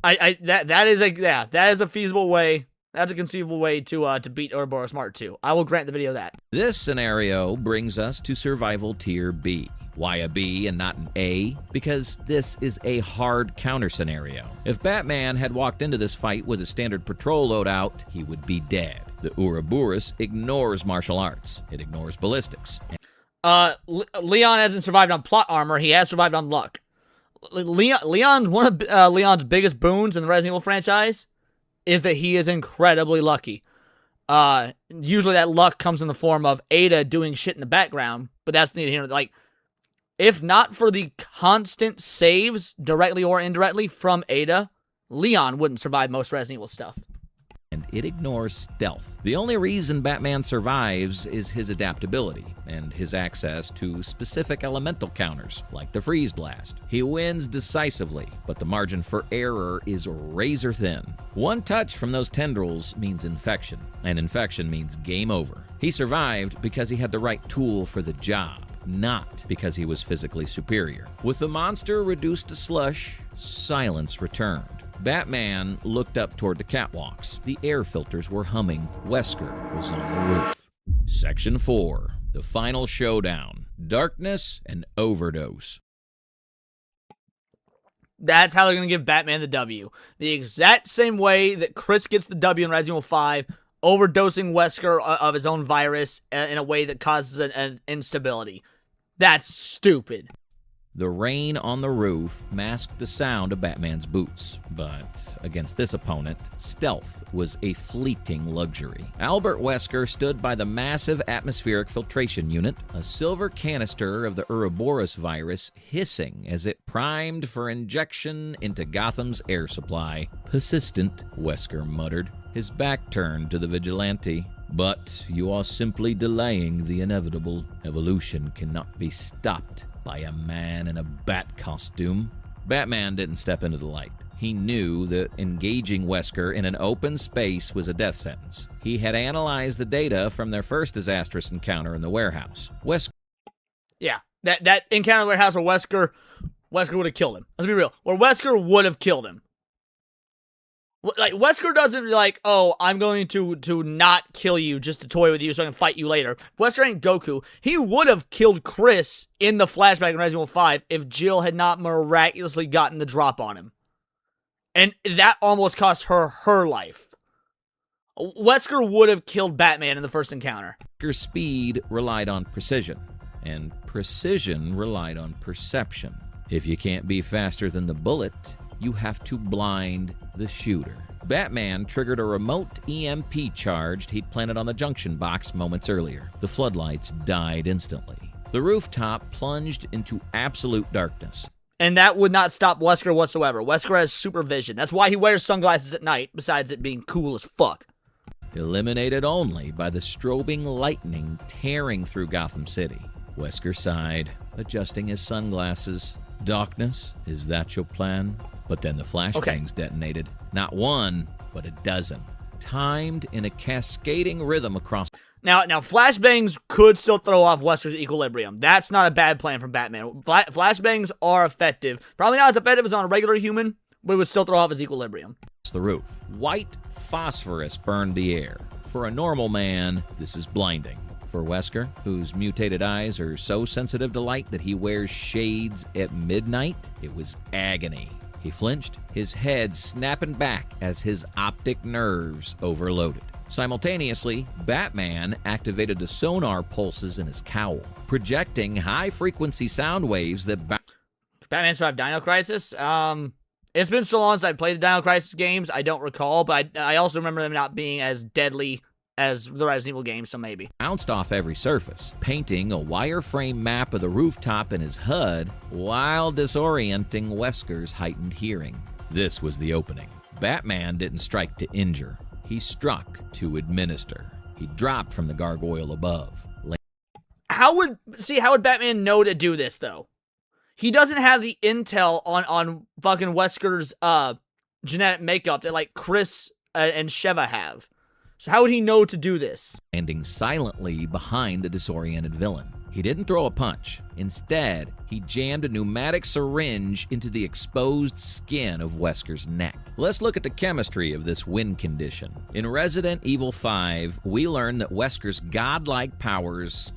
That is a feasible way. That's a conceivable way to beat Ouroboros Mark 2. I will grant the video that. This scenario brings us to survival tier B. Why a B and not an A? Because this is a hard counter scenario. If Batman had walked into this fight with a standard patrol loadout, he would be dead. The Ouroboros ignores martial arts. It ignores ballistics. Leon hasn't survived on plot armor. He has survived on luck. Leon, one of Leon's biggest boons in the Resident Evil franchise is that he is incredibly lucky. Usually that luck comes in the form of Ada doing shit in the background, but that's neither here. Like, if not for the constant saves, directly or indirectly, from Ada, Leon wouldn't survive most Resident Evil stuff. And it ignores stealth. The only reason Batman survives is his adaptability and his access to specific elemental counters, like the Freeze Blast. He wins decisively, but the margin for error is razor thin. One touch from those tendrils means infection, and infection means game over. He survived because he had the right tool for the job, not because he was physically superior. With the monster reduced to slush, silence returned. Batman looked up toward the catwalks. The air filters were humming. Wesker was on the roof. Section 4. The final showdown. Darkness and overdose. That's how they're going to give Batman the W. The exact same way that Chris gets the W in Resident Evil 5, overdosing Wesker of his own virus in a way that causes an instability. That's stupid. The rain on the roof masked the sound of Batman's boots, but against this opponent, stealth was a fleeting luxury. Albert Wesker stood by the massive atmospheric filtration unit, a silver canister of the Ouroboros virus hissing as it primed for injection into Gotham's air supply. Persistent, Wesker muttered, his back turned to the vigilante. But you are simply delaying the inevitable. Evolution cannot be stopped by a man in a bat costume. Batman didn't step into the light. He knew that engaging Wesker in an open space was a death sentence. He had analyzed the data from their first disastrous encounter in the warehouse. Yeah, that encounter in the warehouse where Wesker would have killed him. Let's be real. Where Wesker would have killed him. Like, Wesker doesn't like, oh, I'm going to not kill you just to toy with you so I can fight you later. Wesker ain't Goku. He would have killed Chris in the flashback in Resident Evil 5 if Jill had not miraculously gotten the drop on him. And that almost cost her life. Wesker would have killed Batman in the first encounter. Wesker's speed relied on precision, and precision relied on perception. If you can't be faster than the bullet, you have to blind the shooter. Batman triggered a remote EMP charge he'd planted on the junction box moments earlier. The floodlights died instantly. The rooftop plunged into absolute darkness. And that would not stop Wesker whatsoever. Wesker has supervision. That's why he wears sunglasses at night, besides it being cool as fuck. Eliminated only by the strobing lightning tearing through Gotham City. Wesker sighed, adjusting his sunglasses. Darkness, is that your plan? But then the flashbangs detonated. Not one, but a dozen. Timed in a cascading rhythm across... Now flashbangs could still throw off Wesker's equilibrium. That's not a bad plan from Batman. Flashbangs are effective. Probably not as effective as on a regular human, but it would still throw off his equilibrium. The roof. White phosphorus burned the air. For a normal man, this is blinding. For Wesker, whose mutated eyes are so sensitive to light that he wears shades at midnight, it was agony. He flinched, his head snapping back as his optic nerves overloaded. Simultaneously, Batman activated the sonar pulses in his cowl, projecting high-frequency sound waves that... Batman survived Dino Crisis? It's been so long since I played the Dino Crisis games, I don't recall, but I also remember them not being as deadly as the Resident Evil games, so maybe. Bounced off every surface, painting a wireframe map of the rooftop in his HUD while disorienting Wesker's heightened hearing. This was the opening. Batman didn't strike to injure. He struck to administer. He dropped from the gargoyle above. How would Batman know to do this, though? He doesn't have the intel on fucking Wesker's genetic makeup that, like, Chris and Sheva have. So how would he know to do this? Standing silently behind the disoriented villain. He didn't throw a punch. Instead, he jammed a pneumatic syringe into the exposed skin of Wesker's neck. Let's look at the chemistry of this wind condition. In Resident Evil 5, we learn that Wesker's godlike powers...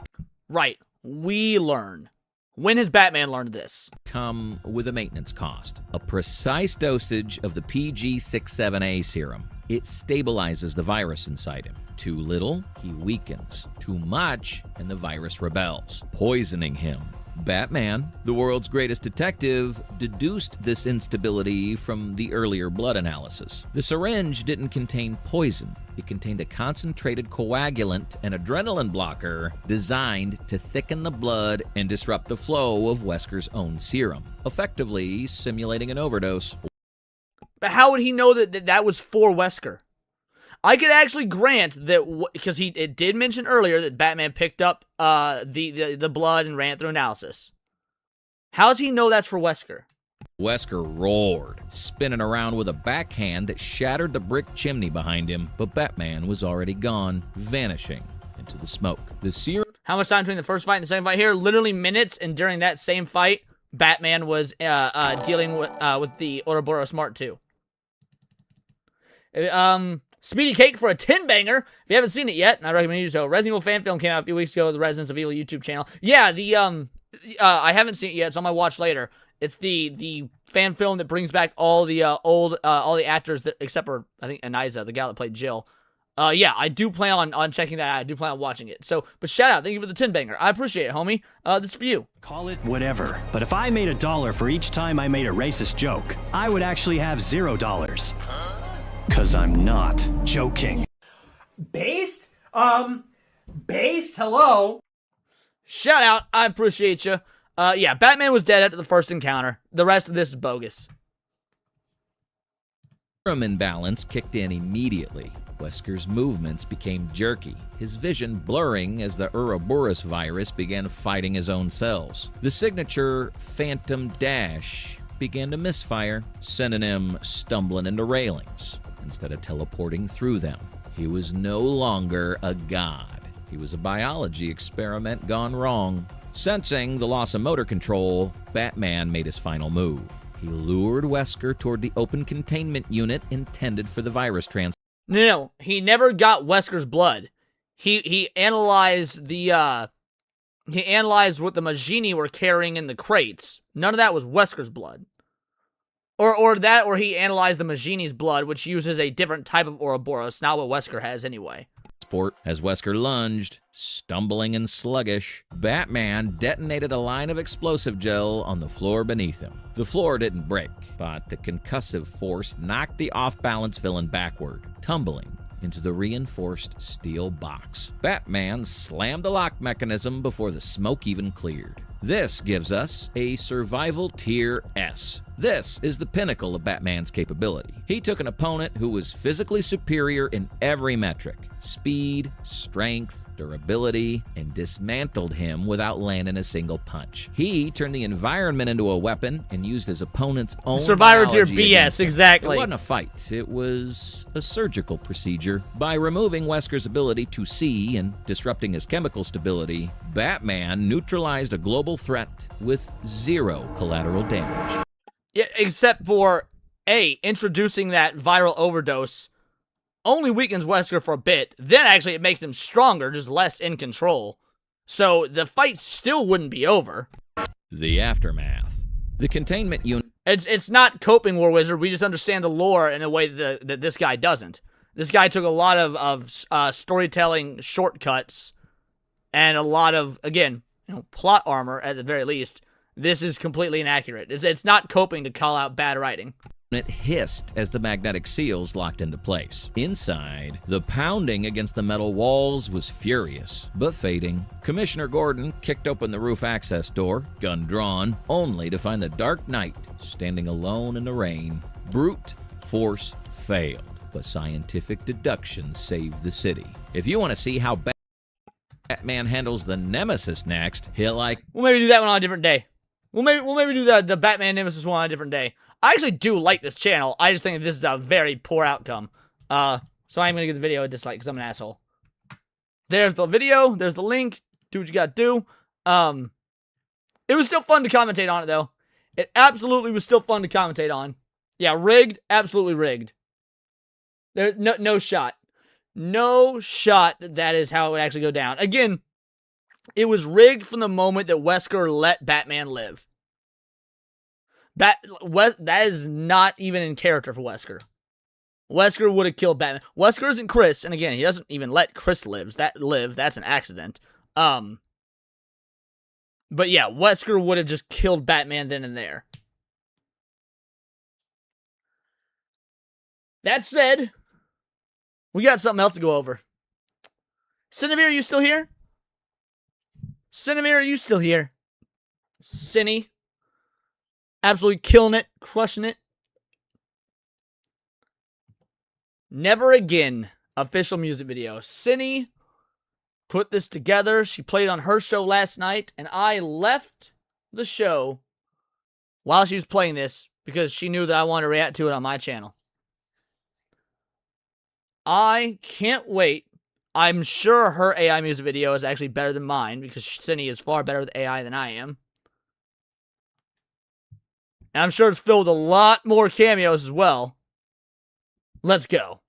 Right, we learn. When has Batman learned this? Come with a maintenance cost. A precise dosage of the PG-67A serum. It stabilizes the virus inside him. Too little, he weakens. Too much, and the virus rebels, poisoning him. Batman, the world's greatest detective, deduced this instability from the earlier blood analysis. The syringe didn't contain poison. It contained a concentrated coagulant and adrenaline blocker designed to thicken the blood and disrupt the flow of Wesker's own serum, effectively simulating an overdose. But how would he know that that was for Wesker? I could actually grant that, because it did mention earlier that Batman picked up the blood and ran it through analysis. How does he know that's for Wesker? Wesker roared, spinning around with a backhand that shattered the brick chimney behind him, but Batman was already gone, vanishing into the smoke. The serum... How much time between the first fight and the second fight here? Literally minutes, and during that same fight, Batman was dealing with the Ouroboros Smart 2. Speedy Cake for a 10-banger. If you haven't seen it yet, and I recommend you do so. Resident Evil fan film came out a few weeks ago. The Residents of Evil YouTube channel. Yeah, I haven't seen it yet. It's on my watch later. It's the fan film that brings back all the all the actors that, except for I think Aniza, the gal that played Jill. Yeah, I do plan on checking that out. I do plan on watching it. So, but shout out, thank you for the 10-banger. I appreciate it, homie. This is for you. Call it whatever, but if I made $1 for each time I made a racist joke, I would actually have $0. Cause I'm not joking. Based? Based? Hello? Shout out, I appreciate you. Yeah, Batman was dead after the first encounter. The rest of this is bogus. Serum imbalance kicked in immediately. Wesker's movements became jerky, his vision blurring as the Ouroboros virus began fighting his own cells. The signature Phantom Dash began to misfire, sending him stumbling into railings instead of teleporting through them. He was no longer a god. He was a biology experiment gone wrong. Sensing the loss of motor control, Batman made his final move. He lured Wesker toward the open containment unit intended for the virus transfer. No, he never got Wesker's blood. He analyzed the he analyzed what the Magini were carrying in the crates. None of that was Wesker's blood. Or he analyzed the Magini's blood, which uses a different type of Ouroboros, not what Wesker has anyway. As Wesker lunged, stumbling and sluggish, Batman detonated a line of explosive gel on the floor beneath him. The floor didn't break, but the concussive force knocked the off-balance villain backward, tumbling into the reinforced steel box. Batman slammed the lock mechanism before the smoke even cleared. This gives us a survival tier S. This is the pinnacle of Batman's capability. He took an opponent who was physically superior in every metric: speed, strength, durability, and dismantled him without landing a single punch. He turned the environment into a weapon and used his opponent's own survivor tier biology BS, exactly. It wasn't a fight. It was a surgical procedure. By removing Wesker's ability to see and disrupting his chemical stability, Batman neutralized a global threat with 0 collateral damage. Yeah, except for, introducing that viral overdose only weakens Wesker for a bit. Then actually it makes him stronger, just less in control. So the fight still wouldn't be over. The aftermath. The containment unit... It's not coping, War Wizard. We just understand the lore in a way that this guy doesn't. This guy took a lot of storytelling shortcuts and a lot of, again, plot armor at the very least. This is completely inaccurate. It's not coping to call out bad writing. It hissed as the magnetic seals locked into place. Inside, the pounding against the metal walls was furious, but fading. Commissioner Gordon kicked open the roof access door, gun drawn, only to find the Dark Knight standing alone in the rain. Brute force failed, but scientific deduction saved the city. If you want to see how Batman handles the Nemesis next, he'll We'll maybe do that one on a different day. We'll maybe do the Batman Nemesis one on a different day. I actually do like this channel. I just think that this is a very poor outcome. So I'm going to give the video a dislike because I'm an asshole. There's the video. There's the link. Do what you got to do. It was still fun to commentate on it, though. It absolutely was still fun to commentate on. Yeah, rigged. Absolutely rigged. There's no shot. No shot that is how it would actually go down. Again, it was rigged from the moment that Wesker let Batman live. That is not even in character for Wesker. Wesker would have killed Batman. Wesker isn't Chris, and again, he doesn't even let Chris live. That's an accident. But yeah, Wesker would have just killed Batman then and there. That said, we got something else to go over. Siniviere, are you still here? Siniviere, are you still here? Ciney. Absolutely killing it, crushing it. Never Again official music video. Ciney put this together. She played on her show last night, and I left the show while she was playing this because she knew that I wanted to react to it on my channel. I can't wait. I'm sure her AI music video is actually better than mine because Ciney is far better with AI than I am. And I'm sure it's filled with a lot more cameos as well. Let's go.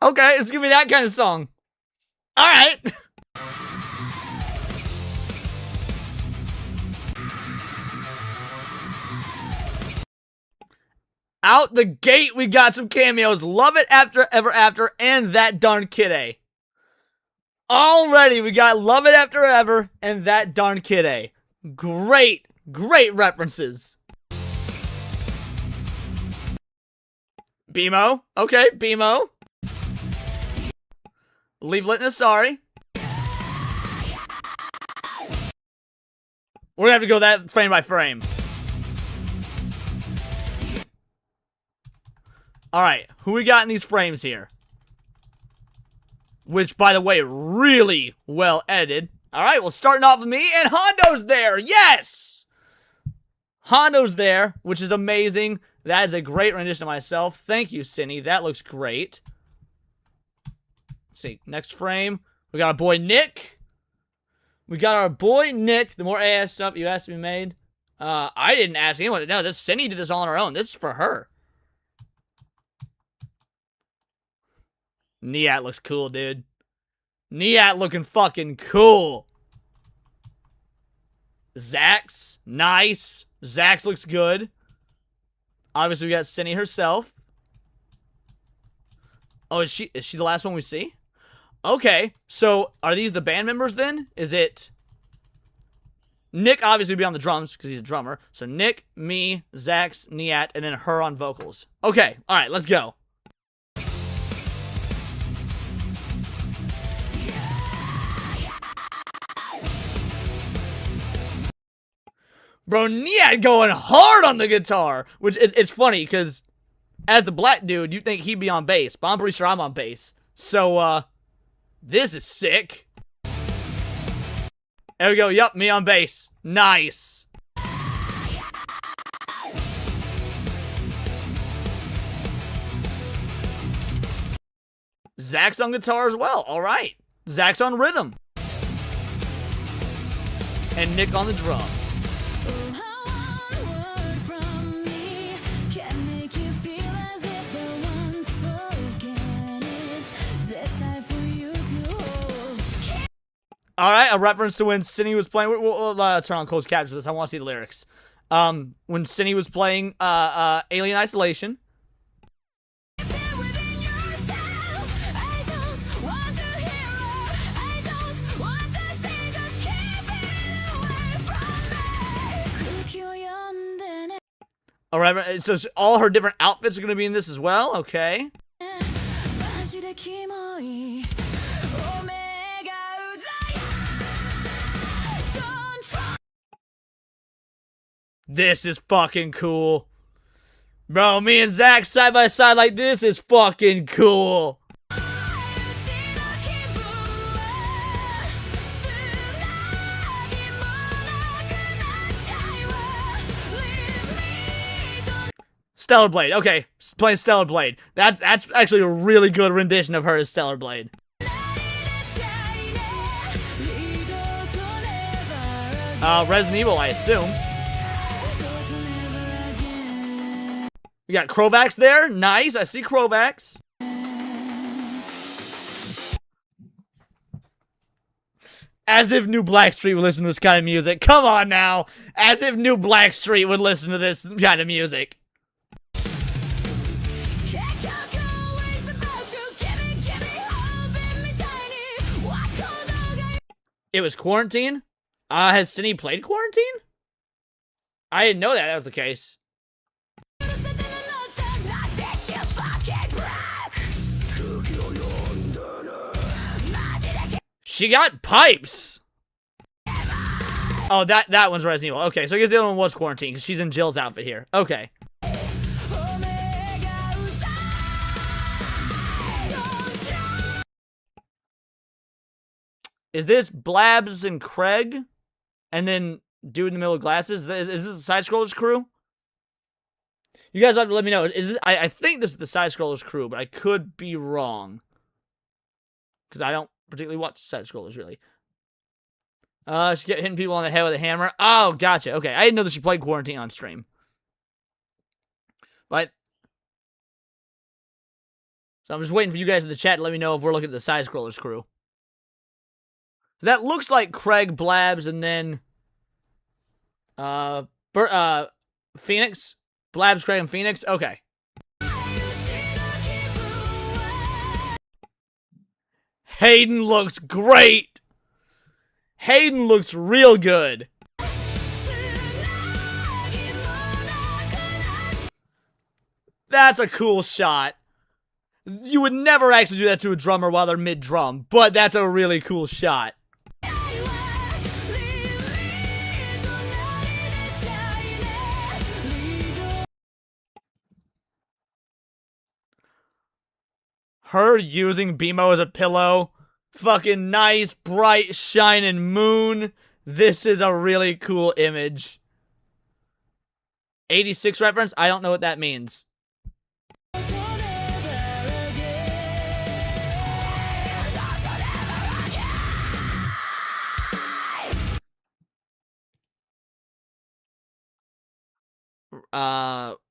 Okay, it's gonna be that kind of song. Alright. Out the gate, we got some cameos. Love It After Ever After and That Darn Kid A. Already, we got Love It After Ever and That Darn Kid A. Great, great references. BMO. Okay, BMO. Leaflit and Sorry. We're gonna have to go that frame by frame. Alright, who we got in these frames here? Which, by the way, really well edited. Alright, well, starting off with me, and Hondo's there! Yes! Hondo's there, which is amazing. That is a great rendition of myself. Thank you, Ciney. That looks great. Let's see, next frame. We got our boy Nick. We got our boy Nick. The more AI stuff you asked to be made. I didn't ask anyone to know. This Ciney did this all on her own. This is for her. Niat looks cool, dude. Niat looking fucking cool. Zax, nice. Zax looks good. Obviously, we got Ciney herself. Oh, is she the last one we see? Okay, so are these the band members then? Is it... Nick obviously would be on the drums, because he's a drummer. So Nick, me, Zax, Niat, and then her on vocals. Okay, alright, let's go. Bro, Niat going hard on the guitar. Which, it's funny, because as the black dude, you'd think he'd be on bass. But I'm pretty sure I'm on bass. So, this is sick. There we go. Yup, me on bass. Nice. Zach's on guitar as well. Alright. Zach's on rhythm. And Nick on the drums. Alright, a reference to when Ciney was playing. We'll turn on closed captions for this. I want to see the lyrics. When Ciney was playing Alien Isolation. Alright, so all her different outfits are going to be in this as well? Okay. This is fucking cool. Bro, me and Zach side by side like this is fucking cool. Stellar Blade. Okay, playing Stellar Blade. That's actually a really good rendition of her as Stellar Blade. Resident Evil, I assume. We got Krovax there. Nice. I see Krovax. As if New Blackstreet would listen to this kind of music. Come on now. As if New Blackstreet would listen to this kind of music. It was Quarantine? Has Ciney played Quarantine? I didn't know that was the case. She got pipes! Oh, that one's Resident Evil. Okay, so I guess the other one was Quarantine, because she's in Jill's outfit here. Okay. Is this Blabs and Craig? And then dude in the middle of glasses? Is this the Side Scrollers crew? You guys have to let me know. Is this? I think this is the Side Scrollers crew, but I could be wrong. Because I don't particularly watch Side Scrollers, really. She kept hitting people on the head with a hammer. Oh, gotcha. Okay, I didn't know that she played Quarantine on stream. But... So I'm just waiting for you guys in the chat to let me know if we're looking at the Side Scrollers crew. That looks like Craig, Blabs, and then... Phoenix? Blabs, Craig, and Phoenix? Okay. Hayden looks great! Hayden looks real good! That's a cool shot. You would never actually do that to a drummer while they're mid-drum, but that's a really cool shot. Her using BMO as a pillow. Fucking nice, bright, shining moon. This is a really cool image. 86 reference? I don't know what that means.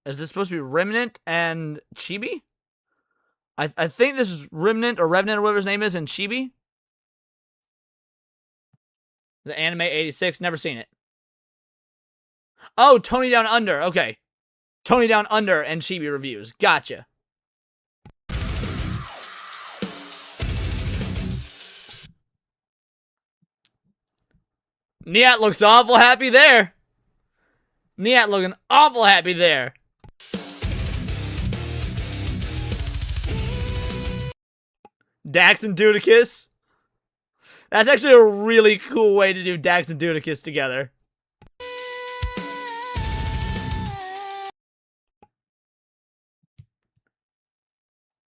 Is this supposed to be Remnant and Chibi? I think this is Remnant or Revenant or whatever his name is and Chibi. The anime 86, never seen it. Oh, Tony Down Under, okay. Tony Down Under and Chibi reviews, gotcha. Niat looks awful happy there. Niat looking awful happy there. Dax and Dudicus. That's actually a really cool way to do Dax and Dudicus together.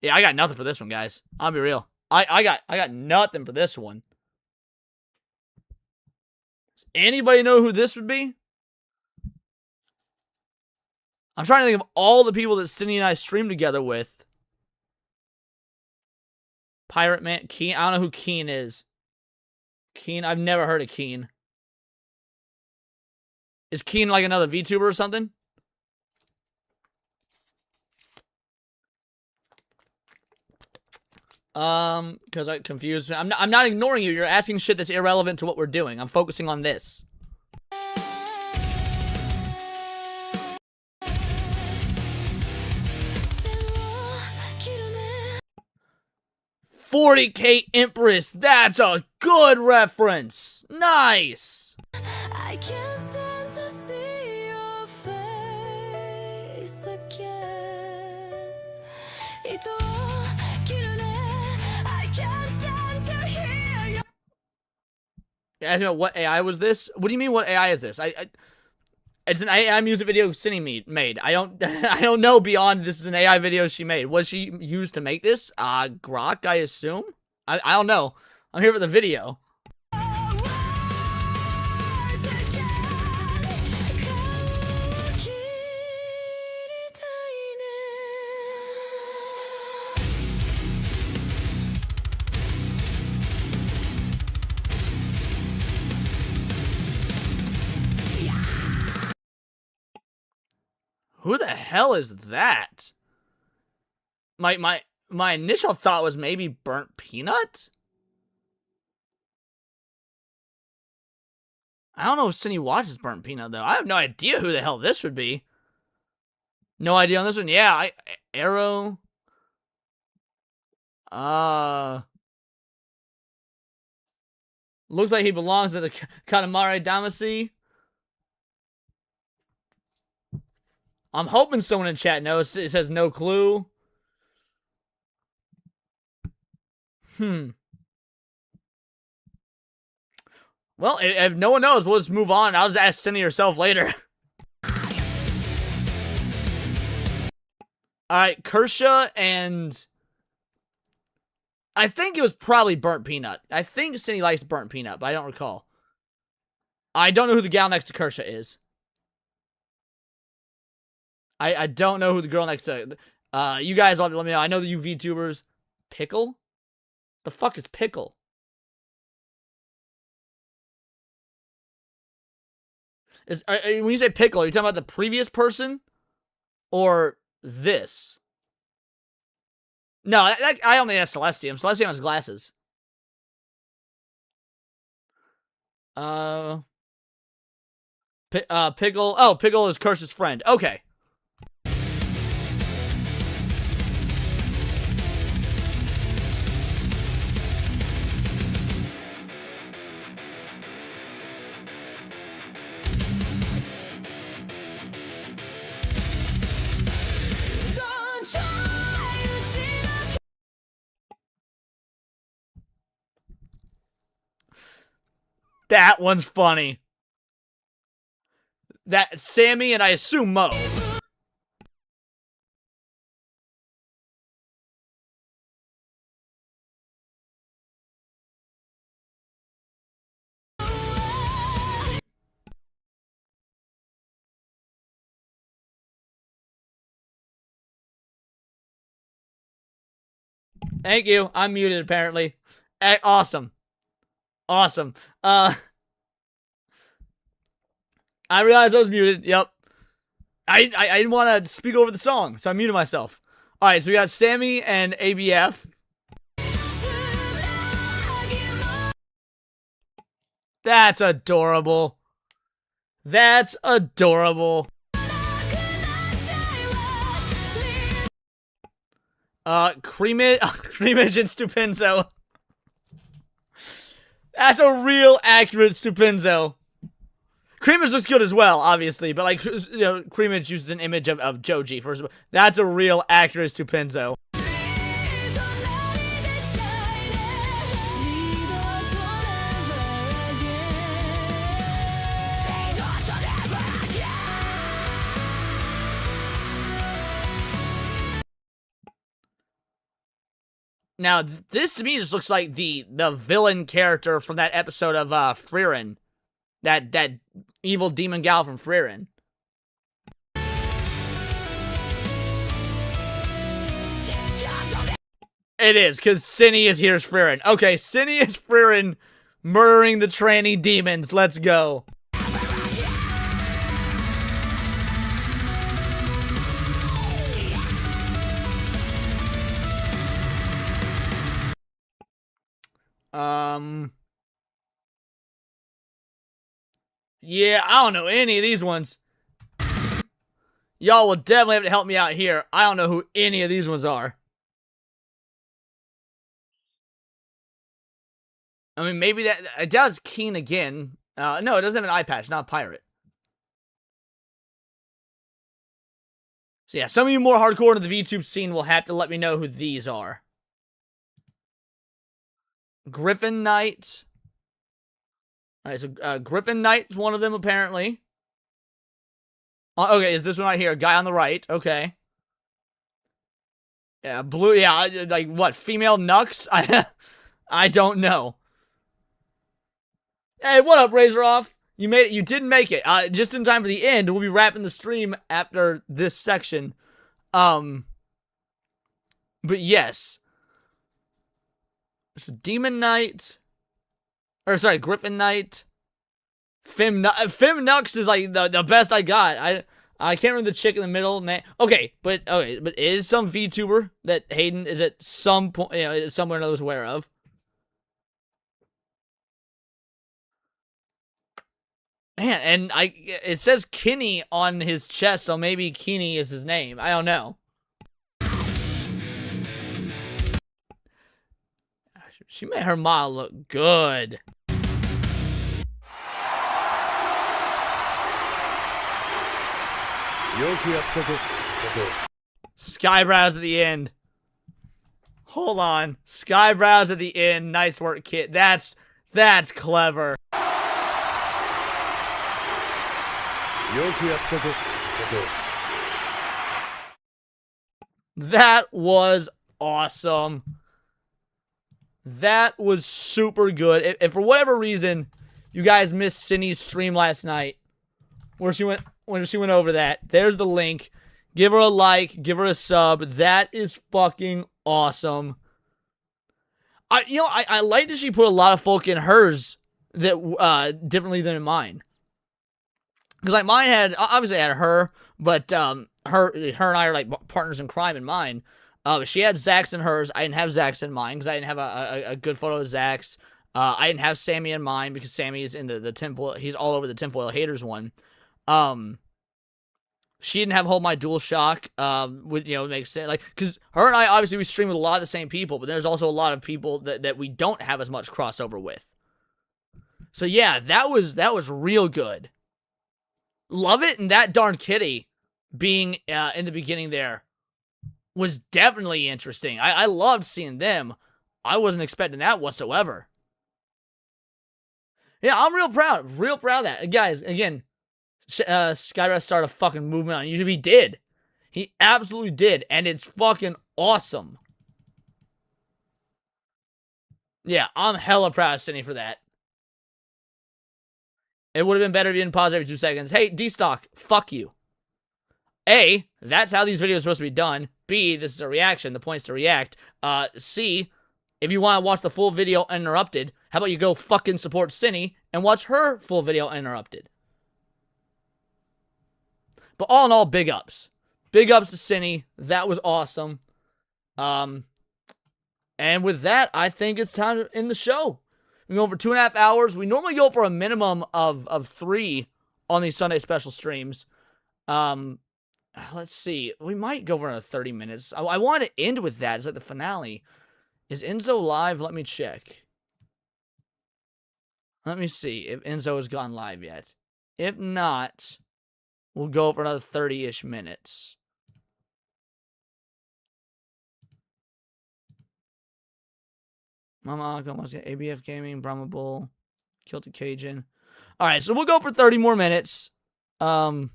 Yeah, I got nothing for this one, guys. I'll be real. I got nothing for this one. Does anybody know who this would be? I'm trying to think of all the people that Ciney and I stream together with. Pirate Man, Keen. I don't know who Keen is. Keen, I've never heard of Keen. Is Keen like another VTuber or something? Because I confused. I'm not ignoring you. You're asking shit that's irrelevant to what we're doing. I'm focusing on this. 40K Empress. That's a good reference. Nice. I can't stand to see your face again. I can't stand to hear you. Asking about what AI was this? What do you mean? What AI is this? It's an AI music video Ciney made. I don't know beyond this is an AI video she made. Was she used to make this? Grok, I assume? I don't know. I'm here for the video. Who the hell is that? My initial thought was maybe Burnt Peanut? I don't know if Ciney watches Burnt Peanut, though. I have no idea who the hell this would be. No idea on this one. Yeah, Arrow. Looks like he belongs to the Katamari Damacy. I'm hoping someone in chat knows. It says no clue. Well, if no one knows, we'll just move on. I'll just ask Ciney herself later. Alright, Kershaw and... I think it was probably Burnt Peanut. I think Ciney likes Burnt Peanut, but I don't recall. I don't know who the gal next to Kershaw is. I don't know who the girl next to... you guys let me know. I know that you VTubers... Pickle? The fuck is Pickle? When you say Pickle, are you talking about the previous person? Or this? No, I only asked Celestium. Celestium has glasses. Pickle. Oh, Pickle is Kirsch's friend. Okay. That one's funny. That Sammy and I assume Mo. Thank you. I'm muted apparently. Awesome. Awesome. I realized I was muted. Yep. I didn't want to speak over the song, so I muted myself. All right, so we got Sammy and ABF. That's adorable. That's adorable. Creamage and Stupinzo. That's a real accurate Stupinzo. Creamage looks good as well, obviously, but like, you know, Creamage uses an image of Joji first of all. That's a real accurate Stupinzo. Now, this to me just looks like the villain character from that episode of Frieren. That evil demon gal from Frieren. It is, because Ciney is here as Frieren. Okay, Ciney is Frieren murdering the tranny demons. Let's go. Yeah, I don't know any of these ones. Y'all will definitely have to help me out here. I don't know who any of these ones are. I mean, maybe that... I doubt it's Keen again. No, it doesn't have an eye patch. Not a pirate. So yeah, some of you more hardcore into the VTube scene will have to let me know who these are. Griffin Knight. Alright, so Griffin Knight is one of them, apparently. Okay, is this one right here? Guy on the right. Okay. Yeah, blue. Yeah, like what? Female Nux? I don't know. Hey, what up, Razor Off? You made it. You did make it. Just in time for the end. We'll be wrapping the stream after this section. But yes. So Demon Knight. Or sorry, Griffin Knight. Fem Nux is like the best I got. I can't remember the chick in the middle. Okay, but it is some VTuber that Hayden is at some point, you know, somewhere or another was aware of. Man, and it says Kinney on his chest, so maybe Kinney is his name. I don't know. She made her model look good. Skyebrows at the end. Hold on. Skyebrows at the end. Nice work, kid. That's clever. That was awesome. That was super good. If for whatever reason you guys missed Ciney's stream last night, where she went over that, there's the link. Give her a like, give her a sub. That is fucking awesome. I like that she put a lot of folk in hers that differently than in mine. Because like mine had, obviously I had her, but her and I are like partners in crime in mine. She had Zach's in hers. I didn't have Zach's in mine because I didn't have a good photo of Zach's. I didn't have Sammy in mine because Sammy is in the tinfoil. He's all over the tinfoil haters one. She didn't have Hold My Dual Shock. It makes sense. Like, because her and I, obviously, we stream with a lot of the same people, but there's also a lot of people that we don't have as much crossover with. So yeah, that was real good. Love it, and that darn kitty being in the beginning there was definitely interesting. I loved seeing them. I wasn't expecting that whatsoever. Yeah, I'm real proud. Real proud of that. Guys, again, Skyebrows started a fucking movement on YouTube. He did. He absolutely did. And it's fucking awesome. Yeah, I'm hella proud of Ciney for that. It would have been better if you didn't pause every 2 seconds. Hey, D-Stock, fuck you. A, that's how these videos are supposed to be done. B, this is a reaction. The point's to react. C, if you want to watch the full video uninterrupted, how about you go fucking support Ciney and watch her full video uninterrupted? But all in all, big ups. Big ups to Ciney. That was awesome. And with that, I think it's time to end the show. We go for 2.5 hours. We normally go for a minimum of 3 on these Sunday special streams. Let's see. We might go for another 30 minutes. I want to end with that. It's like the finale. Is Enzo live? Let me check. Let me see if Enzo has gone live yet. If not, we'll go for another 30-ish minutes. Mama Alco's got ABF Gaming, Brahma Bull, Kilted Cajun. All right, so we'll go for 30 more minutes. And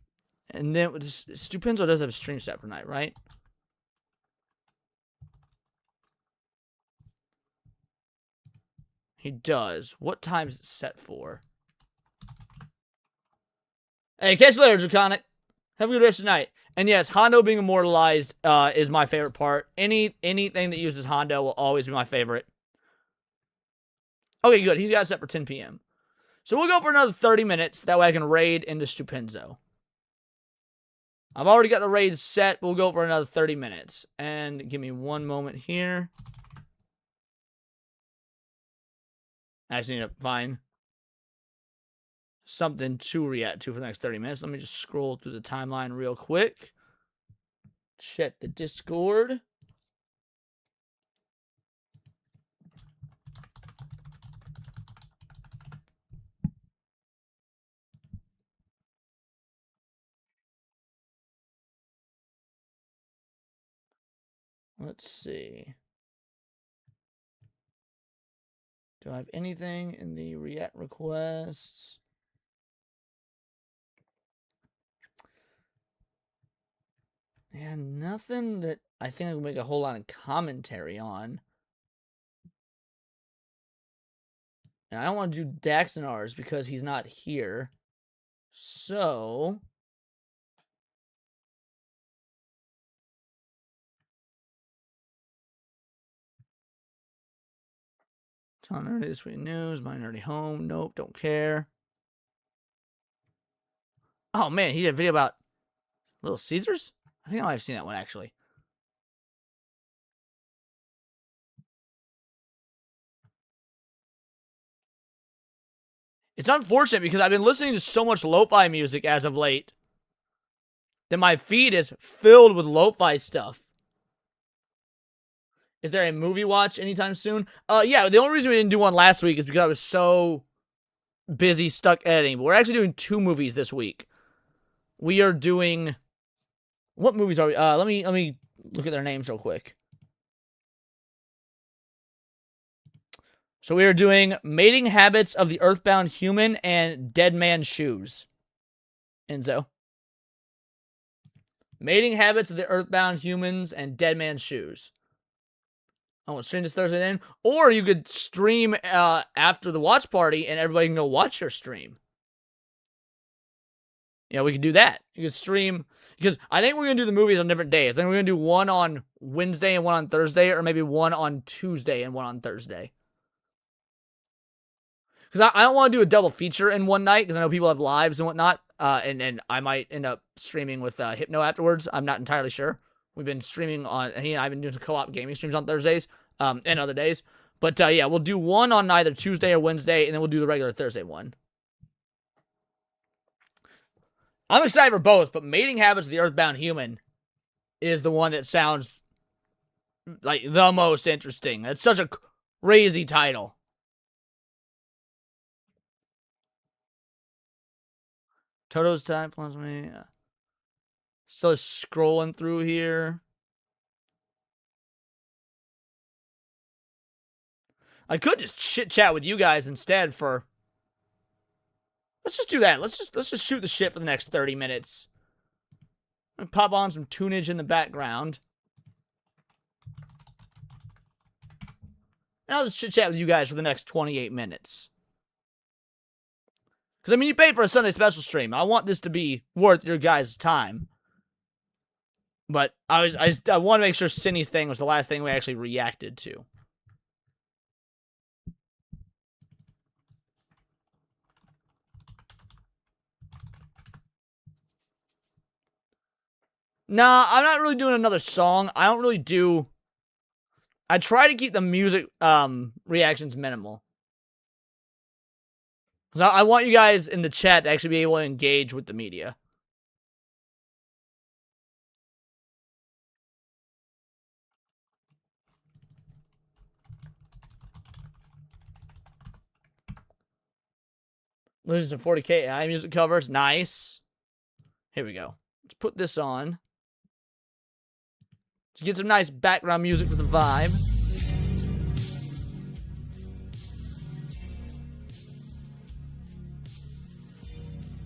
then Stupenzo does have a stream set for tonight, right? He does. What time is it set for? Hey, catch you later, Draconic. Have a good rest of the night. And yes, Hondo being immortalized is my favorite part. Anything that uses Hondo will always be my favorite. Okay, good. He's got it set for 10 p.m. So we'll go for another 30 minutes. That way I can raid into Stupenzo. I've already got the raid set. We'll go for another 30 minutes. And give me one moment here. I just need to find something to react to for the next 30 minutes. Let me just scroll through the timeline real quick. Check the Discord. Let's see. Do I have anything in the react requests? And nothing that I think I can make a whole lot of commentary on. And I don't want to do Daxonars because he's not here. So Tom Nerdy This Week News, My Nerdy Home. Nope, don't care. Oh man, he did a video about Little Caesars? I think I might have seen that one actually. It's unfortunate because I've been listening to so much lo-fi music as of late that my feed is filled with lo-fi stuff. Is there a movie watch anytime soon? Yeah, the only reason we didn't do one last week is because I was so busy stuck editing. But we're actually doing 2 movies this week. We are doing... What movies are we? Let me look at their names real quick. So we are doing Mating Habits of the Earthbound Human and Dead Man's Shoes. Enzo. Mating Habits of the Earthbound Humans and Dead Man's Shoes. I want to stream this Thursday then. Or you could stream after the watch party and everybody can go watch your stream. Yeah, we could do that. You could stream, because I think we're going to do the movies on different days. I think we're going to do one on Wednesday and one on Thursday, or maybe one on Tuesday and one on Thursday. Because I don't want to do a double feature in one night, because I know people have lives and whatnot, and I might end up streaming with Hypno afterwards. I'm not entirely sure. We've been streaming on, he and I have been doing some co-op gaming streams on Thursdays and other days. But yeah, we'll do one on either Tuesday or Wednesday, and then we'll do the regular Thursday one. I'm excited for both, but Mating Habits of the Earthbound Human is the one that sounds like the most interesting. It's such a crazy title. Toto's time plus me. Still scrolling through here. I could just chit chat with you guys instead for. Let's just do that. Let's just shoot the shit for the next 30 minutes. Pop on some tunage in the background. And I'll just chit chat with you guys for the next 28 minutes. Because, I mean, you paid for a Sunday special stream. I want this to be worth your guys' time. But I want to make sure Ciney's thing was the last thing we actually reacted to. Nah, I'm not really doing another song. I don't really do... I try to keep the music reactions minimal. Because I want you guys in the chat to actually be able to engage with the media. Losing some 40k AI music covers. Nice. Here we go. Let's put this on. To get some nice background music for the vibe.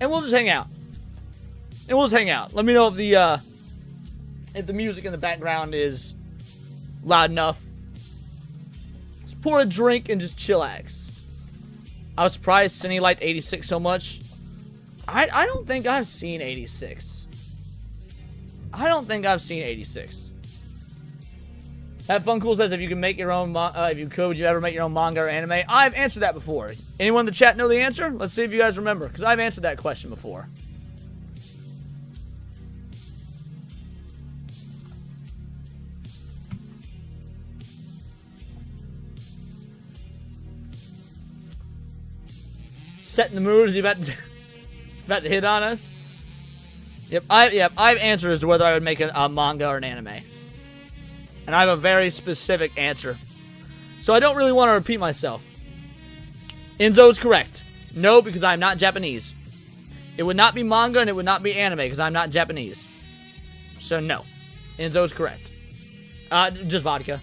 And we'll just hang out. Let me know if the music in the background is loud enough. Just pour a drink and just chillax. I was surprised Ciney liked 86 so much. I don't think I've seen 86. That Funcool says if you can make your own, if you could, would you ever make your own manga or anime? I've answered that before. Anyone in the chat know the answer? Let's see if you guys remember, because I've answered that question before. Setting the mood, is he about to hit on us? Yep, I've answered as to whether I would make a manga or an anime. And I have a very specific answer. So I don't really want to repeat myself. Enzo's correct. No, because I'm not Japanese. It would not be manga and it would not be anime because I'm not Japanese. So no. Enzo's correct. Just vodka.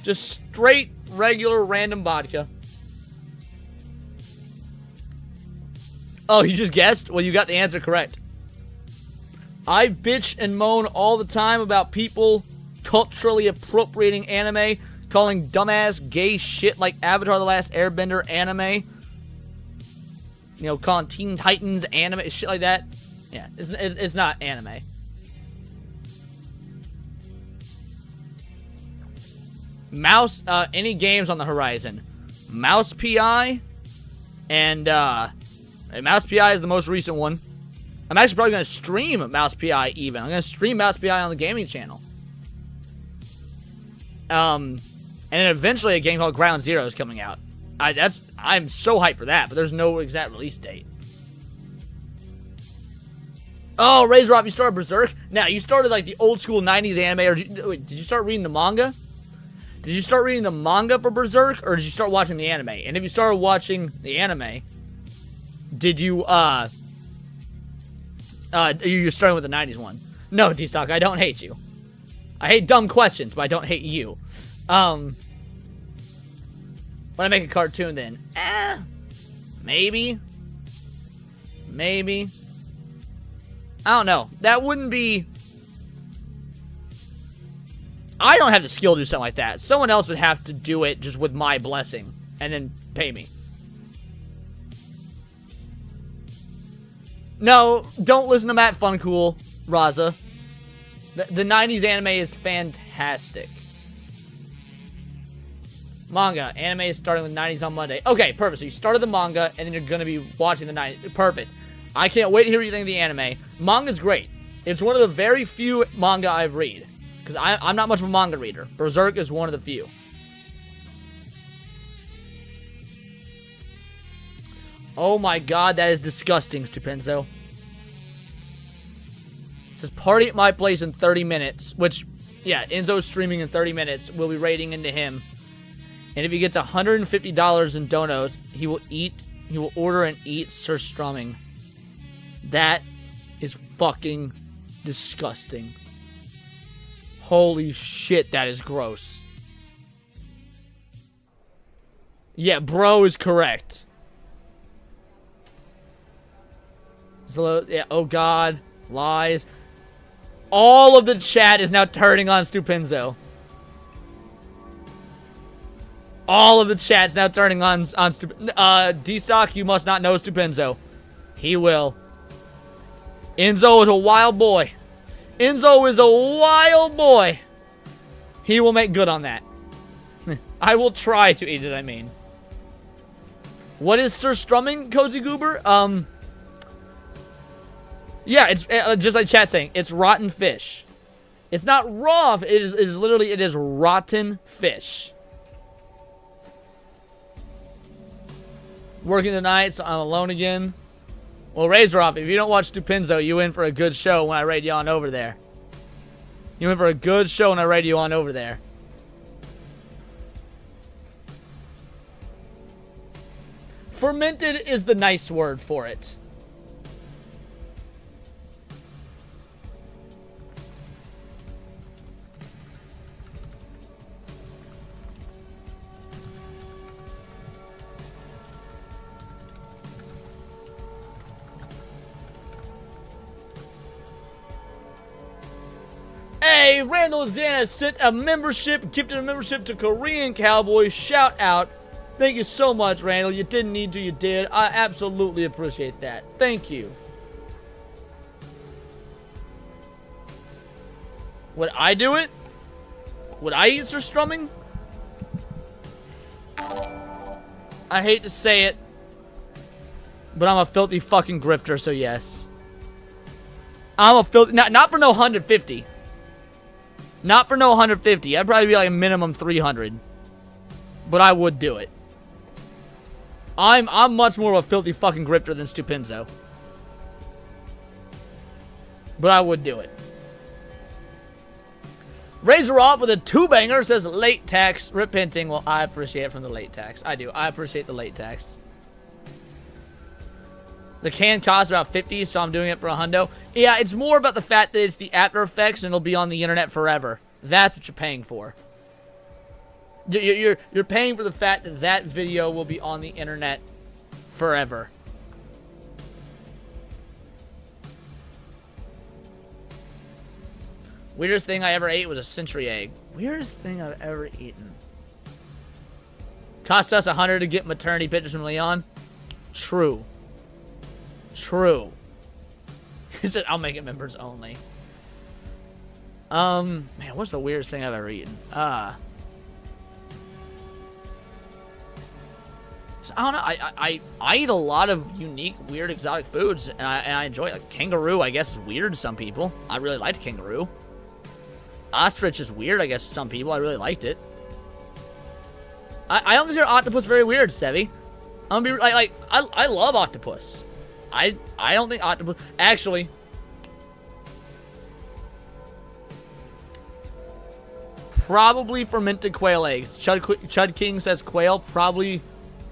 Just straight, regular, random vodka. Oh, you just guessed? Well, you got the answer correct. I bitch and moan all the time about people culturally appropriating anime, calling dumbass gay shit like Avatar: The Last Airbender anime. You know, calling Teen Titans anime, shit like that. Yeah, it's not anime. Mouse, any games on the horizon. Mouse PI, and Mouse PI is the most recent one. I'm actually probably going to stream Mouse PI even. I'm going to stream Mouse PI on the gaming channel. And then eventually a game called Ground Zero is coming out. I'm so hyped for that, but there's no exact release date. Oh, Razor Off, you started Berserk? Now, you started like the old school 90s anime, or did you start reading the manga? Did you start reading the manga for Berserk, or did you start watching the anime? And if you started watching the anime, did you, you're starting with the 90s one. No, D-Stock, I don't hate you. I hate dumb questions, but I don't hate you. When I make a cartoon, then, maybe. I don't know. That wouldn't be... I don't have the skill to do something like that. Someone else would have to do it just with my blessing, and then pay me. No, don't listen to Matt Funcool, Raza. The 90s anime is fantastic. Manga. Anime is starting with 90s on Monday. Okay, perfect. So you started the manga, and then you're going to be watching the 90s. Perfect. I can't wait to hear what you think of the anime. Manga's great. It's one of the very few manga I've read. Because I'm not much of a manga reader. Berserk is one of the few. Oh my god, that is disgusting, Stupenzo. It says, party at my place in 30 minutes. Which, yeah, Enzo's streaming in 30 minutes. We'll be raiding into him. And if he gets $150 in donos, he will order and eat Sir Strumming. That is fucking disgusting. Holy shit, that is gross. Yeah, bro is correct. So, yeah, oh god, lies. All of the chat is now turning on Stupenzo. All of the chat's now turning on Stupenzo. D-Stock, you must not know Stupenzo. He will. Enzo is a wild boy. Enzo is a wild boy. He will make good on that. I will try to eat it, I mean. What is Sir Strumming, Cozy Goober? Yeah, it's just like chat saying, it's rotten fish. It's not raw, it is literally, it is rotten fish. Working tonight, so I'm alone again. Well, Razor Off, if you don't watch Stupenzo, you in for a good show when I raid you on over there. You in for a good show when I raid you on over there. Fermented is the nice word for it. Hey, Randall Zana sent a membership, gifted a membership to Korean Cowboy. Shout out. Thank you so much, Randall. You didn't need to, you did. I absolutely appreciate that. Thank you. Would I do it? Would I eat Sir Strumming? I hate to say it, but I'm a filthy fucking grifter, so yes. I'm a filthy... Not for no 150. Not for no 150. I'd probably be like a minimum 300. But I would do it. I'm much more of a filthy fucking grifter than Stupenzo. But I would do it. Razor Off with a 2-banger says late tax repenting. Well, I appreciate it from the late tax. I do. I appreciate the late tax. The can costs about 50, so I'm doing it for a hundo. Yeah, it's more about the fact that it's the After Effects and it'll be on the internet forever. That's what you're paying for. You're paying for the fact that that video will be on the internet forever. Weirdest thing I ever ate was a century egg. Weirdest thing I've ever eaten. Cost us $100 to get maternity pictures from Leon. True. True. He said, I'll make it members only. Man, what's the weirdest thing I've ever eaten? So I don't know. I eat a lot of unique, weird, exotic foods, and I enjoy it. Like kangaroo, I guess, is weird to some people. I really liked kangaroo. Ostrich is weird, I guess, to some people. I really liked it. I don't consider octopus very weird, Sevi. I'm gonna be like I love octopus. I don't think octopus actually. Probably fermented quail eggs. Chud King says quail. Probably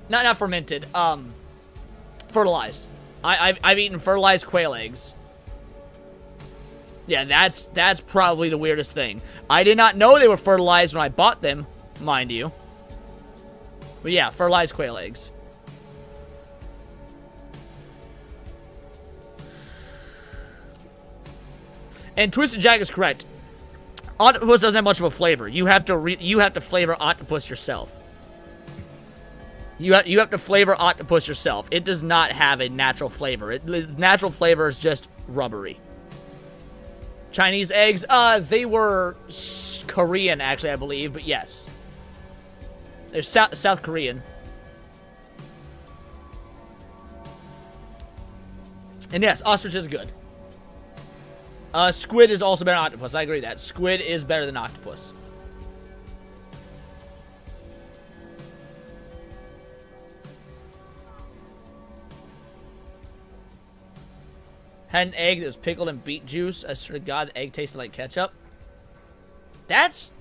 not fermented. Fertilized. I've eaten fertilized quail eggs. Yeah, that's probably the weirdest thing. I did not know they were fertilized when I bought them, mind you. But yeah, fertilized quail eggs. And Twisted Jack is correct. Octopus doesn't have much of a flavor. You have to flavor octopus yourself. You have to flavor octopus yourself. It does not have a natural flavor. Natural flavor is just rubbery. Chinese eggs, they were Korean actually, I believe, but yes. They're South Korean. And yes, ostrich is good. Squid is also better than octopus. I agree with that. Squid is better than octopus. Had an egg that was pickled in beet juice. I swear to God, the egg tasted like ketchup. That's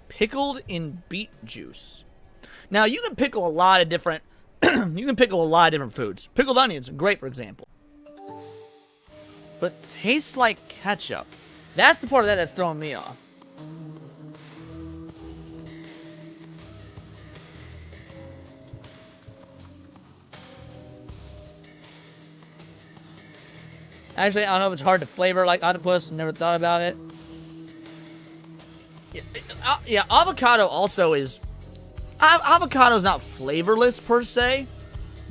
pickled in beet juice. Now, you can pickle a lot of different foods. Pickled onions are great, for example. But tastes like ketchup. That's the part of that that's throwing me off. Actually, I don't know if it's hard to flavor like octopus. Never thought about it. Yeah, avocado also is... Avocado's not flavorless, per se.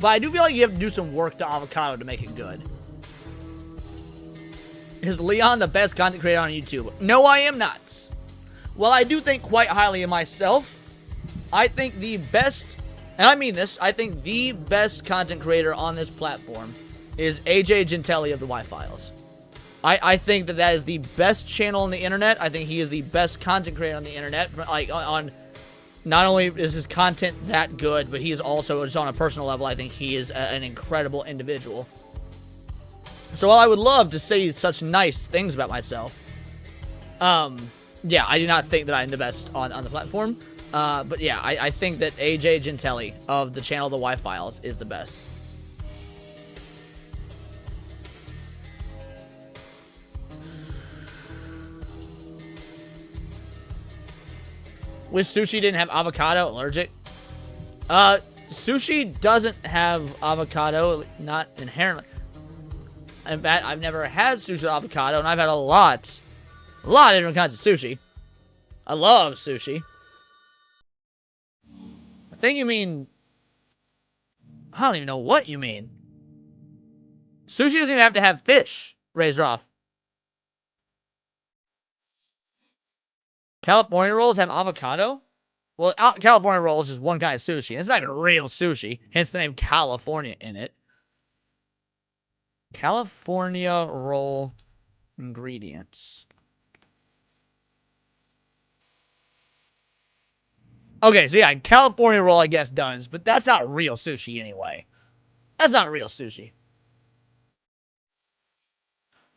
But I do feel like you have to do some work to avocado to make it good. Is Leon the best content creator on YouTube? No, I am not. While I do think quite highly of myself, I think the best, and I mean this, I think the best content creator on this platform is AJ Gentelli of the Y-Files. I think that is the best channel on the internet. I think he is the best content creator on the internet. Like, on not only is his content that good, but he is also, just on a personal level, I think he is an incredible individual. So while I would love to say such nice things about myself, yeah, I do not think that I'm the best on the platform. But yeah, I think that AJ Gentelli of the channel The Y-Files is the best. Wish sushi didn't have avocado. Allergic. Sushi doesn't have avocado, not inherently. In fact, I've never had sushi with avocado, and I've had a lot of different kinds of sushi. I love sushi. I think you mean... I don't even know what you mean. Sushi doesn't even have to have fish, Razor off. California rolls have avocado? Well, California rolls is one kind of sushi. It's not even real sushi, hence the name California in it. California roll ingredients. Okay, so yeah, California roll I guess does, but that's not real sushi anyway. That's not real sushi.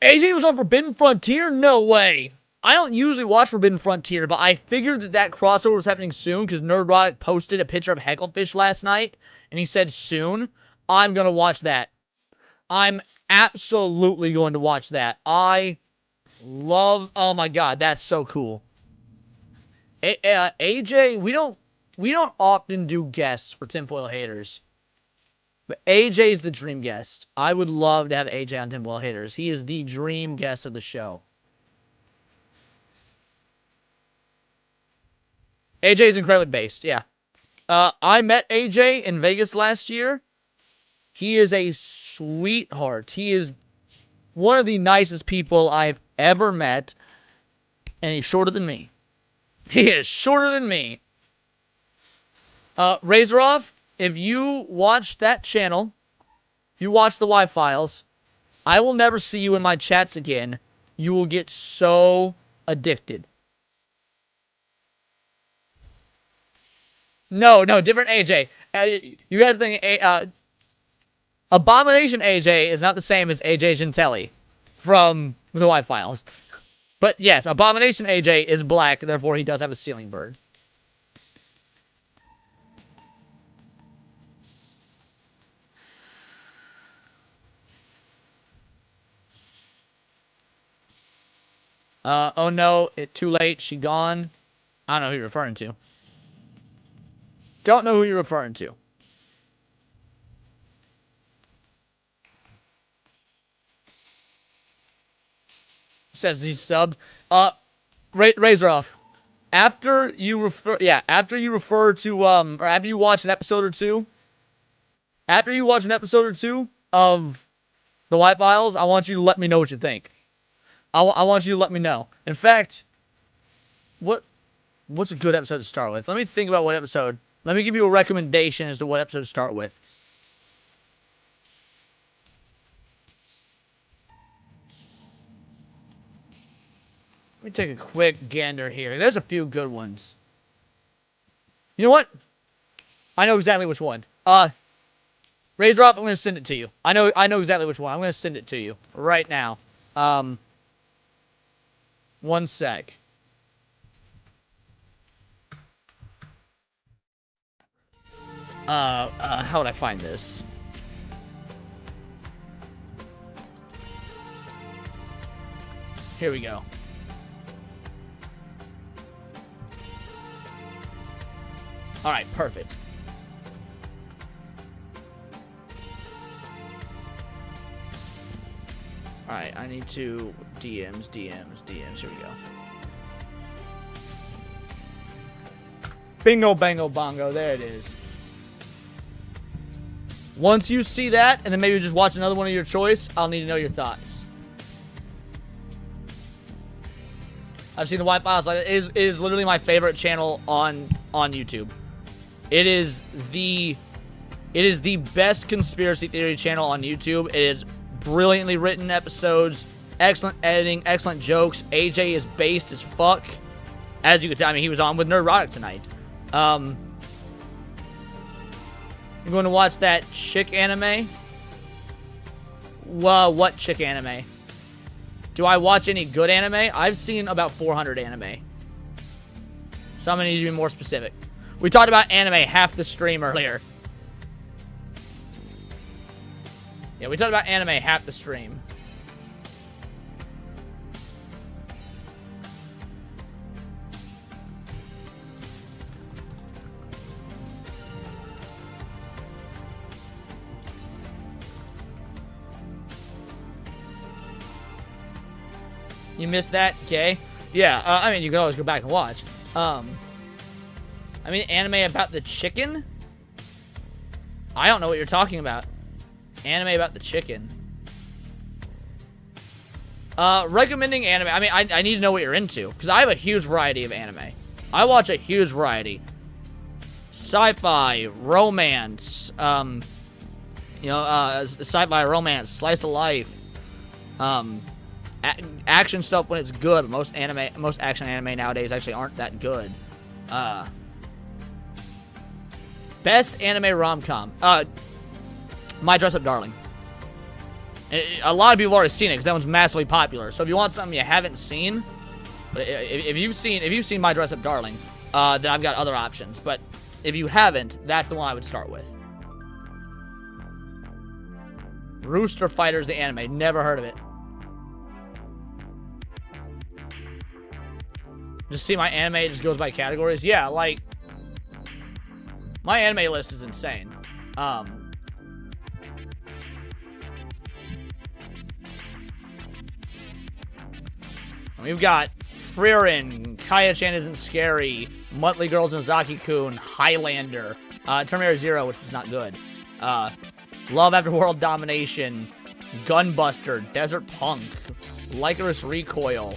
AJ was on Forbidden Frontier? No way. I don't usually watch Forbidden Frontier, but I figured that crossover was happening soon because Nerdrotic posted a picture of Hecklefish last night, and he said soon. I'm going to watch that. I'm absolutely going to watch that. I love... Oh my god, that's so cool. AJ, we don't often do guests for Tinfoil Haters. But AJ's the dream guest. I would love to have AJ on Tinfoil Haters. He is the dream guest of the show. AJ's incredibly based, yeah. I met AJ in Vegas last year. He is a sweetheart. He is one of the nicest people I've ever met. And he's shorter than me. He is shorter than me. Razoroff, if you watch that channel, you watch the Y-Files, I will never see you in my chats again. You will get so addicted. No, different AJ. You guys think Abomination AJ is not the same as AJ Gentelli from the White Files. But yes, Abomination AJ is black, therefore he does have a ceiling bird. Oh no, too late, she gone. I don't know who you're referring to. Don't know who you're referring to. Says he's subbed. Razor off. After you refer to, or after you watch an episode or two, of The White Files, I want you to let me know what you think. I want you to let me know. In fact, what's a good episode to start with? Let me think about what episode. Let me give you a recommendation as to what episode to start with. Let me take a quick gander here. There's a few good ones. You know what? I know exactly which one. Razor up, I'm going to send it to you. I know exactly which one. I'm going to send it to you right now. One sec. How would I find this? Here we go. Alright, perfect. Alright, I need to DMs. Here we go. Bingo, bango, bongo. There it is. Once you see that, and then maybe just watch another one of your choice, I'll need to know your thoughts. I've seen The White Files. It is literally my favorite channel on YouTube. It is the best conspiracy theory channel on YouTube. It is brilliantly written episodes, excellent editing, excellent jokes. AJ is based as fuck. As you can tell, I mean, he was on with Nerdrotic tonight. You going to watch that chick anime? Well, what chick anime? Do I watch any good anime? I've seen about 400 anime. So I'm going to need to be more specific. We talked about anime half the stream earlier. Yeah, we talked about anime half the stream. You missed that, okay? Yeah, I mean, you can always go back and watch. I mean, anime about the chicken? I don't know what you're talking about. Anime about the chicken. Recommending anime. I mean, I need to know what you're into, because I have a huge variety of anime. I watch a huge variety. Sci-fi, romance, sci-fi, romance, slice of life, action stuff when it's good. Most action anime nowadays actually aren't that good. Best anime rom-com. My Dress Up Darling. A lot of people have already seen it because that one's massively popular. So if you want something you haven't seen, but if you've seen My Dress Up Darling, then I've got other options. But if you haven't, that's the one I would start with. Rooster Fighters, the anime. Never heard of it. Just see my anime, it just goes by categories. Yeah, like, my anime list is insane. We've got Frieren, Kaya-chan Isn't Scary, Monthly Girls Nozaki-kun, Highlander, Terminator Zero, which was not good, Love After World Domination, Gunbuster, Desert Punk, Lycanus Recoil,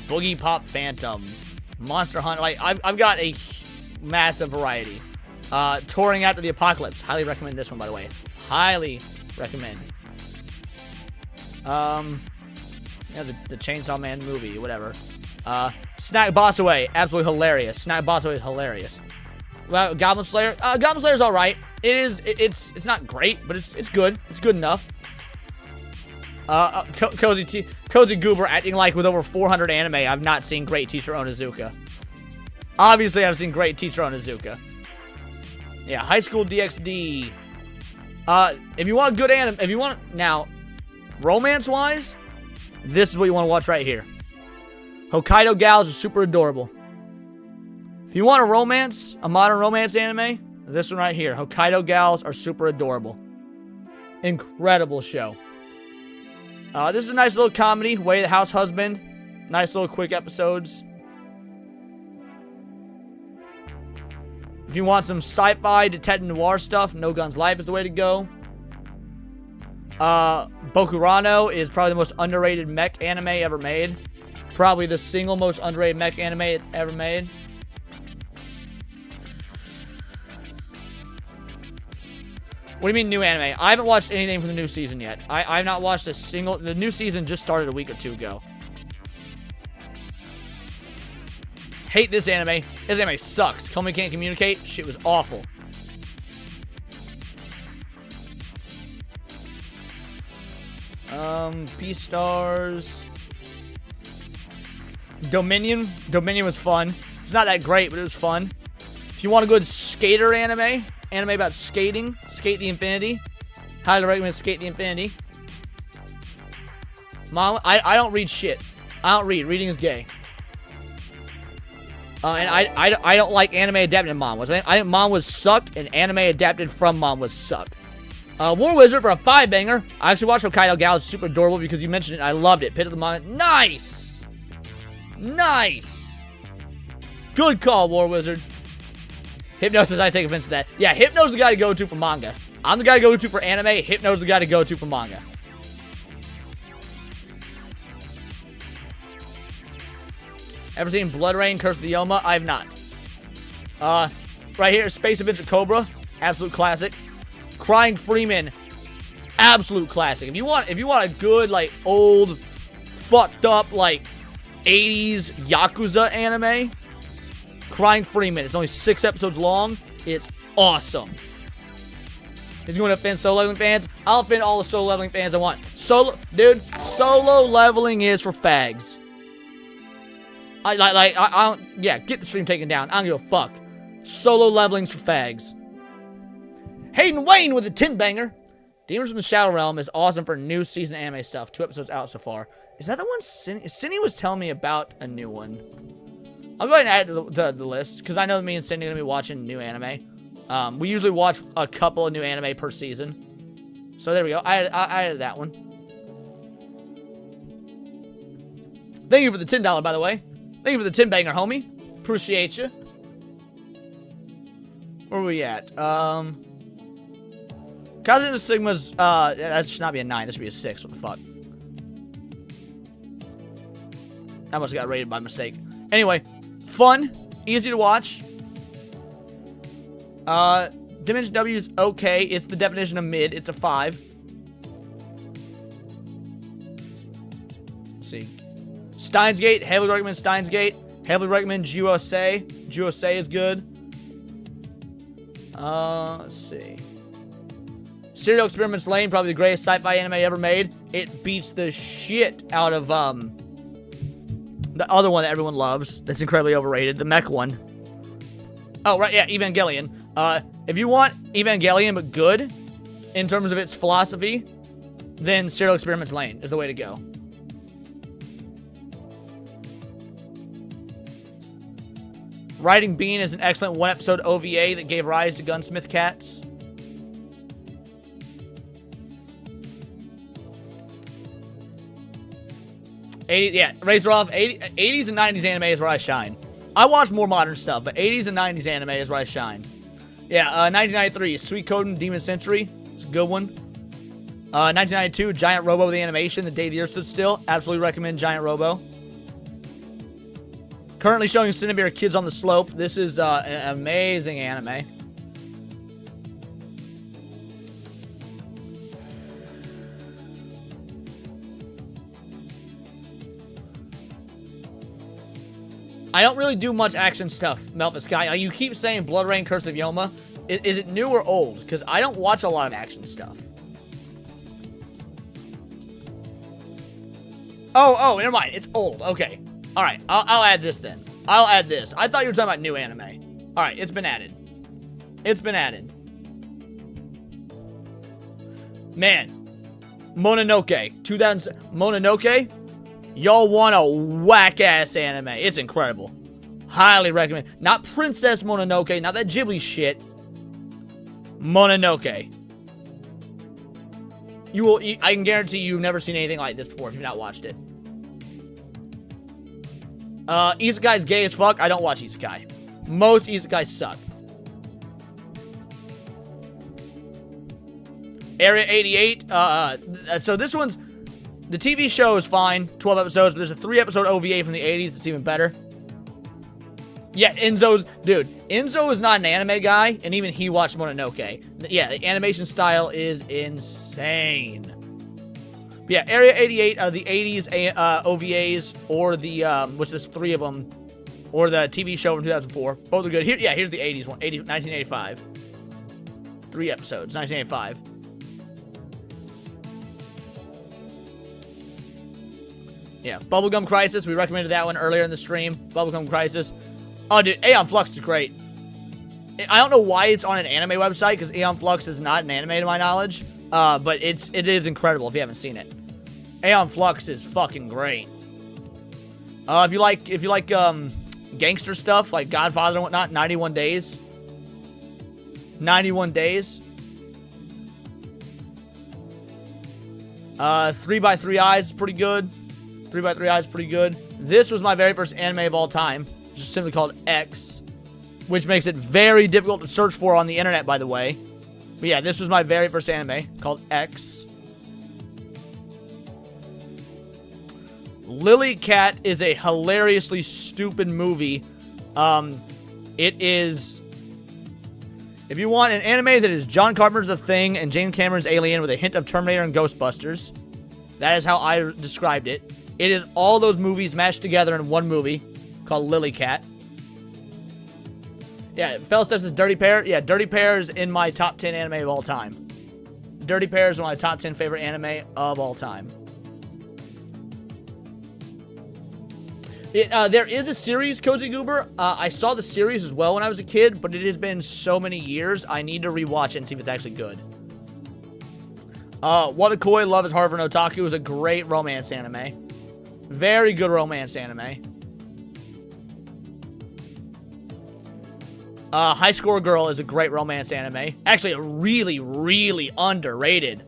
Boogie Pop Phantom, Monster Hunt. Like, I've got a massive variety. Touring After the Apocalypse. Highly recommend this one, by the way. Highly recommend. Yeah, the Chainsaw Man movie, whatever. Snack Boss Away. Absolutely hilarious. Snack Boss Away is hilarious. Goblin Slayer. Goblin Slayer's all right. It's not great, but it's good. It's good enough. Cozy Goober acting like with over 400 anime, I've not seen Great Teacher Onizuka. Obviously, I've seen Great Teacher Onizuka. Yeah, High School DxD. If you want a good anime, if you want now, romance-wise, this is what you want to watch right here. Hokkaido Gals are super adorable. If you want a romance, a modern romance anime, this one right here. Hokkaido Gals are super adorable. Incredible show. This is a nice little comedy. Way the House Husband. Nice little quick episodes. If you want some sci-fi, detective noir stuff, No Guns Life is the way to go. Bokurano is probably the most underrated mech anime ever made. Probably the single most underrated mech anime it's ever made. What do you mean new anime? I haven't watched anything from the new season yet. I've not watched a single... The new season just started a week or two ago. Hate this anime. This anime sucks. Call Me Can't Communicate. Shit was awful. Beastars. Dominion. Dominion was fun. It's not that great, but it was fun. If you want a good skater anime about skating, Skate the Infinity. Highly recommend Skate the Infinity. Mom, I don't read shit. I don't read. Reading is gay. And I don't like anime adapted to manhwas. I think manhwas suck, and anime adapted from manhwas suck. War Wizard for a 5-banger. I actually watched Hokkaido Gal. It's super adorable because you mentioned it. I loved it. Pit of the Manga. Nice! Nice! Good call, War Wizard. Hypnosis, I take offense to that. Yeah, Hypno's the guy to go to for manga. I'm the guy to go to for anime. Hypno's the guy to go to for manga. Ever seen Blood Rain, Curse of the Yoma? I have not. Right here, Space Adventure Cobra. Absolute classic. Crying Freeman. Absolute classic. If you want a good, like, old, fucked up, like, 80s Yakuza anime, Crying Freeman. It's only 6 episodes long. It's awesome. He's going to offend solo leveling fans. I'll offend all the solo leveling fans I want. Solo leveling is for fags. I don't, yeah, get the stream taken down. I don't give a fuck. Solo leveling's for fags. Hayden Wayne with a 10-banger. Demons from the Shadow Realm is awesome for new season anime stuff. 2 episodes out so far. Is that the one Ciney was telling me about a new one? I'll go ahead and add it to the list, because I know me and Cindy are going to be watching new anime. We usually watch a couple of new anime per season. So there we go. I added that one. Thank you for the $10, by the way. Thank you for the 10-banger, homie. Appreciate you. Where are we at? Cousin of Sigma's, that should not be a 9. That should be a 6. What the fuck? I must have got rated by mistake. Anyway, fun. Easy to watch. Dimension W is okay. It's the definition of mid. It's a 5. Let's see. Steins Gate. Heavily recommend Steins Gate. Heavily recommend Juosei. Juosei is good. Let's see. Serial Experiments Lane, probably the greatest sci-fi anime ever made. It beats the shit out of, the other one that everyone loves. That's incredibly overrated. The mech one. Oh, right, yeah, Evangelion. If you want Evangelion, but good, in terms of its philosophy, then Serial Experiments Lane is the way to go. Riding Bean is an excellent 1-episode OVA that gave rise to Gunsmith Cats. Yeah, Razor off. 80s and 90s anime is where I shine. I watch more modern stuff, but 80s and 90s anime is where I shine. Yeah, 1993, Sweet Coden Demon Century. It's a good one. 1992, Giant Robo the animation, The Day the Earth Stood Still. Absolutely recommend Giant Robo. Currently showing Siniviere Kids on the Slope. This is an amazing anime. I don't really do much action stuff, Melvin Sky. You keep saying Blood Rain, Curse of Yoma. Is it new or old? Because I don't watch a lot of action stuff. Oh, never mind. It's old. Okay. All right. I'll add this then. I'll add this. I thought you were talking about new anime. All right. It's been added. It's been added. Man. Mononoke. 2000. Mononoke? Y'all want a whack-ass anime. It's incredible. Highly recommend. Not Princess Mononoke. Not that Ghibli shit. Mononoke. You will. I can guarantee you've never seen anything like this before if you've not watched it. Isekai's gay as fuck. I don't watch Isekai. Most Isekais suck. Area 88. So this one's... The TV show is fine. 12 episodes. But there's a 3-episode OVA from the 80s that's even better. Yeah, Enzo's... Dude, Enzo is not an anime guy, and even he watched Mononoke. Yeah, the animation style is insane. Yeah, Area 88 are the 80s OVAs, or the, which there's 3 of them, or the TV show from 2004. Both are good. Here, yeah, here's the 80s one, 1985. 3 episodes, 1985. Yeah, Bubblegum Crisis. We recommended that one earlier in the stream. Bubblegum Crisis. Oh, dude, Aeon Flux is great. I don't know why it's on an anime website, because Aeon Flux is not an anime to my knowledge. But it is incredible if you haven't seen it. Aeon Flux is fucking great. If you like gangster stuff like Godfather and whatnot, 91 Days. 91 Days. 3x3 Eyes is pretty good. 3x3 Eyes is pretty good. This was my very first anime of all time, which is simply called X, which makes it very difficult to search for on the internet, by the way. But yeah, this was my very first anime called X. Lily Cat is a hilariously stupid movie. It is... If you want an anime that is John Carpenter's The Thing and James Cameron's Alien with a hint of Terminator and Ghostbusters, that is how I described it. It is all those movies mashed together in one movie called Lily Cat. Yeah, Fell Steps is Dirty Pair. Yeah, Dirty Pair is in my top 10 anime of all time. Dirty Pair is one of my top 10 favorite anime of all time. There is a series, Cozy Goober. I saw the series as well when I was a kid, but it has been so many years, I need to rewatch it and see if it's actually good. Watakoi Love is Harder Than Otaku is a great romance anime. Very good romance anime. High Score Girl is a great romance anime. Actually, a really, really underrated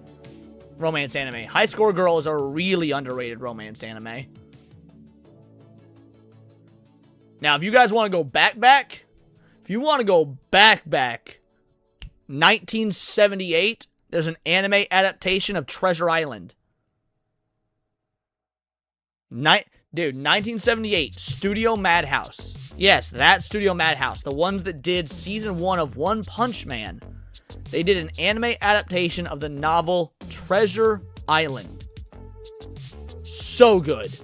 romance anime. High Score Girl is a really underrated romance anime. Now, if you guys want to go back, if you want to go back, 1978, there's an anime adaptation of Treasure Island. Dude, 1978, Studio Madhouse. Yes, that Studio Madhouse. The ones that did season 1 of One Punch Man. They did an anime adaptation of the novel Treasure Island. So good.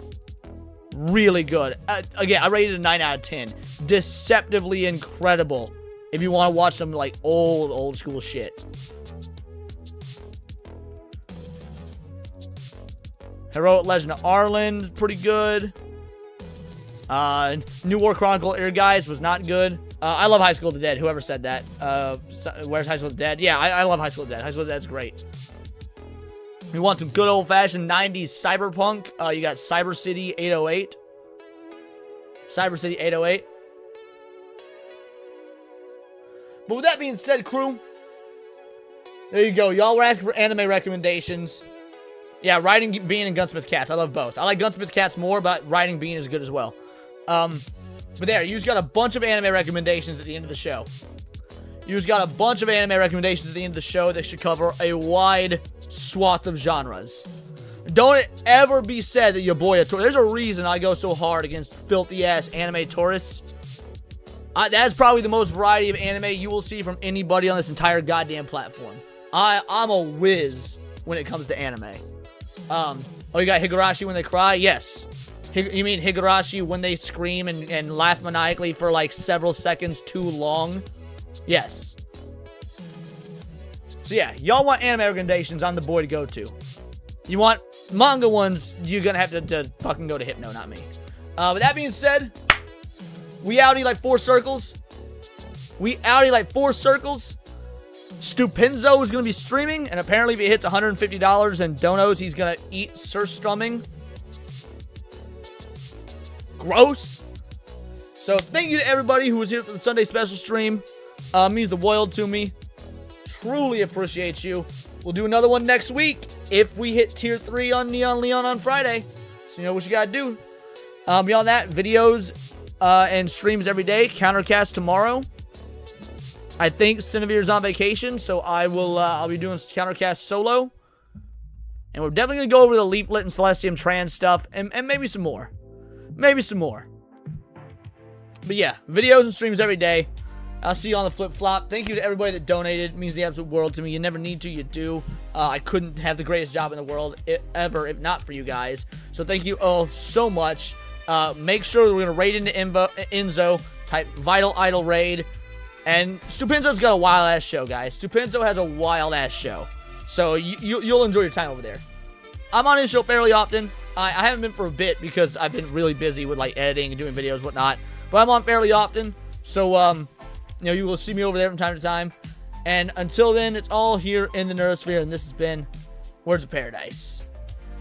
Really good. Again, I rated it a 9 out of 10. Deceptively incredible. If you want to watch some, like, old school shit. Heroic Legend of Arlen, pretty good. New War Chronicle Ear Guys was not good. I love High School of the Dead, whoever said that. Where's High School of the Dead? Yeah, I love High School of the Dead. High School of the Dead's great. If you want some good old-fashioned 90s cyberpunk, you got Cyber City 808. Cyber City 808. But with that being said, crew, there you go. Y'all were asking for anime recommendations. Yeah, Riding Bean and Gunsmith Cats. I love both. I like Gunsmith Cats more, but Riding Bean is good as well. But there, you just got a bunch of anime recommendations at the end of the show. You just got a bunch of anime recommendations at the end of the show that should cover a wide swath of genres. Don't it ever be said that your boy a tourist. There's a reason I go so hard against filthy-ass anime tourists. That's probably the most variety of anime you will see from anybody on this entire goddamn platform. I'm a whiz when it comes to anime. Oh, you got Higurashi When They Cry? Yes. You mean Higurashi when they scream and laugh maniacally for like several seconds too long? Yes. So yeah, y'all want anime recommendations, I'm the boy to go to. You want manga ones, you're gonna have to fucking go to Hypno, not me. With that being said, we outie like 4 circles. Stupinzo is going to be streaming, and apparently if he hits $150 in donos, he's going to eat surstrumming. Gross. So thank you to everybody who was here for the Sunday special stream. Means the world to me. Truly appreciate you. We'll do another one next week if we hit tier 3 on Neon Leon on Friday. So you know what you got to do. Beyond that, videos and streams every day. Countercast tomorrow. I think Siniviere's on vacation, so I'll be doing Countercast solo. And we're definitely going to go over the Leaflit and Celestium Trans stuff, and maybe some more. Maybe some more. But yeah, videos and streams every day. I'll see you on the flip-flop. Thank you to everybody that donated. It means the absolute world to me. You never need to, you do. I couldn't have the greatest job in the world ever if not for you guys. So thank you all so much. Make sure we're going to raid into Enzo. Type Vital Idol Raid. And Stupinzo's got a wild-ass show, guys. Stupinzo has a wild-ass show. So you'll enjoy your time over there. I'm on his show fairly often. I haven't been for a bit because I've been really busy with like editing and doing videos and whatnot. But I'm on fairly often. So, you know, you will see me over there from time to time. And until then, it's all here in the Nerdosphere. And this has been Words of Paradise.